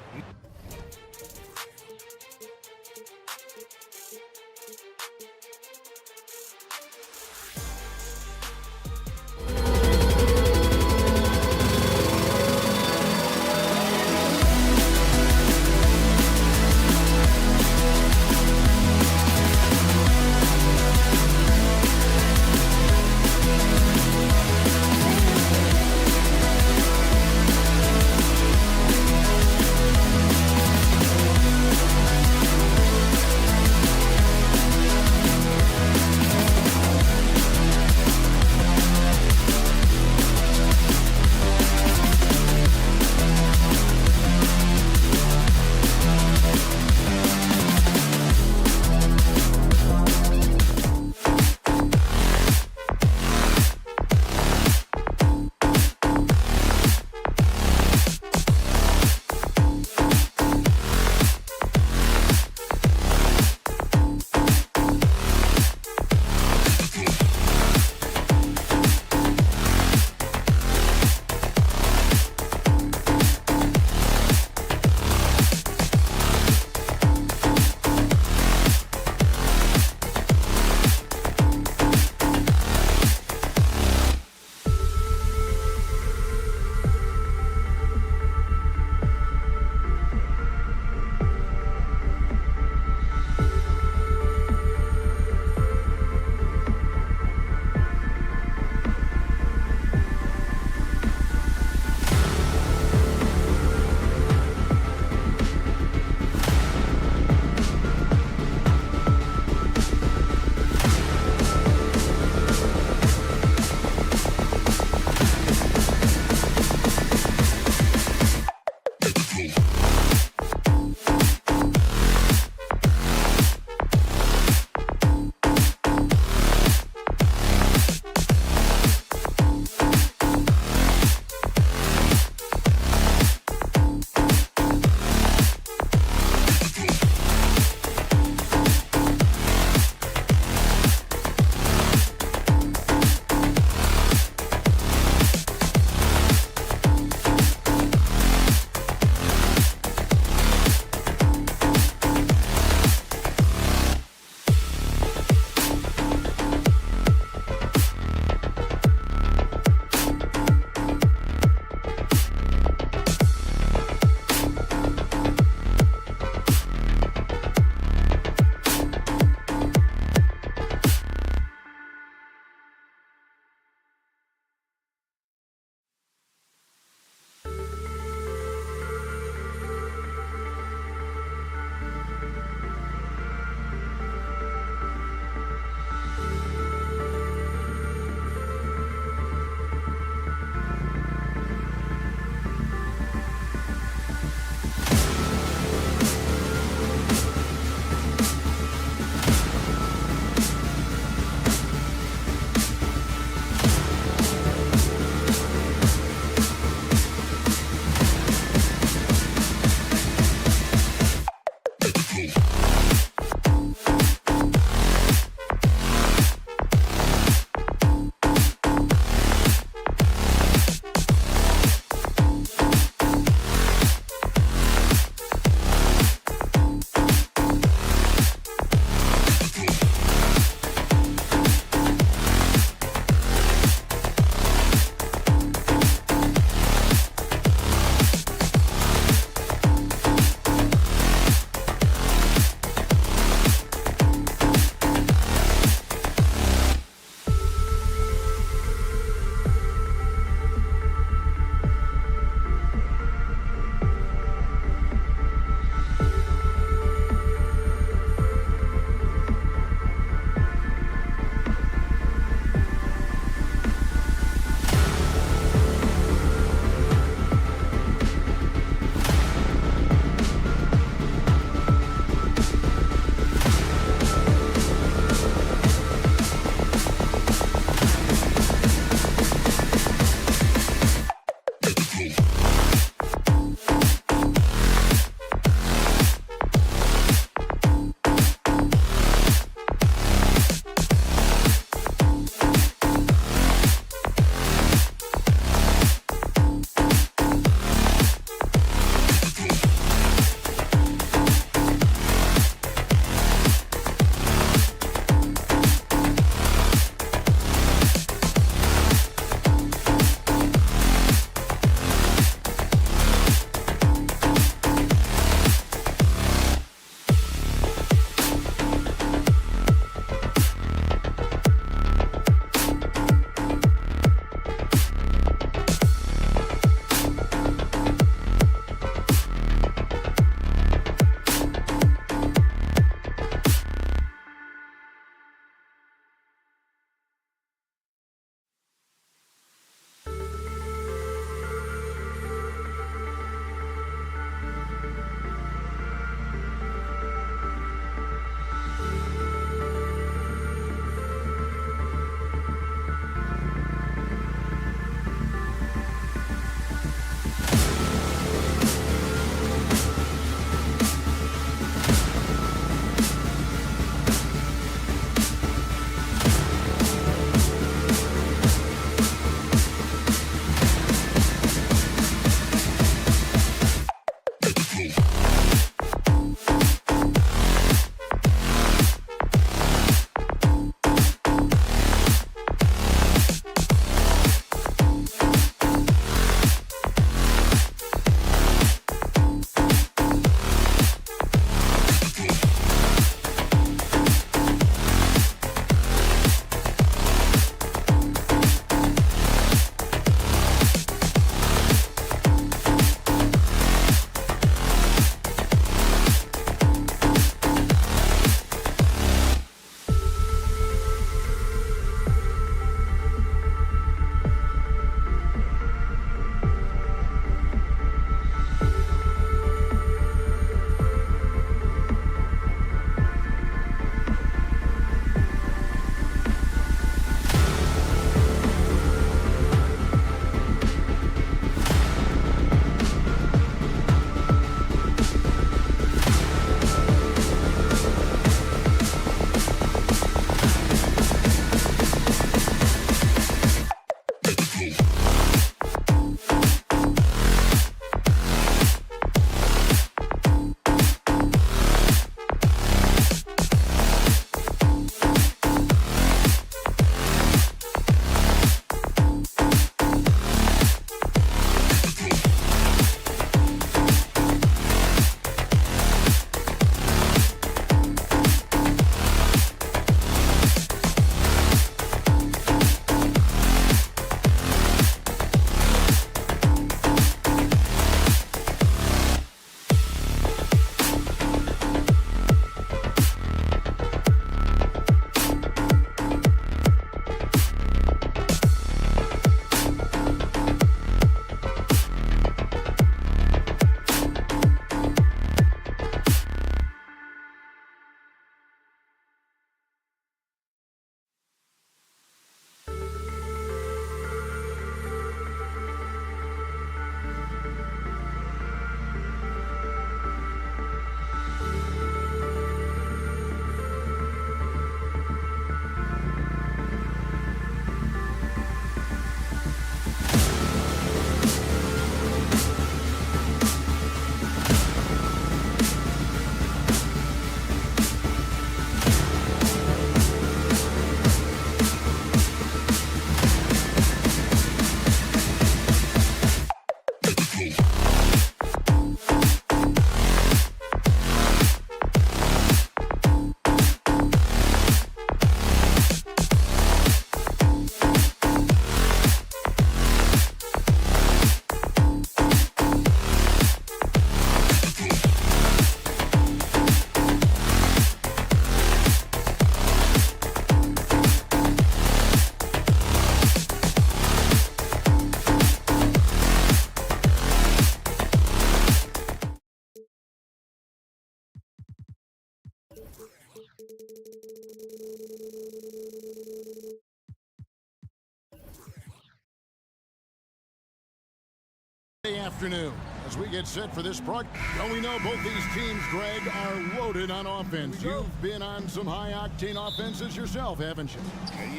Afternoon as we get set for this broadcast. Well, we know both these teams, Greg, are loaded on offense. You've been on some high-octane offenses yourself, haven't you?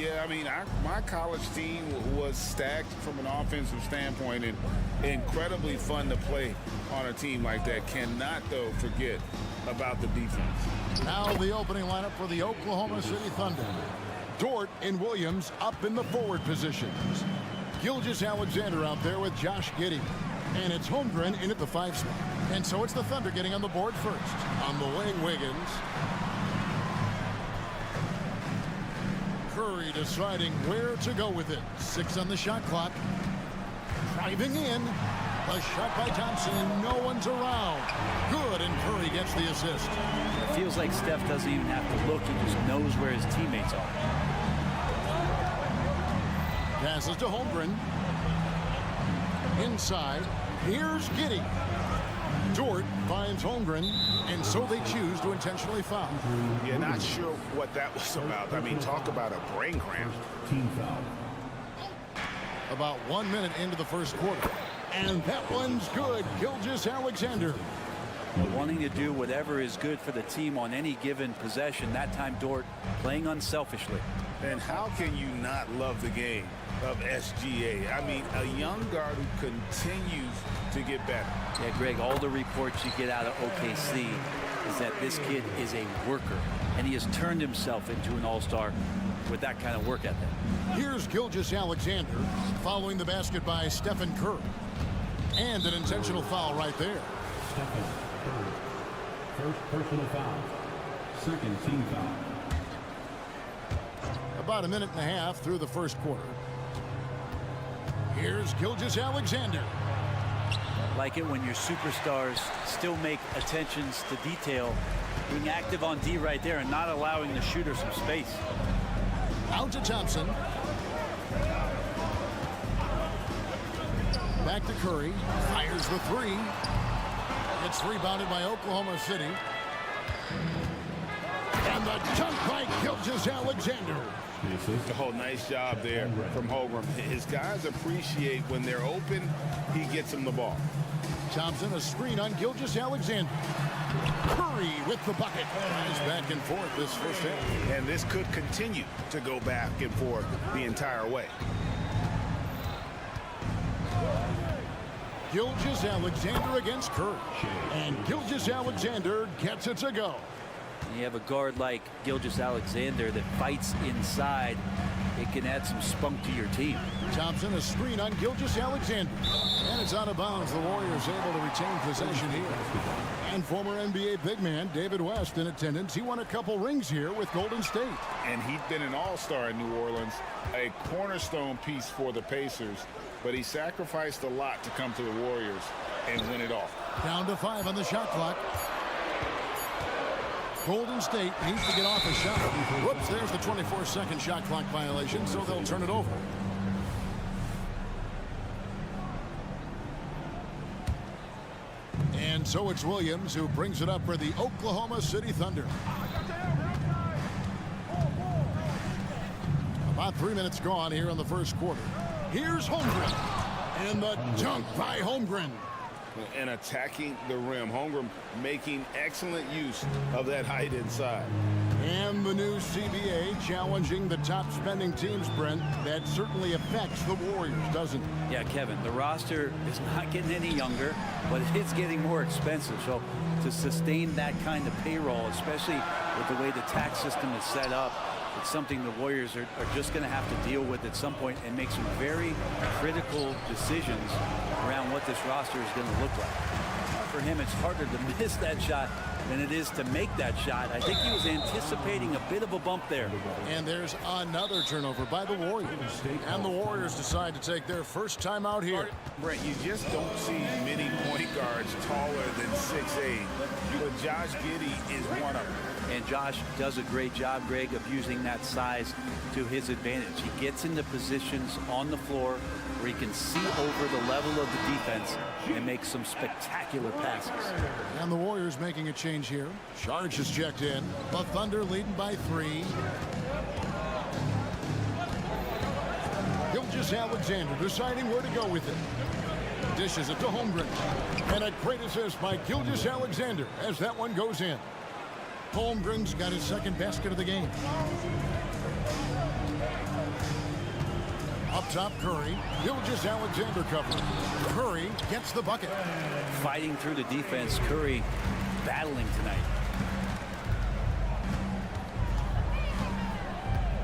Yeah, I mean, my college team was stacked from an offensive standpoint and incredibly fun to play on a team like that. Cannot, though, forget about the defense. Now the opening lineup for the Oklahoma City Thunder. Dort and Williams up in the forward positions. Skijesss Alexander out there with Josh Giddey. And it's Holmgren in at the 5 spot. And so it's the Thunder getting on the board first. On the wing, Wiggins. Curry deciding where to go with it. 6 on the shot clock. Driving in. A shot by Thompson, and no one's around. Good, and Curry gets the assist. It feels like Steph doesn't even have to look. He just knows where his teammates are. Passes to Holmgren. Inside, here's Giddey. Dort finds Holmgren, and so they choose to intentionally foul. Yeah, not sure what that was about. I mean, talk about a brain cramp. Team foul. About 1 minute into the first quarter. And that one's good. Skijesss Alexander. Wanting to do whatever is good for the team on any given possession. That time, Dort playing unselfishly. And how can you not love the game of SGA? I mean, a young guard who continues to get better. Yeah, Greg, all the reports you get out of OKC is that this kid is a worker, and he has turned himself into an all-star with that kind of work ethic. Here's Skijesss Alexander following the basket by Stephen Curry. And an intentional foul right there. Stephen Curry. First personal foul. Second team foul. About a minute and a half through the first quarter. Here's Skijesss Alexander. Like it when your superstars still make attentions to detail, being active on D right there and not allowing the shooter some space. Out to Thompson. Back to Curry. Fires the 3. It's rebounded by Oklahoma City. And the dunk by Skijesss Alexander. Oh, nice job there from Holmgren. His guys appreciate when they're open, he gets them the ball. Thompson, a screen on Skijesss Alexander. Curry with the bucket. He's back and forth this first half. And this could continue to go back and forth the entire way. Skijesss Alexander against Curry. And Skijesss Alexander gets it to go. You have a guard like Skijesss Alexander that fights inside. It can add some spunk to your team. Thompson, a screen on Skijesss Alexander. And it's out of bounds. The Warriors able to retain possession here. And former NBA big man David West in attendance. He won a couple rings here with Golden State. And he's been an all-star in New Orleans, a cornerstone piece for the Pacers. But he sacrificed a lot to come to the Warriors and win it all. Down to 5 on the shot clock. Golden State needs to get off a shot. Whoops, there's the 24-second shot clock violation, so they'll turn it over. And so it's Williams who brings it up for the Oklahoma City Thunder. About 3 minutes gone here in the first quarter. Here's Holmgren. And the dunk by Holmgren. And attacking the rim. Holmgren making excellent use of that height inside. And the new CBA challenging the top spending teams, Brent. That certainly affects the Warriors, doesn't it? Yeah, Kevin, the roster is not getting any younger, but it's getting more expensive. So to sustain that kind of payroll, especially with the way the tax system is set up, it's something the Warriors are just going to have to deal with at some point and make some very critical decisions around what this roster is going to look like. For him, it's harder to miss that shot than it is to make that shot. I think he was anticipating a bit of a bump there. And there's another turnover by the Warriors. And the Warriors decide to take their first time out here. Brent, you just don't see many point guards taller than 6'8", but Josh Giddey is one of them. And Josh does a great job, Greg, of using that size to his advantage. He gets into positions on the floor where he can see over the level of the defense and make some spectacular passes. And the Warriors making a change. change here. Sharge is checked in. The Thunder leading by 3. Skijesss deciding where to go with it. Dishes it to Holmgren. And a great assist by Skijesss as that one goes in. Holmgren's got his second basket of the game. Up top, Curry. Skijesss covering. Curry gets the bucket. Fighting through the defense. Curry battling tonight.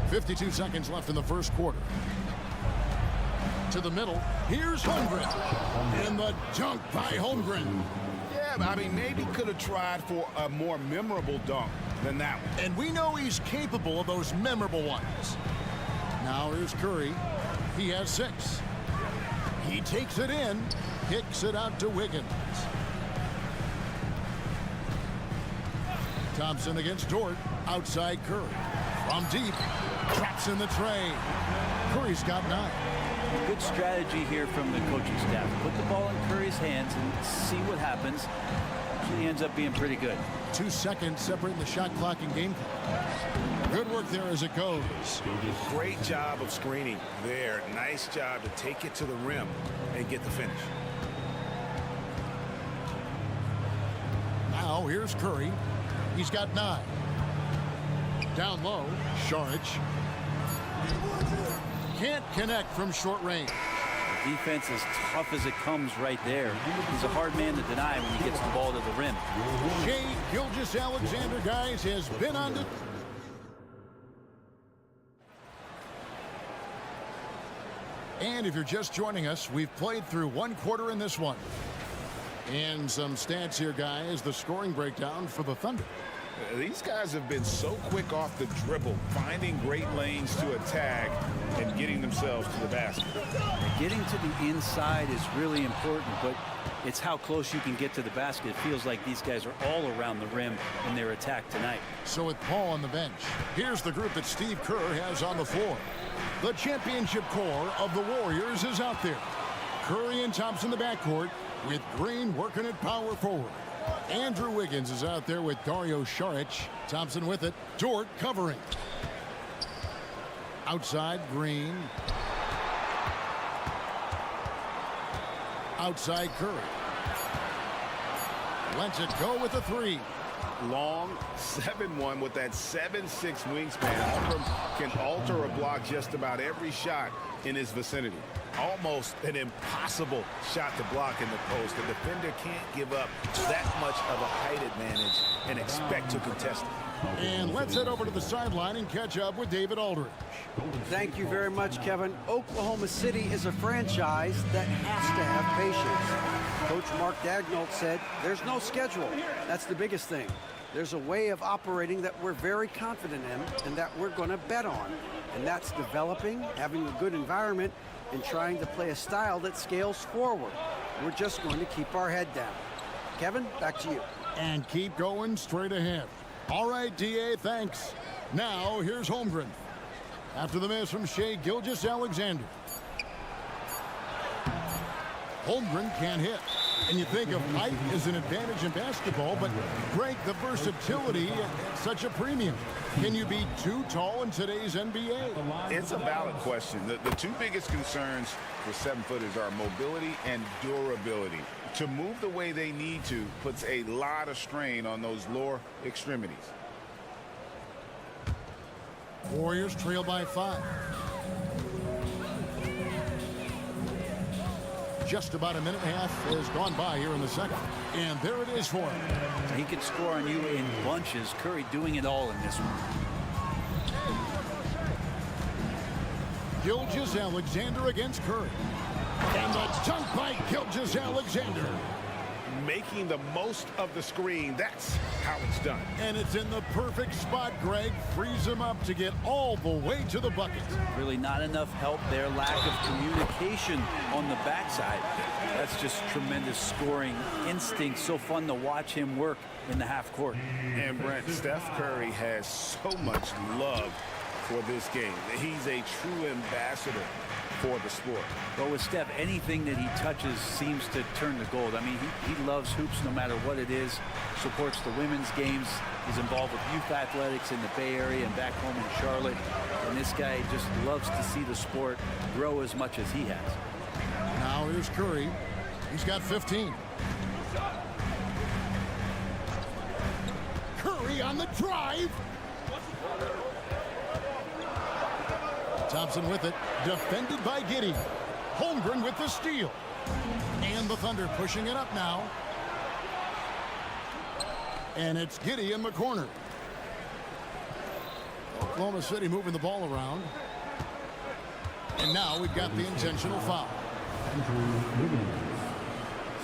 52 seconds left in the first quarter. To the middle. Here's Holmgren. And the dunk by Holmgren. Yeah, I mean, maybe could have tried for a more memorable dunk than that one. And we know he's capable of those memorable ones. Now here's Curry. He has 6. He takes it in. Kicks it out to Wiggins. Thompson against Dort. Outside Curry. From deep. Traps in the tray. Curry's got 9. Good strategy here from the coaching staff. Put the ball in Curry's hands and see what happens. Usually ends up being pretty good. 2 seconds separating the shot clock and game clock. Good work there as it goes. Great job of screening there. Nice job to take it to the rim and get the finish. Now here's Curry. He's got 9. Down low, Sharge. Can't connect from short range. The defense is tough as it comes right there. He's a hard man to deny when he gets the ball to the rim. Skijesss, guys, has been on the... And if you're just joining us, we've played through 1 quarter in this one. And some stats here, guys. The scoring breakdown for the Thunder. These guys have been so quick off the dribble, finding great lanes to attack and getting themselves to the basket. Getting to the inside is really important, but it's how close you can get to the basket. It feels like these guys are all around the rim in their attack tonight. So with Paul on the bench, here's the group that Steve Kerr has on the floor. The championship core of the Warriors is out there. Curry and Thompson in the backcourt, with Green working at power forward. Andrew Wiggins is out there with Dario Saric. Thompson with it. Dort covering. Outside, Green. Outside, Curry. Lets it go with a 3. Long 7-1 with that 7'6" wingspan. Can alter a block just about every shot in his vicinity. Almost an impossible shot to block in the post. The defender can't give up that much of a height advantage and expect to contest it. And let's head over to the sideline and catch up with David Aldridge. Thank you very much, Kevin. Oklahoma City is a franchise that has to have patience. Coach Mark Daigneault said there's no schedule. That's the biggest thing. There's a way of operating that we're very confident in and that we're going to bet on. And that's developing, having a good environment, and trying to play a style that scales forward. We're just going to keep our head down. Kevin, back to you. And keep going straight ahead. All right, DA, thanks. Now, here's Holmgren. After the miss from Skijesss. Holmgren can't hit. And you think of height as an advantage in basketball, but Greg, the versatility at such a premium. Can you be too tall in today's NBA? It's a valid question. The 2 biggest concerns for 7-footers are mobility and durability. To move the way they need to puts a lot of strain on those lower extremities. Warriors trail by 5. Just about a minute and a half has gone by here in the second. And there it is for him. He can score on you in bunches. Curry doing it all in this one. Skijesss against Curry. And the dunk by Skijesss. Making the most of the screen. That's how it's done. And it's in the perfect spot, Greg. Frees him up to get all the way to the bucket. Really not enough help there. Lack of communication on the backside. That's just tremendous scoring instinct. So fun to watch him work in the half court. And Brent, Steph Curry has so much love for this game. He's a true ambassador for the sport. Well, with Steph, anything that he touches seems to turn to gold. I mean, he loves hoops no matter what it is, supports the women's games. He's involved with youth athletics in the Bay Area and back home in Charlotte. And this guy just loves to see the sport grow as much as he has. Now here's Curry. He's got 15. Curry on the drive. Thompson with it, defended by Giddey. Holmgren with the steal. And the Thunder pushing it up now. And it's Giddey in the corner. Oklahoma City moving the ball around. And now we've got the intentional foul.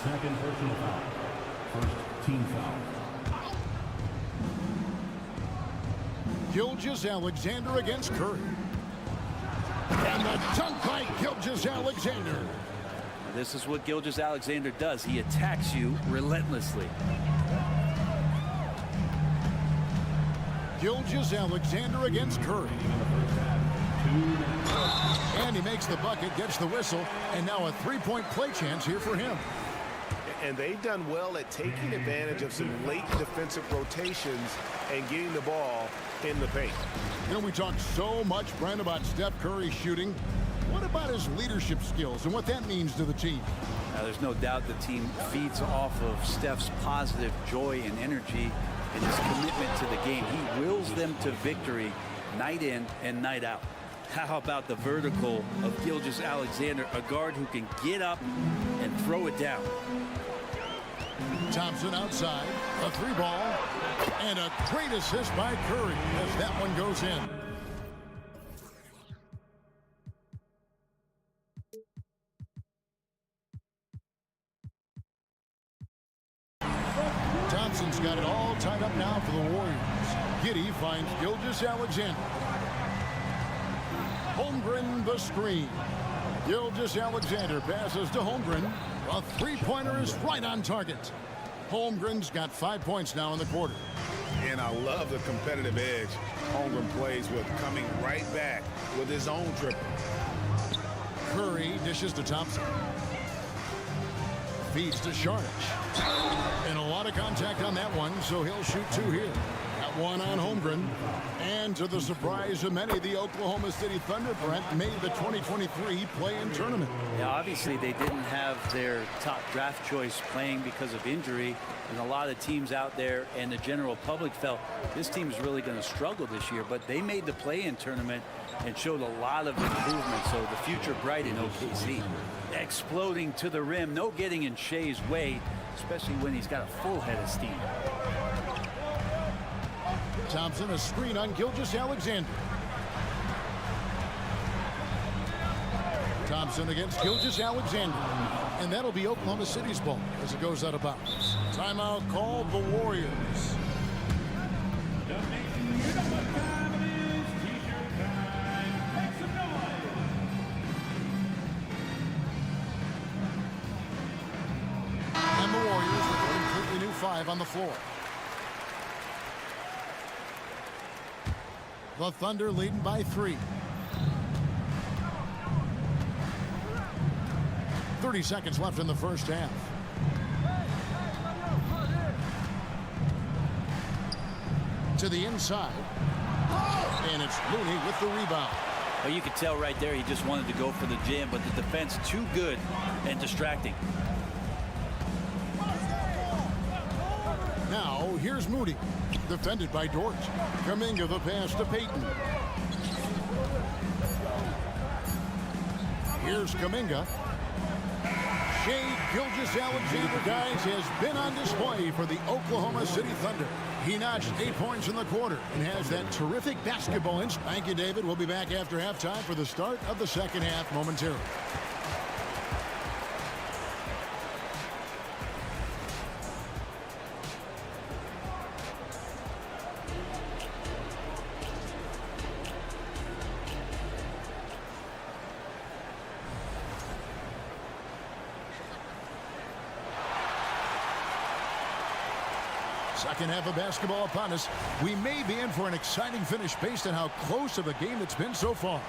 Second personal foul. First team foul. Gilgeous-Alexander against Curry. And the dunk by Gilgeous-Alexander. This is what Gilgeous-Alexander does. He attacks you relentlessly. Gilgeous-Alexander against Curry. And he makes the bucket, gets the whistle, and now a three-point play chance here for him. And they've done well at taking advantage of some late defensive rotations and getting the ball in the paint. You know, we talk so much, Brent, about Steph Curry shooting. What about his leadership skills and what that means to the team? Now, there's no doubt the team feeds off of Steph's positive joy and energy and his commitment to the game. He wills them to victory night in and night out. How about the vertical of Gilgeous-Alexander, a guard who can get up and throw it down. Thompson outside, a three ball, and a great assist by Curry as that one goes in. Thompson's got it all tied up now for the Warriors. Giddey finds Gilgeous-Alexander. Holmgren the screen. Gilgeous-Alexander passes to Holmgren. A three-pointer is right on target. Holmgren's got 5 points now in the quarter. And I love the competitive edge Holmgren plays with, coming right back with his own triple. Curry dishes to Thompson. Feeds to Sharnic. And a lot of contact on that one, so he'll shoot two here. Got one on Holmgren. And to the surprise of many, the Oklahoma City Thunder, Brent, made the 2023 play-in tournament. Yeah, obviously they didn't have their top draft choice playing because of injury, and a lot of teams out there and the general public felt this team's really going to struggle this year, but they made the play-in tournament and showed a lot of improvement, so the future bright in OKC. Exploding to the rim, no getting in Shea's way, especially when he's got a full head of steam. Thompson, a screen on Gilgeous-Alexander. Thompson against Gilgeous-Alexander. And that'll be Oklahoma City's ball as it goes out of bounds. Timeout called the Warriors. And the Warriors with a completely new five on the floor. The Thunder leading by 3. 30 seconds left in the first half. To the inside. And it's Looney with the rebound. Well, you could tell right there he just wanted to go for the jam, but the defense too good and distracting. Now, here's Moody. Defended by Dort. Kuminga the pass to Payton. Here's Kuminga. Shea Gilgeous-Alexander, guys, has been on display for the Oklahoma City Thunder. He notched 8 points in the quarter and has that terrific basketball instinct. Thank you, David. We'll be back after halftime for the start of the second half momentarily. Second half of basketball upon us. We may be in for an exciting finish based on how close of a game it's been so far.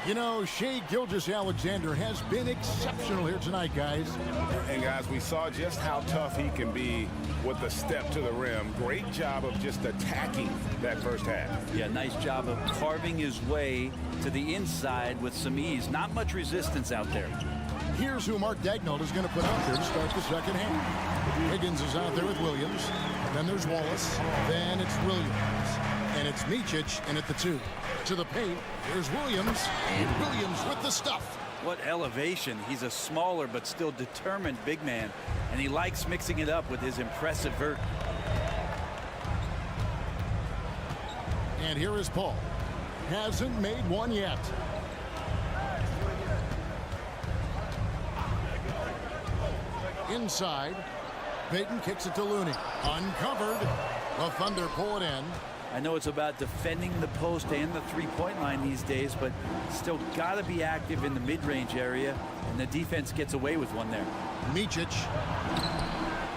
You know, Shai Gilgeous-Alexander has been exceptional here tonight, guys. And guys, we saw just how tough he can be with the step to the rim. Great job of just attacking that first half. Yeah, nice job of carving his way to the inside with some ease. Not much resistance out there. Here's who Mark Daigneault is going to put out there to start the second half. Higgins is out there with Williams. Then there's Wallace. Then it's Williams. And it's Micic in at the 2. To the paint, here's Williams. And Williams with the stuff. What elevation. He's a smaller but still determined big man. And he likes mixing it up with his impressive vert. And here is Paul. Hasn't made one yet. Inside, Payton kicks it to Looney. Uncovered. The Thunder pull it in. I know it's about defending the post and the three-point line these days, but still got to be active in the mid-range area, and the defense gets away with one there. Micic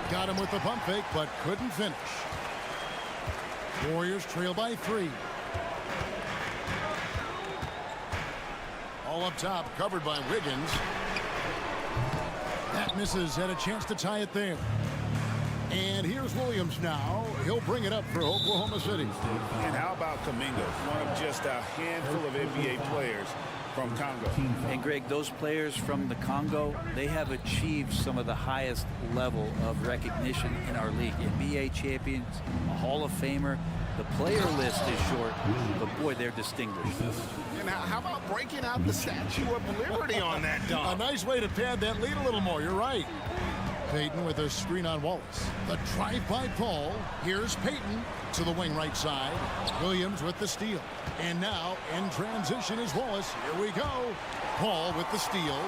got him with the pump fake, but couldn't finish. Warriors trail by 3. All up top, covered by Wiggins. That misses, had a chance to tie it there. And here's Williams now. He'll bring it up for Oklahoma City. And how about Kaminga, one of just a handful of NBA players from Congo. And Greg, those players from the Congo, they have achieved some of the highest level of recognition in our league. NBA champions, a Hall of Famer. The player list is short, but boy, they're distinguished. And how about breaking out the Statue of Liberty on that dunk? A nice way to pad that lead a little more. You're right. Payton with a screen on Wallace. The drive by Paul. Here's Payton to the wing right side. Williams with the steal. And now in transition is Wallace. Here we go. Paul with the steal.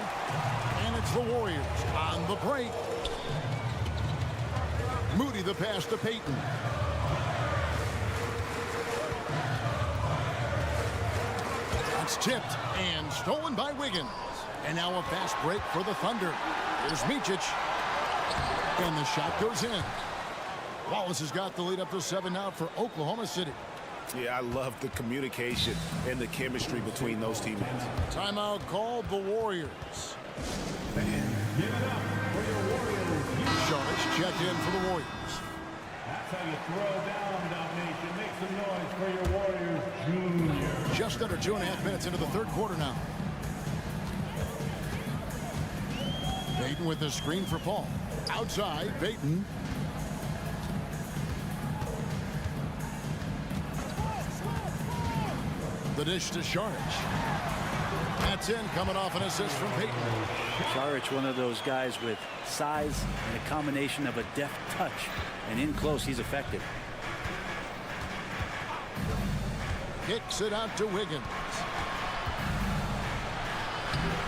And it's the Warriors on the break. Moody the pass to Payton. It's tipped and stolen by Wiggins. And now a fast break for the Thunder. Here's Micic. And the shot goes in. Wallace has got the lead up to 7 now for Oklahoma City. Yeah, I love the communication and the chemistry between those teammates. Timeout called the Warriors. Sharks checked in for the Warriors. That's how you throw down, domination. Make some noise for your Warriors Junior. Just under 2.5 minutes into the third quarter now. Payton with the screen for Paul. Outside, Payton. The dish to Sharich. That's in, coming off an assist from Payton. Sharich, one of those guys with size and a combination of a deft touch. And in close, he's effective. Kicks it out to Wiggins.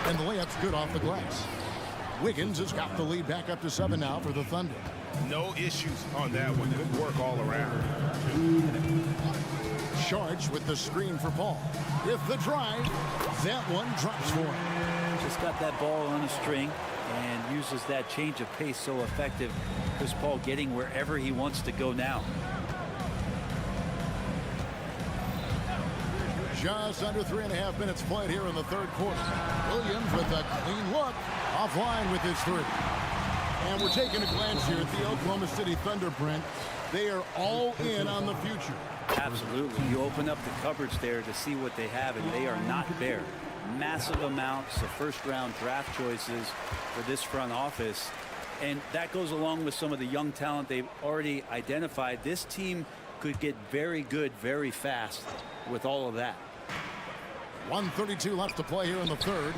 And the layup's good off the glass. Wiggins has got the lead back up to 7 now for the Thunder. No issues on that one. Good work all around. Sharich with the screen for Paul. With the drive, that one drops for him. Just got that ball on a string and uses that change of pace so effective. Chris Paul getting wherever he wants to go now. Just under 3.5 minutes played here in the third quarter. Williams with a clean look. Offline with his 3. And we're taking a glance here at the Oklahoma City Thunder, Brent. They are all in on the future. Absolutely. You open up the cupboards there to see what they have, and they are not bare. Massive amounts of first-round draft choices for this front office. And that goes along with some of the young talent they've already identified. This team could get very good very fast with all of that. 1:32 left to play here in the third.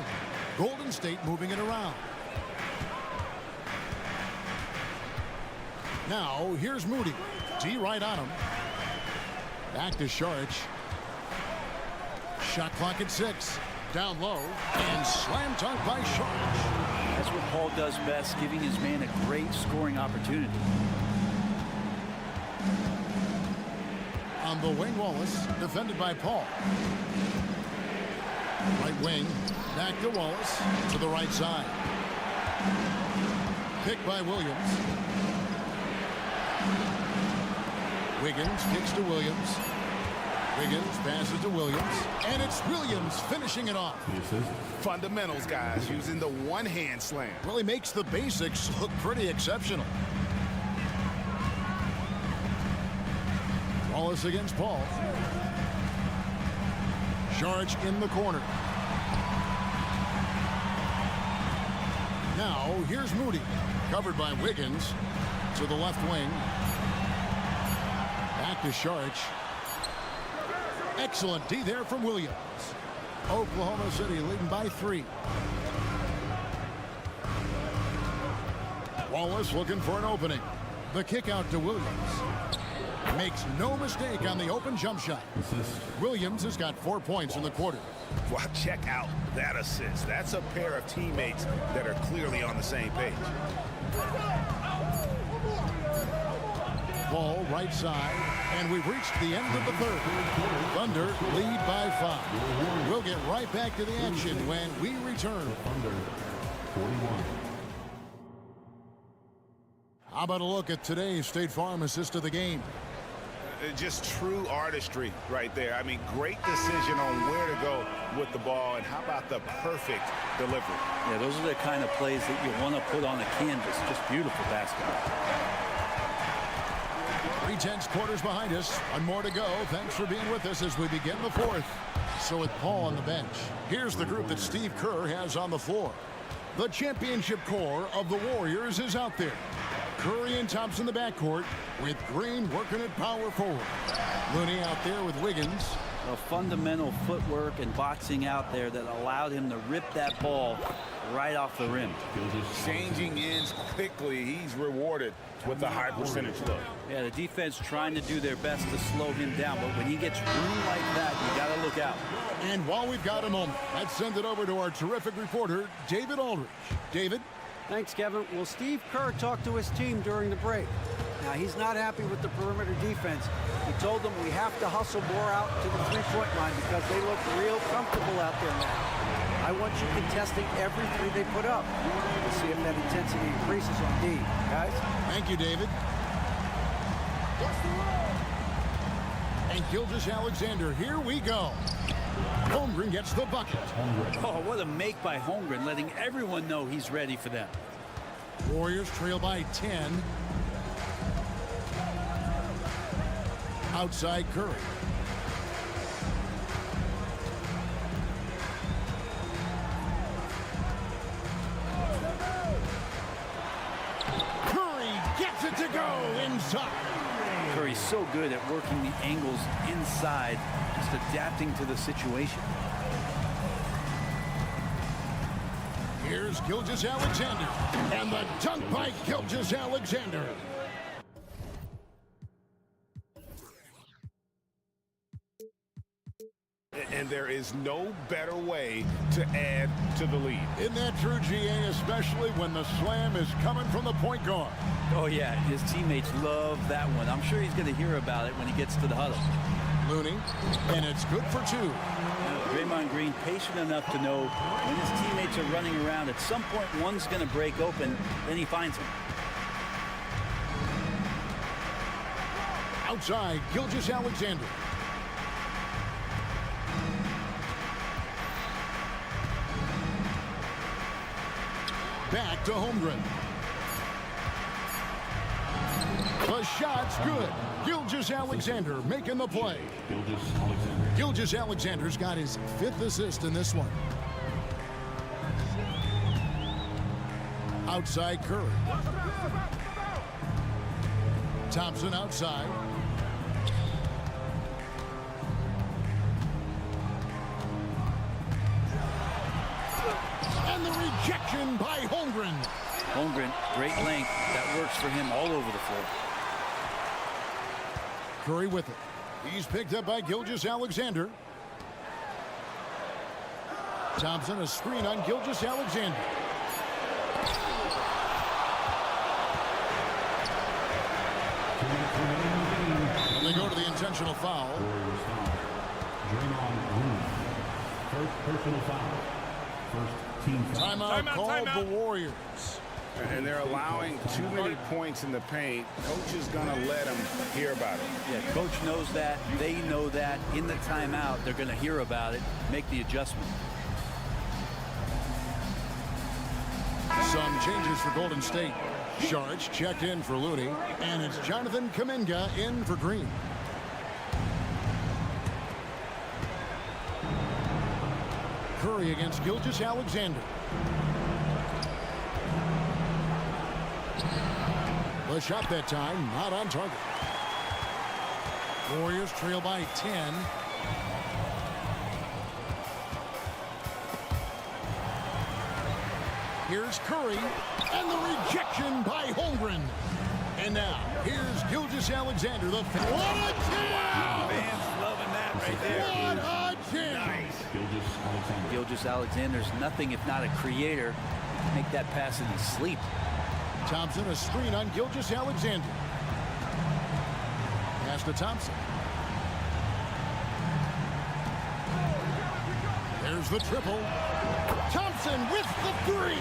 Golden State moving it around. Now, here's Moody. D right on him. Back to Sharich. Shot clock at 6. Down low. And slam dunk by Sharich. That's what Paul does best, giving his man a great scoring opportunity. On the wing, Wallace. Defended by Paul. Right wing. Back to Wallace. To the right side. Picked by Williams. Wiggins kicks to Williams. Wiggins passes to Williams, and it's Williams finishing it off. Fundamentals, guys, using the one-hand slam. Really makes the basics look pretty exceptional. Wallace against Paul. Charge in the corner. Now, here's Moody. Covered by Wiggins to the left wing. Back to Sharch. Excellent D there from Williams. Oklahoma City leading by 3. Wallace looking for an opening. The kick out to Williams. Makes no mistake on the open jump shot. Williams has got 4 points in the quarter. Well, check out that assist. That's a pair of teammates that are clearly on the same page. Ball right side, and we've reached the end of the third. Thunder lead by 5. We'll get right back to the action when we return. Thunder 41. How about a look at today's State Farm assist of the game? Just true artistry right there. I mean, great decision on where to go with the ball, and how about the perfect delivery? Yeah, those are the kind of plays that you want to put on a canvas. Just beautiful basketball. 3/10 quarters behind us. One more to go. Thanks for being with us as we begin the fourth. So with Paul on the bench, here's the group that Steve Kerr has on the floor. The championship core of the Warriors is out there. Curry and Thompson in the backcourt, with Green working at power forward. Looney out there with Wiggins. A fundamental footwork and boxing out there that allowed him to rip that ball right off the rim. Changing ends quickly. He's rewarded with a high percentage look. Yeah, the defense trying to do their best to slow him down, but when he gets room like that, you got to look out. And while we've got a moment, let's send it over to our terrific reporter, David Aldridge. David? Thanks, Kevin. Well, Steve Kerr talked to his team during the break. Now, he's not happy with the perimeter defense. He told them we have to hustle more out to the three-point line because they look real comfortable out there now. I want you contesting every three they put up. We'll see if that intensity increases on D. Guys? Thank you, David. And Gilgeous-Alexander, here we go. Holmgren gets the bucket. Oh, what a make by Holmgren, letting everyone know he's ready for them. Warriors trail by 10. Outside Curry. Curry gets it to go inside. Curry's so good at working the angles inside, just adapting to the situation. Here's Gilgeous-Alexander, and the dunk by Gilgeous-Alexander. And there is no better way to add to the lead. Isn't that true, GA, especially when the slam is coming from the point guard? Oh, yeah, his teammates love that one. I'm sure he's going to hear about it when he gets to the huddle. Looney, and it's good for 2. Draymond Green patient enough to know when his teammates are running around, at some point one's going to break open, then he finds him. Outside, Gilgeous-Alexander. Back to Holmgren. The shot's good. Gilgeous-Alexander making the play. Gilgeous-Alexander's got his 5th assist in this one. Outside Curry. Thompson outside. And the rejection by Holmgren. Holmgren, great length. That works for him all over the floor. Curry with it. He's picked up by Gilgeous-Alexander. Thompson, a screen on Gilgeous-Alexander. And they go to the intentional foul. First personal foul. First team foul. Timeout called the Warriors. And they're allowing too many points in the paint. Coach is going to let them hear about it. Yeah, coach knows that. They know that. In the timeout, they're going to hear about it, make the adjustment. Some changes for Golden State. Shards checked in for Looney, and it's Jonathan Kuminga in for Green. Curry against Gilgeous-Alexander. The shot that time, not on target. Warriors trail by 10. Here's Curry, and the rejection by Holmgren. And now, here's Gilgeous-Alexander, the what a jam! Fans loving that right there. What a jam! Nice. Gilgeous-Alexander's nothing if not a creator. Make that pass in his sleep. Thompson, a screen on Gilgeous-Alexander. Pass to Thompson. There's the triple. Thompson with the three.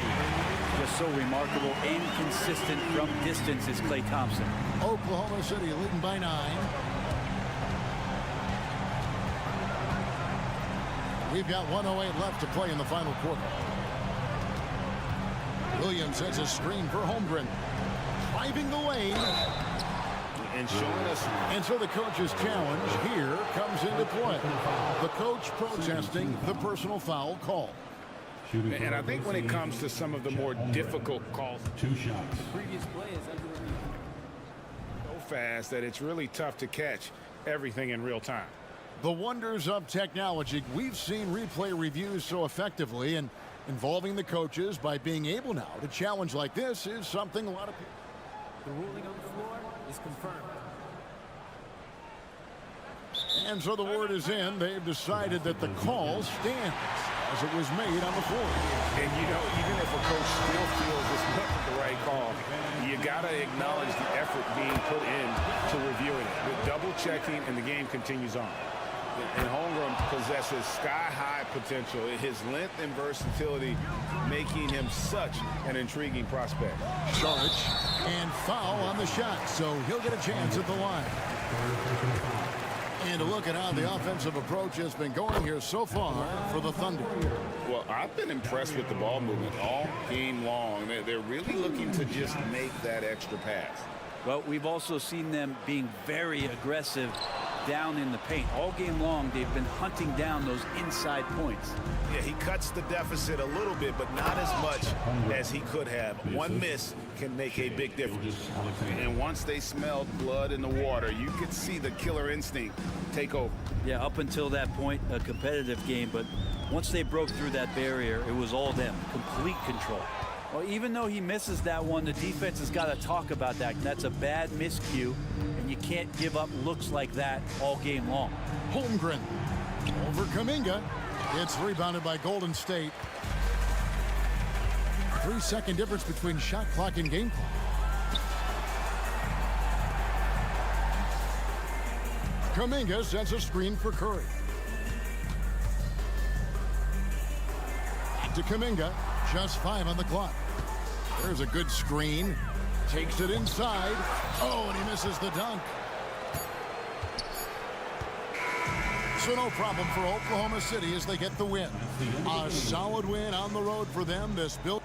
Just so remarkable and consistent from distance is Klay Thompson. Oklahoma City leading by 9. We've got 1:08 left to play in the final quarter. Williams sets a screen for Holmgren. Driving the lane. And showing us. And so the coach's challenge here comes into play. The coach protesting the personal foul call. And I think when it comes to some of the more difficult calls, 2 shots. The previous play is under review. so fast that it's really tough to catch everything in real time. The wonders of technology. We've seen replay reviews so effectively, and involving the coaches by being able now to challenge like this is something a lot of people. The ruling on the floor is confirmed. And so the word is in. They've decided that the call stands as it was made on the floor. And, you know, even if a coach still feels it's not the right call, you got to acknowledge the effort being put in to reviewing it. With double checking, and the game continues on. And Holmgren possesses sky-high potential. His length and versatility making him such an intriguing prospect. Charge and foul on the shot, so he'll get a chance at the line. And a look at how the offensive approach has been going here so far for the Thunder. Well, I've been impressed with the ball movement all game long. They're really looking to just make that extra pass. Well, we've also seen them being very aggressive down in the paint. All game long, they've been hunting down those inside points. Yeah, he cuts the deficit a little bit, but not as much as he could have. One miss can make a big difference. And once they smelled blood in the water, you could see the killer instinct take over. Yeah, up until that point, a competitive game, but once they broke through that barrier, it was all them. Complete control. Well, even though he misses that one, the defense has got to talk about that. That's a bad miscue, and you can't give up looks like that all game long. Holmgren over Kuminga. It's rebounded by Golden State. 3-second difference between shot clock and game clock. Kuminga sets a screen for Curry. Back to Kuminga. Just 5 on the clock. There's a good screen. Takes it inside. Oh, and he misses the dunk. So no problem for Oklahoma City as they get the win. A solid win on the road for them. This build.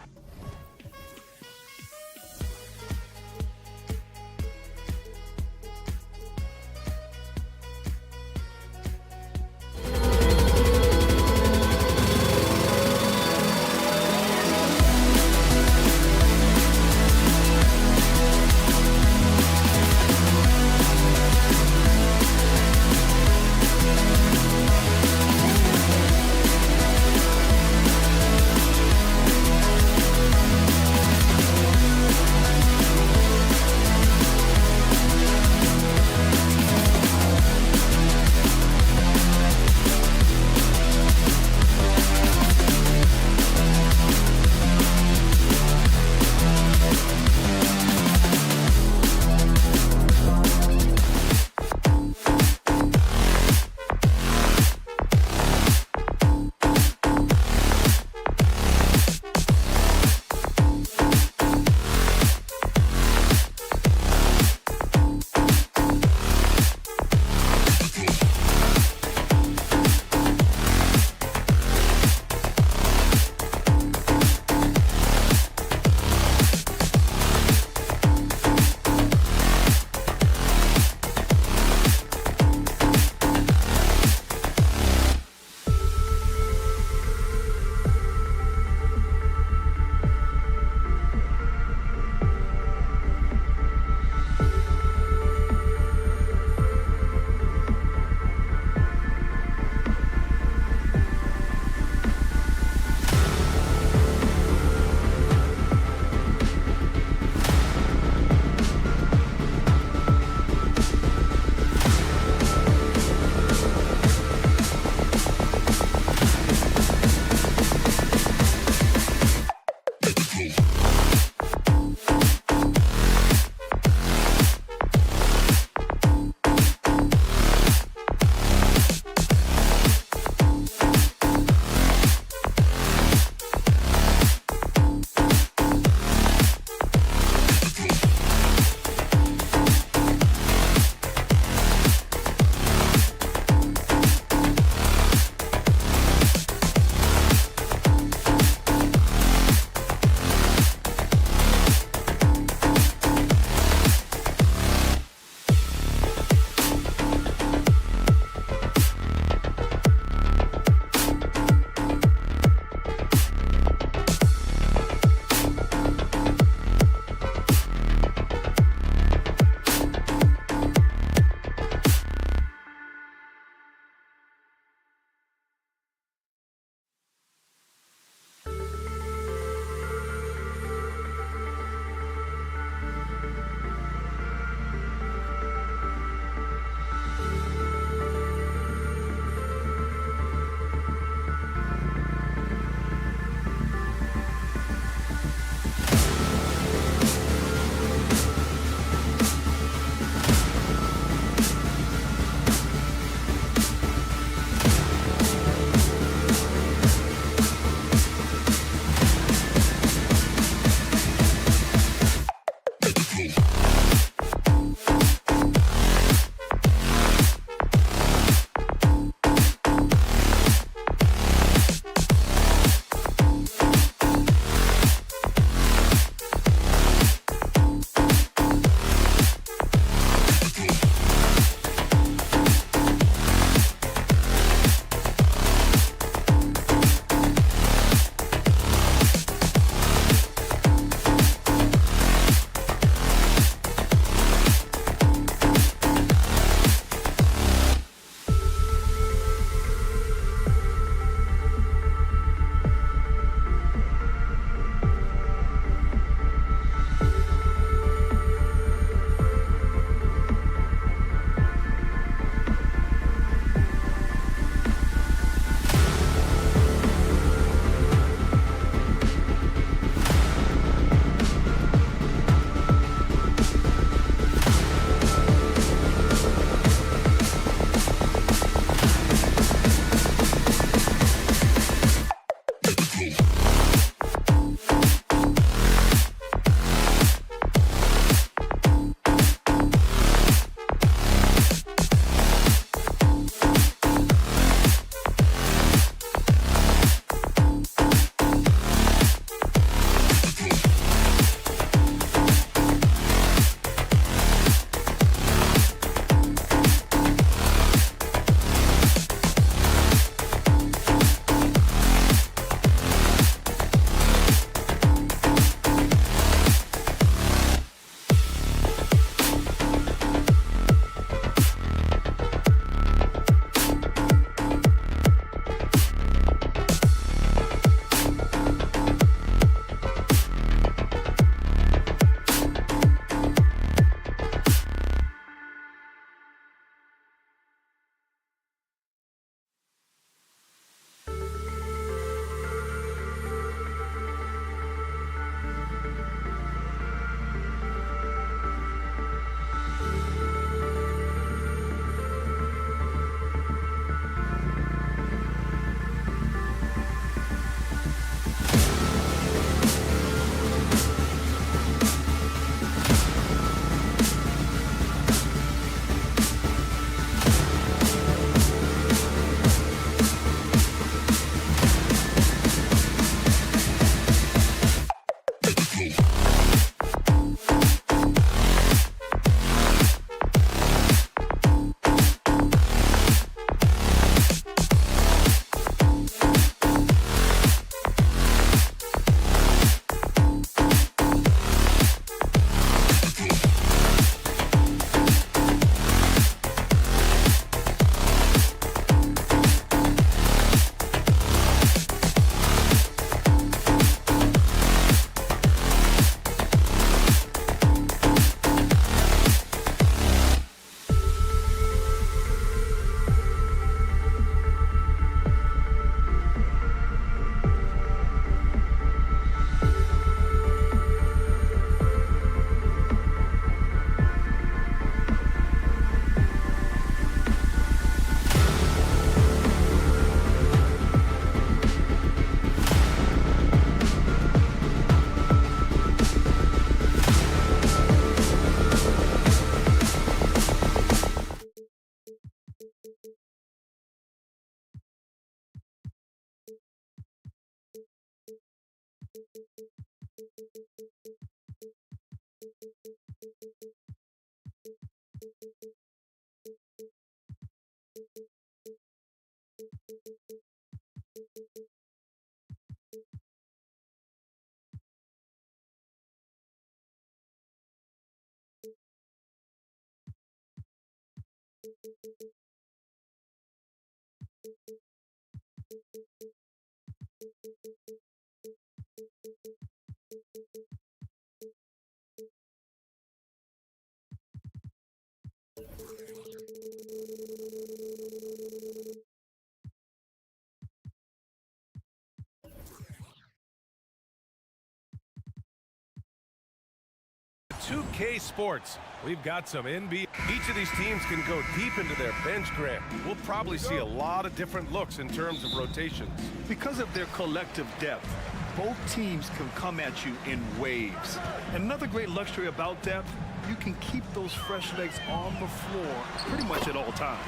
2K Sports. We've got some NBA. Each of these teams can go deep into their bench, Grant. We'll probably see a lot of different looks in terms of rotations. Because of their collective depth, both teams can come at you in waves. And another great luxury about depth, you can keep those fresh legs on the floor pretty much at all times.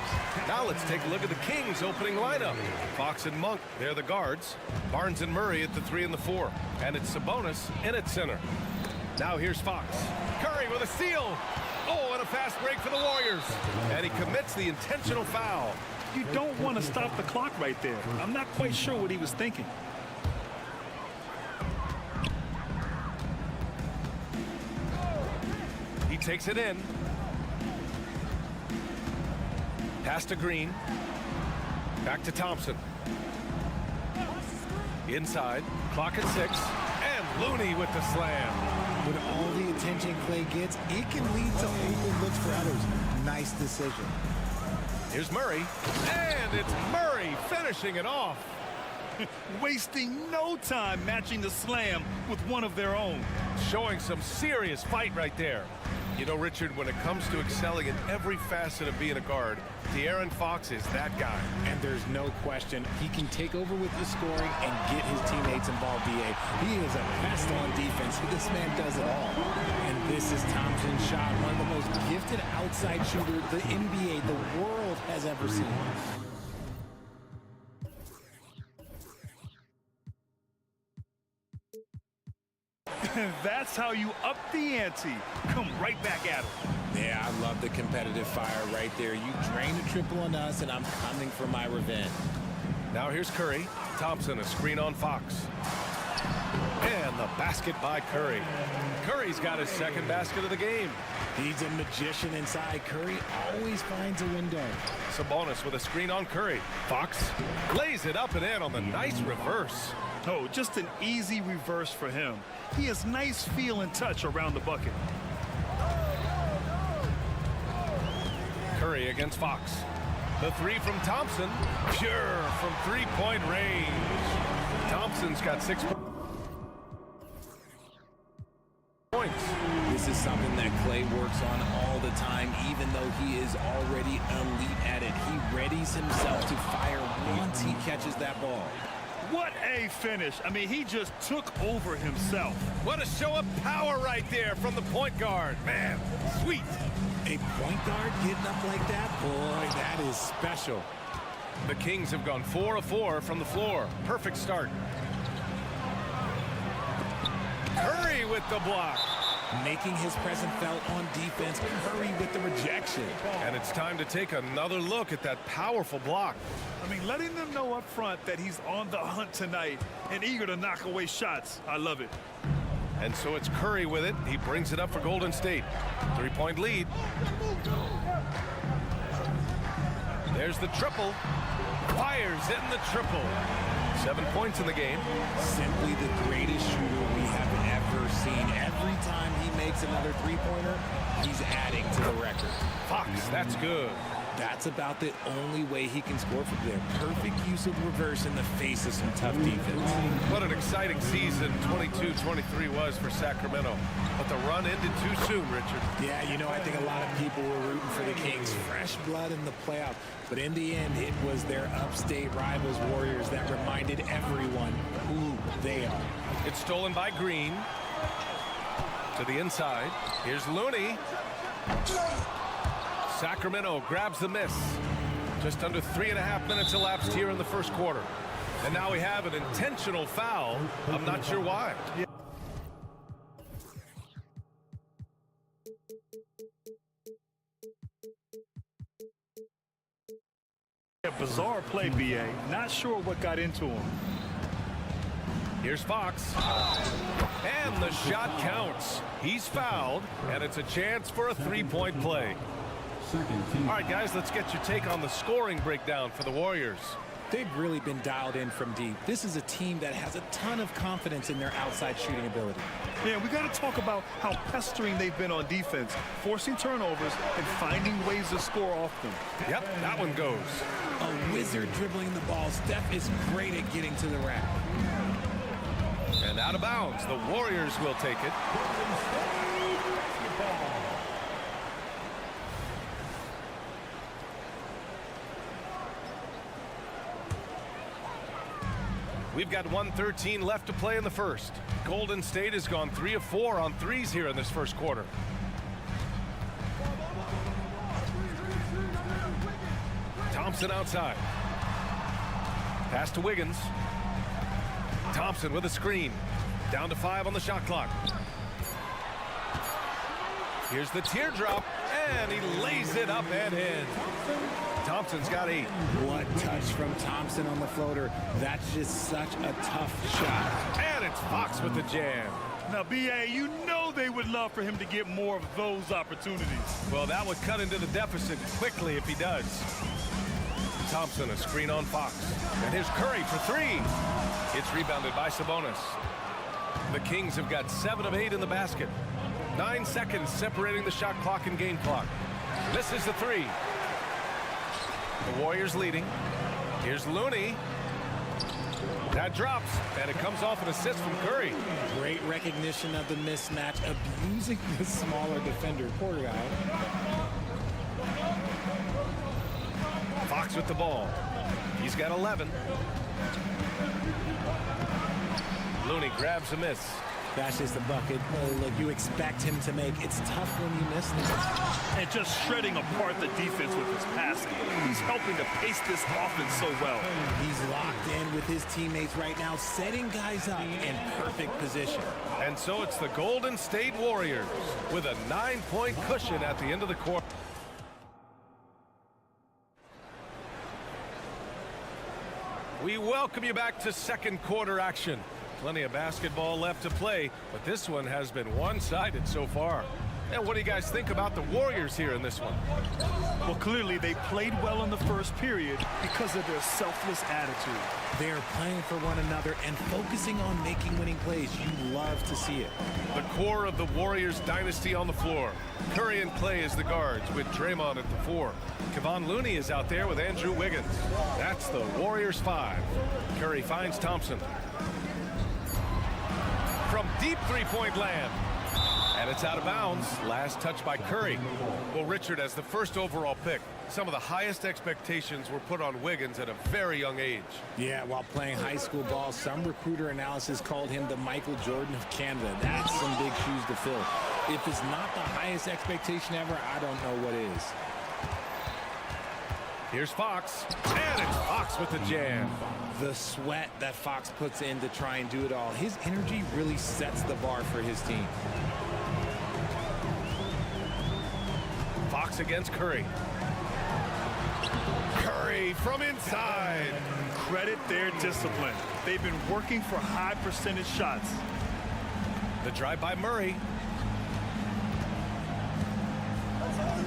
Now let's take a look at the Kings' opening lineup. Fox and Monk, they're the guards. Barnes and Murray at the 3 and the 4. And it's Sabonis in at center. Now here's Fox. Curry with a steal. Oh, and a fast break for the Warriors. And he commits the intentional foul. You don't want to stop the clock right there. I'm not quite sure what he was thinking. He takes it in. Pass to Green. Back to Thompson. Inside. Clock at 6. And Looney with the slam. With all the attention Clay gets, it can lead to open looks for others. Nice decision. Here's Murray. And it's Murray finishing it off. Wasting no time matching the slam with one of their own. Showing some serious fight right there. You know, Richard, when it comes to excelling in every facet of being a guard, De'Aaron Fox is that guy. And there's no question, he can take over with the scoring and get his teammates involved, B.A. He is a pest on defense. This man does it all. And this is Thompson's shot, one of the most gifted outside shooters the NBA, the world has ever seen. That's how you up the ante. Come right back at him. Yeah, I love the competitive fire right there. You drain a triple on us, and I'm coming for my revenge. Now here's Curry. Thompson, a screen on Fox. And the basket by Curry. Curry's got his second basket of the game. He's a magician inside. Curry always finds a window. Sabonis with a screen on Curry. Fox lays it up and in on the nice reverse. Oh, just an easy reverse for him. He has nice feel and touch around the bucket. Curry against Fox. The 3 from Thompson. Pure from three-point range. Thompson's got 6 points. This is something that Clay works on all the time, even though he is already elite at it. He readies himself to fire once he catches that ball. What a finish. I mean, he just took over himself. What a show of power right there from the point guard. Man, sweet. A point guard getting up like that? Boy, that is special. The Kings have gone 4 of 4 from the floor. Perfect start. Curry with the block. Making his presence felt on defense. Curry with the rejection. And it's time to take another look at that powerful block. I mean, letting them know up front that he's on the hunt tonight and eager to knock away shots. I love it. And so it's Curry with it. He brings it up for Golden State. 3-point lead. There's the triple. Fires in the triple. 7 points in the game. Simply the greatest shooter we have ever seen. Every time he makes another three-pointer, he's adding to the record. Fox, that's good. That's about the only way he can score from there. Perfect use of reverse in the face of some tough defense. What an exciting season 22-23 was for Sacramento. But the run ended too soon, Richard. Yeah, you know, I think a lot of people were rooting for the Kings. Fresh blood in the playoffs. But in the end, it was their upstate rivals Warriors that reminded everyone who they are. It's stolen by Green. To the inside. Here's Looney. Sacramento grabs the miss. Just under 3.5 minutes elapsed here in the first quarter. And now we have an intentional foul. I'm not sure why. A bizarre play, B.A. Not sure what got into him. Here's Fox. And the shot counts. He's fouled, and it's a chance for a three-point play. All right, guys, let's get your take on the scoring breakdown for the Warriors. They've really been dialed in from deep. This is a team that has a ton of confidence in their outside shooting ability. Yeah, we got to talk about how pestering they've been on defense, forcing turnovers and finding ways to score off them. Yep, that one goes. A wizard dribbling the ball. Steph is great at getting to the rack. And out of bounds, the Warriors will take it. We've got 1:13 left to play in the first. Golden State has gone 3 of 4 on threes here in this first quarter. Thompson outside. Pass to Wiggins. Thompson with a screen. Down to 5 on the shot clock. Here's the teardrop, and he lays it up and in. Thompson's got 8. What touch from Thompson on the floater. That's just such a tough shot. And it's Fox with the jam. Now, B.A., you know they would love for him to get more of those opportunities. Well, that would cut into the deficit quickly if he does. Thompson, a screen on Fox. And here's Curry for 3. It's rebounded by Sabonis. The Kings have got 7 of 8 in the basket. 9 seconds separating the shot clock and game clock. This is the 3. The Warriors leading. Here's Looney. That drops, and it comes off an assist from Curry. Great recognition of the mismatch, abusing the smaller defender. Poor guy. Fox with the ball. He's got 11. Looney grabs a miss. That's just a bucket. Look, you expect him to make. It's tough when you miss them. And just shredding apart the defense with his passing. He's helping to pace this offense so well. He's locked in with his teammates right now, setting guys up in perfect position. And so it's the Golden State Warriors with a 9-point cushion at the end of the quarter. We welcome you back to second quarter action. Plenty of basketball left to play, but this one has been one-sided so far. And what do you guys think about the Warriors here in this one? Well, clearly they played well in the first period because of their selfless attitude. They're playing for one another and focusing on making winning plays. You love to see it. The core of the Warriors dynasty on the floor. Curry and Clay as the guards with Draymond at the 4. Kevon Looney is out there with Andrew Wiggins. That's the Warriors 5. Curry finds Thompson. From deep three-point land. And it's out of bounds. Last touch by Curry. Well, Richard, as the first overall pick, some of the highest expectations were put on Wiggins at a very young age. Yeah, while playing high school ball, some recruiter analysis called him the Michael Jordan of Canada. That's some big shoes to fill. If it's not the highest expectation ever, I don't know what is. Here's Fox, and it's Fox with the jam. The sweat that Fox puts in to try and do it all. His energy really sets the bar for his team. Fox against Curry. Curry from inside. Credit their discipline. They've been working for high percentage shots. The drive by Murray.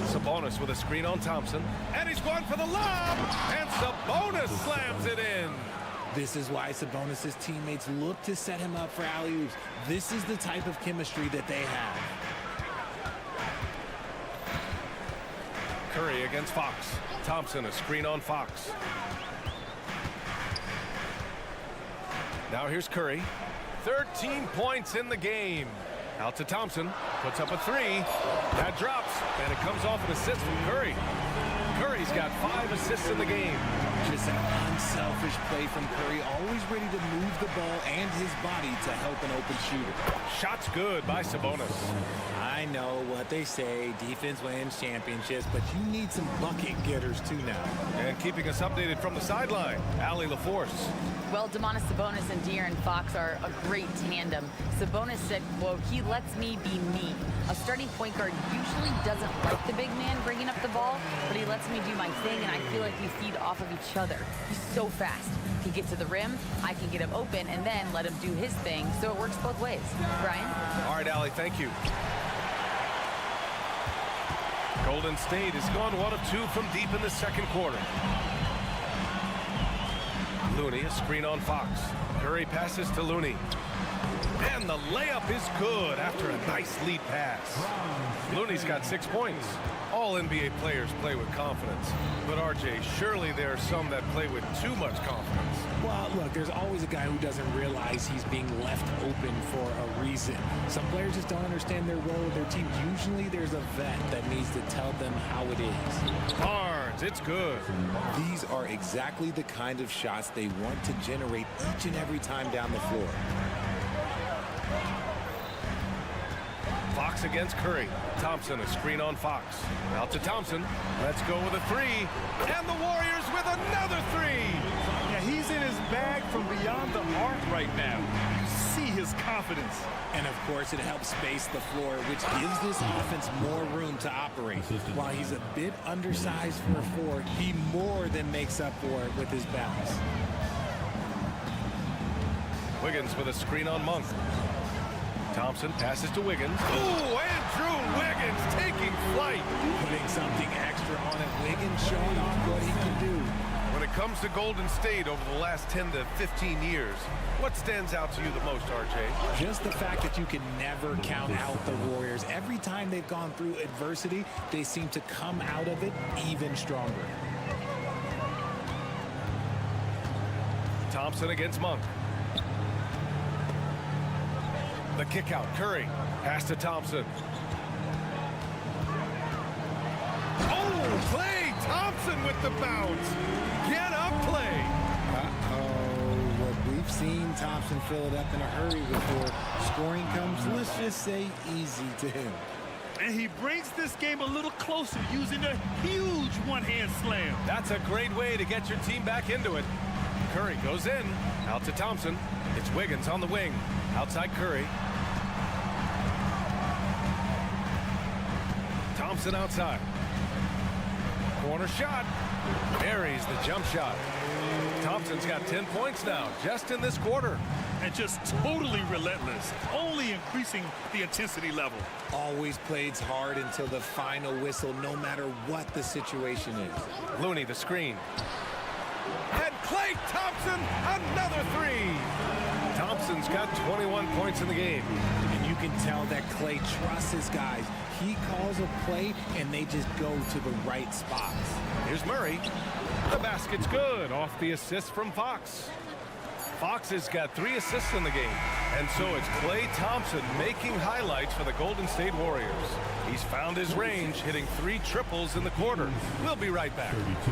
Sabonis with a screen on Thompson. And he's going for the lob. And Sabonis slams it in. This is why Sabonis' teammates look to set him up for alley-oops. This is the type of chemistry that they have. Curry against Fox. Thompson, a screen on Fox. Now here's Curry. 13 points in the game. Out to Thompson. Puts up a 3. That drops. And it comes off an assist from Curry. Curry's got 5 assists in the game. Just an unselfish play from Curry, always ready to move the ball and his body to help an open shooter. Shot's good by Sabonis. I know what they say, defense wins championships, but you need some bucket getters too now. And keeping us updated from the sideline, Allie LaForce. Well, Domantas Sabonis and De'Aaron Fox are a great tandem. Sabonis said, quote, "He lets me be me." A starting point guard usually doesn't like the big man bringing up the ball, but he lets me do my thing, and I feel like we feed off of each each other. He's so fast. He gets to the rim, I can get him open, and then let him do his thing, so it works both ways. Brian? All right, Allie, thank you. Golden State has gone 1 of 2 from deep in the second quarter. Looney, a screen on Fox. Curry passes to Looney. And the layup is good after a nice lead pass. Looney's got 6 points. All NBA players play with confidence. But RJ, surely there are some that play with too much confidence. Well, look, there's always a guy who doesn't realize he's being left open for a reason. Some players just don't understand their role with their team. Usually there's a vet that needs to tell them how it is. Barnes, it's good. These are exactly the kind of shots they want to generate each and every time down the floor. Fox against Curry. Thompson, a screen on Fox. Out to Thompson. Let's go with a 3. And the Warriors with another 3. Yeah, he's in his bag from beyond the arc right now. You see his confidence. And of course, it helps space the floor, which gives this offense more room to operate. While he's a bit undersized for a 4, he more than makes up for it with his balance. Wiggins with a screen on Monk. Thompson passes to Wiggins. Ooh, Andrew Wiggins taking flight. Putting something extra on it. Wiggins showing off what he can do. When it comes to Golden State over the last 10 to 15 years, what stands out to you the most, RJ? Just the fact that you can never count out the Warriors. Every time they've gone through adversity, they seem to come out of it even stronger. Thompson against Monk. The kick out, Curry. Pass to Thompson. Oh, Klay Thompson with the bounce. Get up, Klay. Uh-oh. Look, we've seen Thompson fill it up in a hurry before scoring comes, let's just say, easy to him. And he brings this game a little closer using a huge one-hand slam. That's a great way to get your team back into it. Curry goes in. Out to Thompson. It's Wiggins on the wing. Outside Curry. Thompson outside. Corner shot. Buries the jump shot. Thompson's got 10 points now, just in this quarter. And just totally relentless, only increasing the intensity level. Always plays hard until the final whistle, no matter what the situation is. Looney, the screen. And Klay Thompson, another 3. Thompson's got 21 points in the game. And you can tell that Klay trusts his guys. He calls a play, and they just go to the right spots. Here's Murray. The basket's good off the assist from Fox. Fox has got 3 assists in the game. And so it's Klay Thompson making highlights for the Golden State Warriors. He's found his range, hitting 3 triples in the quarter. We'll be right back. 32.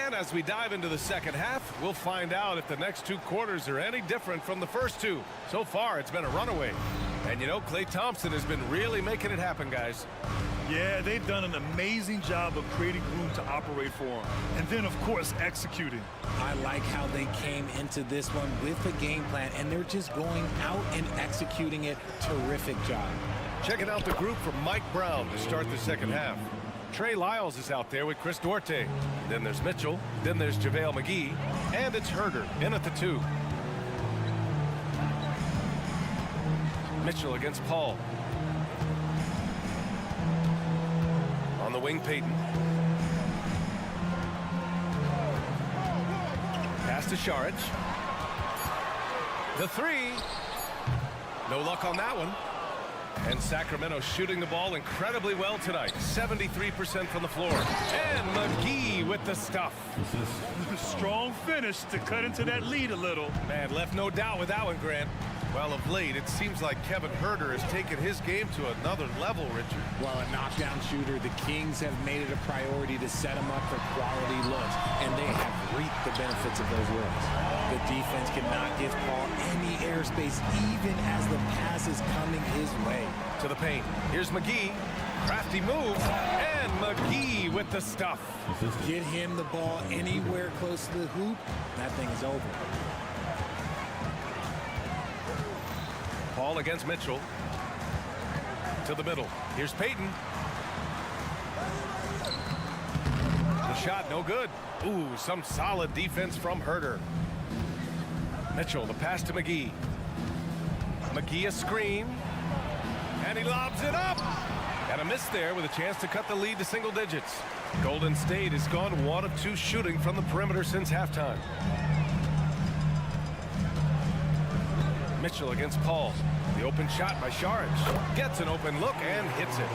And as we dive into the second half, we'll find out if the next 2 quarters are any different from the first 2. So far, it's been a runaway. And you know, Klay Thompson has been really making it happen, guys. Yeah, they've done an amazing job of creating room to operate for him. And then, of course, executing. I like how they came into this one with a game plan, and they're just going out and executing it. Terrific job. Checking out the group from Mike Brown to start the second half. Trey Lyles is out there with Chris Duarte. Then there's Mitchell. Then there's JaVale McGee. And it's Herder in at the 2. Mitchell against Paul. On the wing, Payton. Pass to Saric. The 3. No luck on that one. And Sacramento shooting the ball incredibly well tonight. 73% from the floor. And McGee with the stuff. Strong finish to cut into that lead a little. Man, left no doubt with that one, Grant. Well, of late, it seems like Kevin Herter has taken his game to another level, Richard. While a knockdown shooter, the Kings have made it a priority to set him up for quality looks, and they have reaped the benefits of those looks. The defense cannot give Paul any airspace, even as the pass is coming his way. To the paint. Here's McGee. Crafty move. And McGee with the stuff. Get him the ball anywhere close to the hoop. That thing is over. Paul against Mitchell. To the middle. Here's Payton. The shot, no good. Ooh, some solid defense from Herter. Mitchell, the pass to McGee. McGee a screen. And he lobs it up. And a miss there with a chance to cut the lead to single digits. Golden State has gone 1 of 2 shooting from the perimeter since halftime. Mitchell against Paul. The open shot by Saric. Gets an open look and hits it.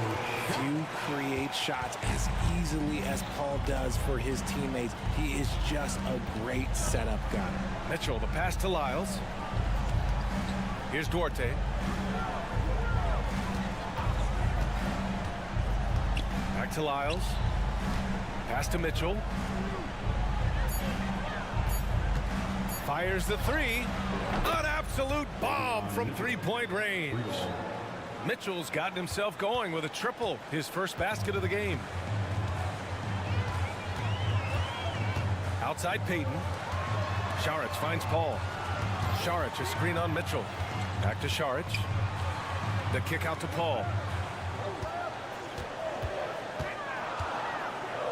Few create shots as easily as Paul does for his teammates. He is just a great setup guy. Mitchell, the pass to Lyles. Here's Duarte. Back to Lyles. Pass to Mitchell. Fires the three. An absolute bomb from three-point range. Mitchell's gotten himself going with a triple, his first basket of the game. Outside Payton. Saric finds Paul. Saric, a screen on Mitchell. Back to Saric. The kick out to Paul.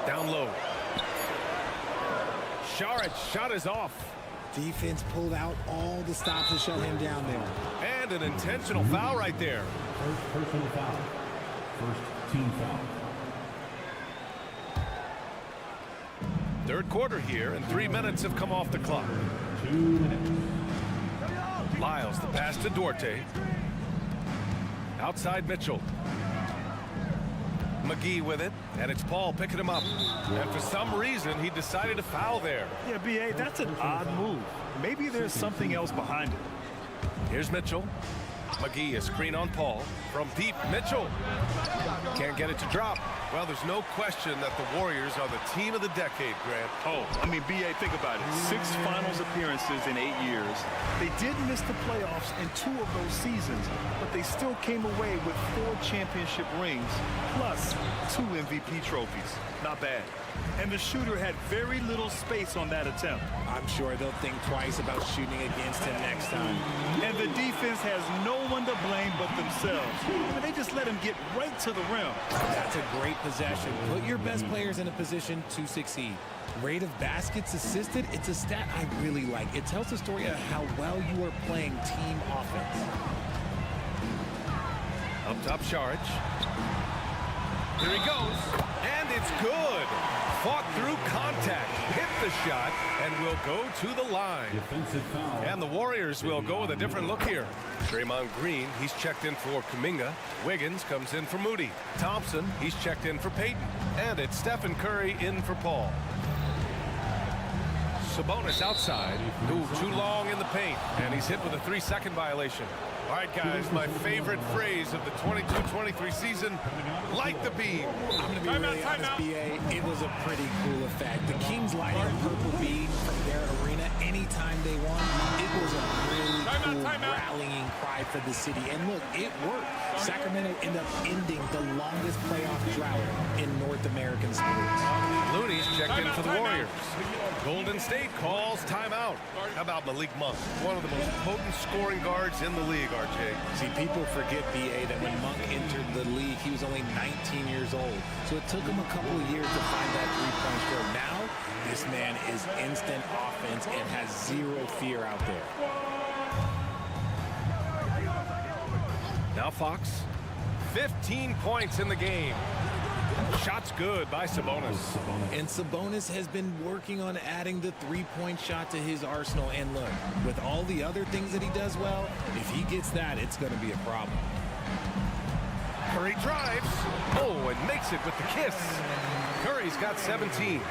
Down low. Saric shot is off. Defense pulled out all the stops to shut him down there. And an intentional foul right there. First personal foul. First team foul. Third quarter here, and 3 minutes have come off the clock. 2 minutes. Lyles, the pass to Duarte. Outside Mitchell. McGee with it, and it's Paul picking him up. And for some reason, he decided to foul there. Yeah, B.A., that's an odd move. Maybe there's something else behind it. Here's Mitchell. McGee, a screen on Paul. From deep, Mitchell. Can't get it to drop. Well, there's no question that the Warriors are the team of the decade, Grant. Oh, I mean, B.A., think about it. 6 finals appearances in 8 years. They did miss the playoffs in 2 of those seasons, but they still came away with 4 championship rings, plus 2 MVP trophies. Not bad. And the shooter had very little space on that attempt. I'm sure they'll think twice about shooting against him next time. And the defense has no one to blame but themselves. And they just let him get right to the rim. That's a great possession. Put your best players in a position to succeed. Rate of baskets assisted, it's a stat I really like. It tells the story of how well you are playing team offense. Up top, Saric. Here he goes, and it's good. Fought through contact, hit the shot, and will go to the line. Defensive foul. And the Warriors will go with a different look here. Draymond Green, he's checked in for Kuminga. Wiggins comes in for Moody. Thompson, he's checked in for Payton. And it's Stephen Curry in for Paul. Sabonis outside. Ooh, too long in the paint, and he's hit with a 3-second violation. All right, guys, my favorite phrase of the 22-23 season, light the beam. I'm going to be really honest, B.A., it was a pretty cool effect. The Kings lighting a purple beam from their arena anytime they won, it was a really cool rallying cry for the city. And look, it worked. Sacramento ended up ending the longest playoff drought in North American sports. Looney's checked in for the Warriors. Golden State calls timeout. How about Malik Monk, one of the most potent scoring guards in the league, RJ? See, people forget, B.A., that when Monk entered the league, he was only 19 years old. So it took him a couple of years to find that three-point stroke. Now, this man is instant offense and has zero fear out there. Now Fox, 15 points in the game. Shots good by Sabonis. And Sabonis has been working on adding the three-point shot to his arsenal. And look, with all the other things that he does well, if he gets that, it's going to be a problem. Curry drives. Oh, and makes it with the kiss. Curry's got 17.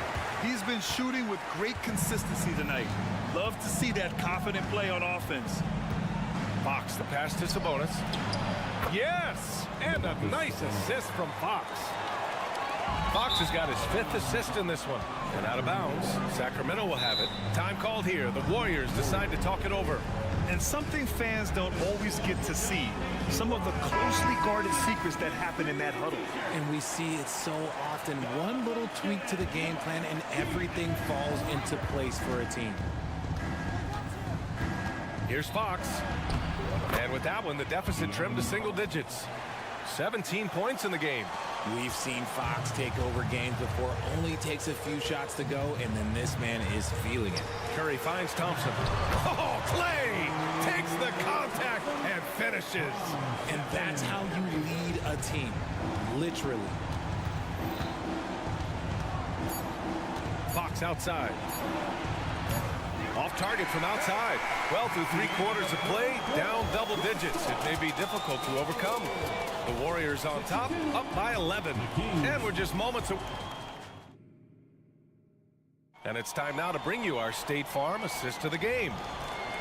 He's been shooting with great consistency tonight. Love to see that confident play on offense. Fox, the pass to Sabonis. Yes! And a nice assist from Fox. Fox has got his 5th assist in this one. And out of bounds, Sacramento will have it. Time called here. The Warriors decide to talk it over. And something fans don't always get to see, some of the closely guarded secrets that happen in that huddle. And we see it so often. One little tweak to the game plan and everything falls into place for a team. Here's Fox. And with that one, the deficit trimmed to single digits. 17 points in the game. We've seen Fox take over games before. Only takes a few shots to go, and then this man is feeling it. Curry finds Thompson. Oh, Clay takes the contact and finishes. And that's how you lead a team, literally. Fox outside. Off target from outside. Well, through 3/4 of play, down double digits. It may be difficult to overcome. The Warriors on top, up by 11. And we're just moments away. And it's time now to bring you our State Farm assist to the game.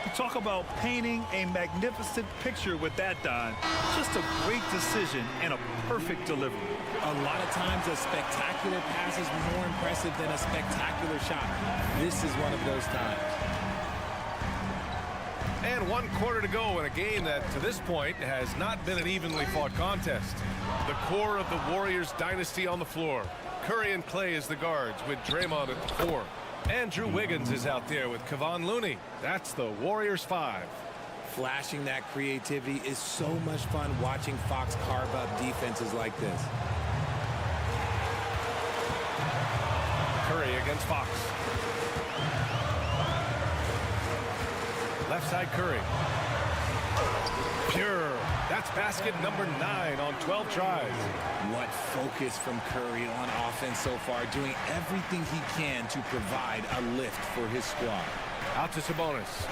You talk about painting a magnificent picture with that, Don. Just a great decision and a perfect delivery. A lot of times a spectacular pass is more impressive than a spectacular shot. This is one of those times. And 1/4 to go in a game that, to this point, has not been an evenly fought contest. The core of the Warriors dynasty on the floor. Curry and Clay as the guards, with Draymond at the 4. Andrew Wiggins is out there with Kevon Looney. That's the Warriors 5. Flashing that creativity is so much fun watching Fox carve up defenses like this. Curry against Fox. Left side Curry. Pure. That's basket number 9 on 12 tries. What focus from Curry on offense so far, doing everything he can to provide a lift for his squad. Out to Sabonis.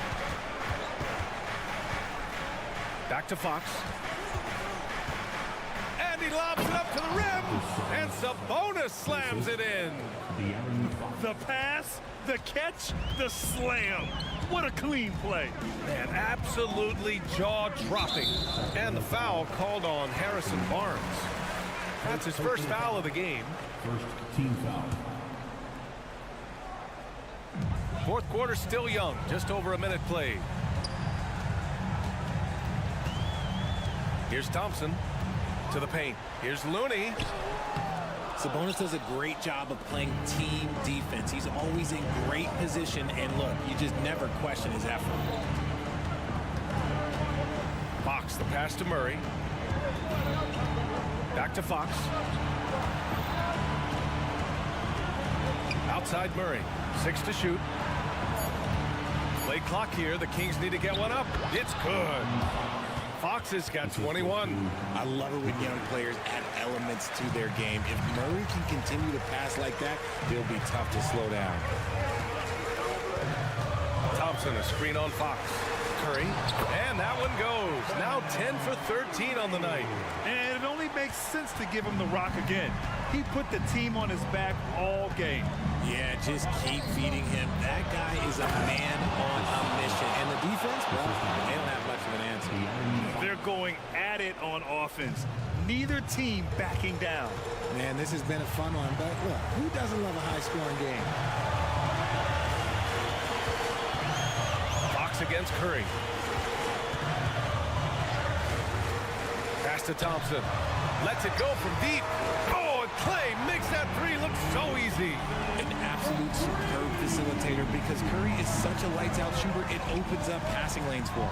Back to Fox. And he lobs it up to the rim. And Sabonis slams it in. The pass, the catch, the slam. What a clean play. Man, absolutely jaw-dropping. And the foul called on Harrison Barnes. That's his first foul of the game. First team foul. 4th quarter still young, just over a minute played. Here's Thompson to the paint. Here's Looney. Sabonis does a great job of playing team defense. He's always in great position, and look, you just never question his effort. Fox, the pass to Murray. Back to Fox. Outside Murray. 6 to shoot. Play clock here. The Kings need to get one up. It's good. Fox has got 21. I love it when young players add elements to their game. If Murray can continue to pass like that, he'll be tough to slow down. Thompson, a screen on Fox. Curry, and that one goes. Now 10 for 13 on the night. And it only makes sense to give him the rock again. He put the team on his back all game. Yeah, just keep feeding him. That guy is a man on a mission. And the defense, well, they don't have much of an answer. They're going at it on offense. Neither team backing down. Man, this has been a fun one, but look, who doesn't love a high-scoring game? Fox against Curry. Pass to Thompson. Lets it go from deep. Oh, and Clay makes that 3 look so easy. An absolute superb facilitator because Curry is such a lights-out shooter, it opens up passing lanes for him.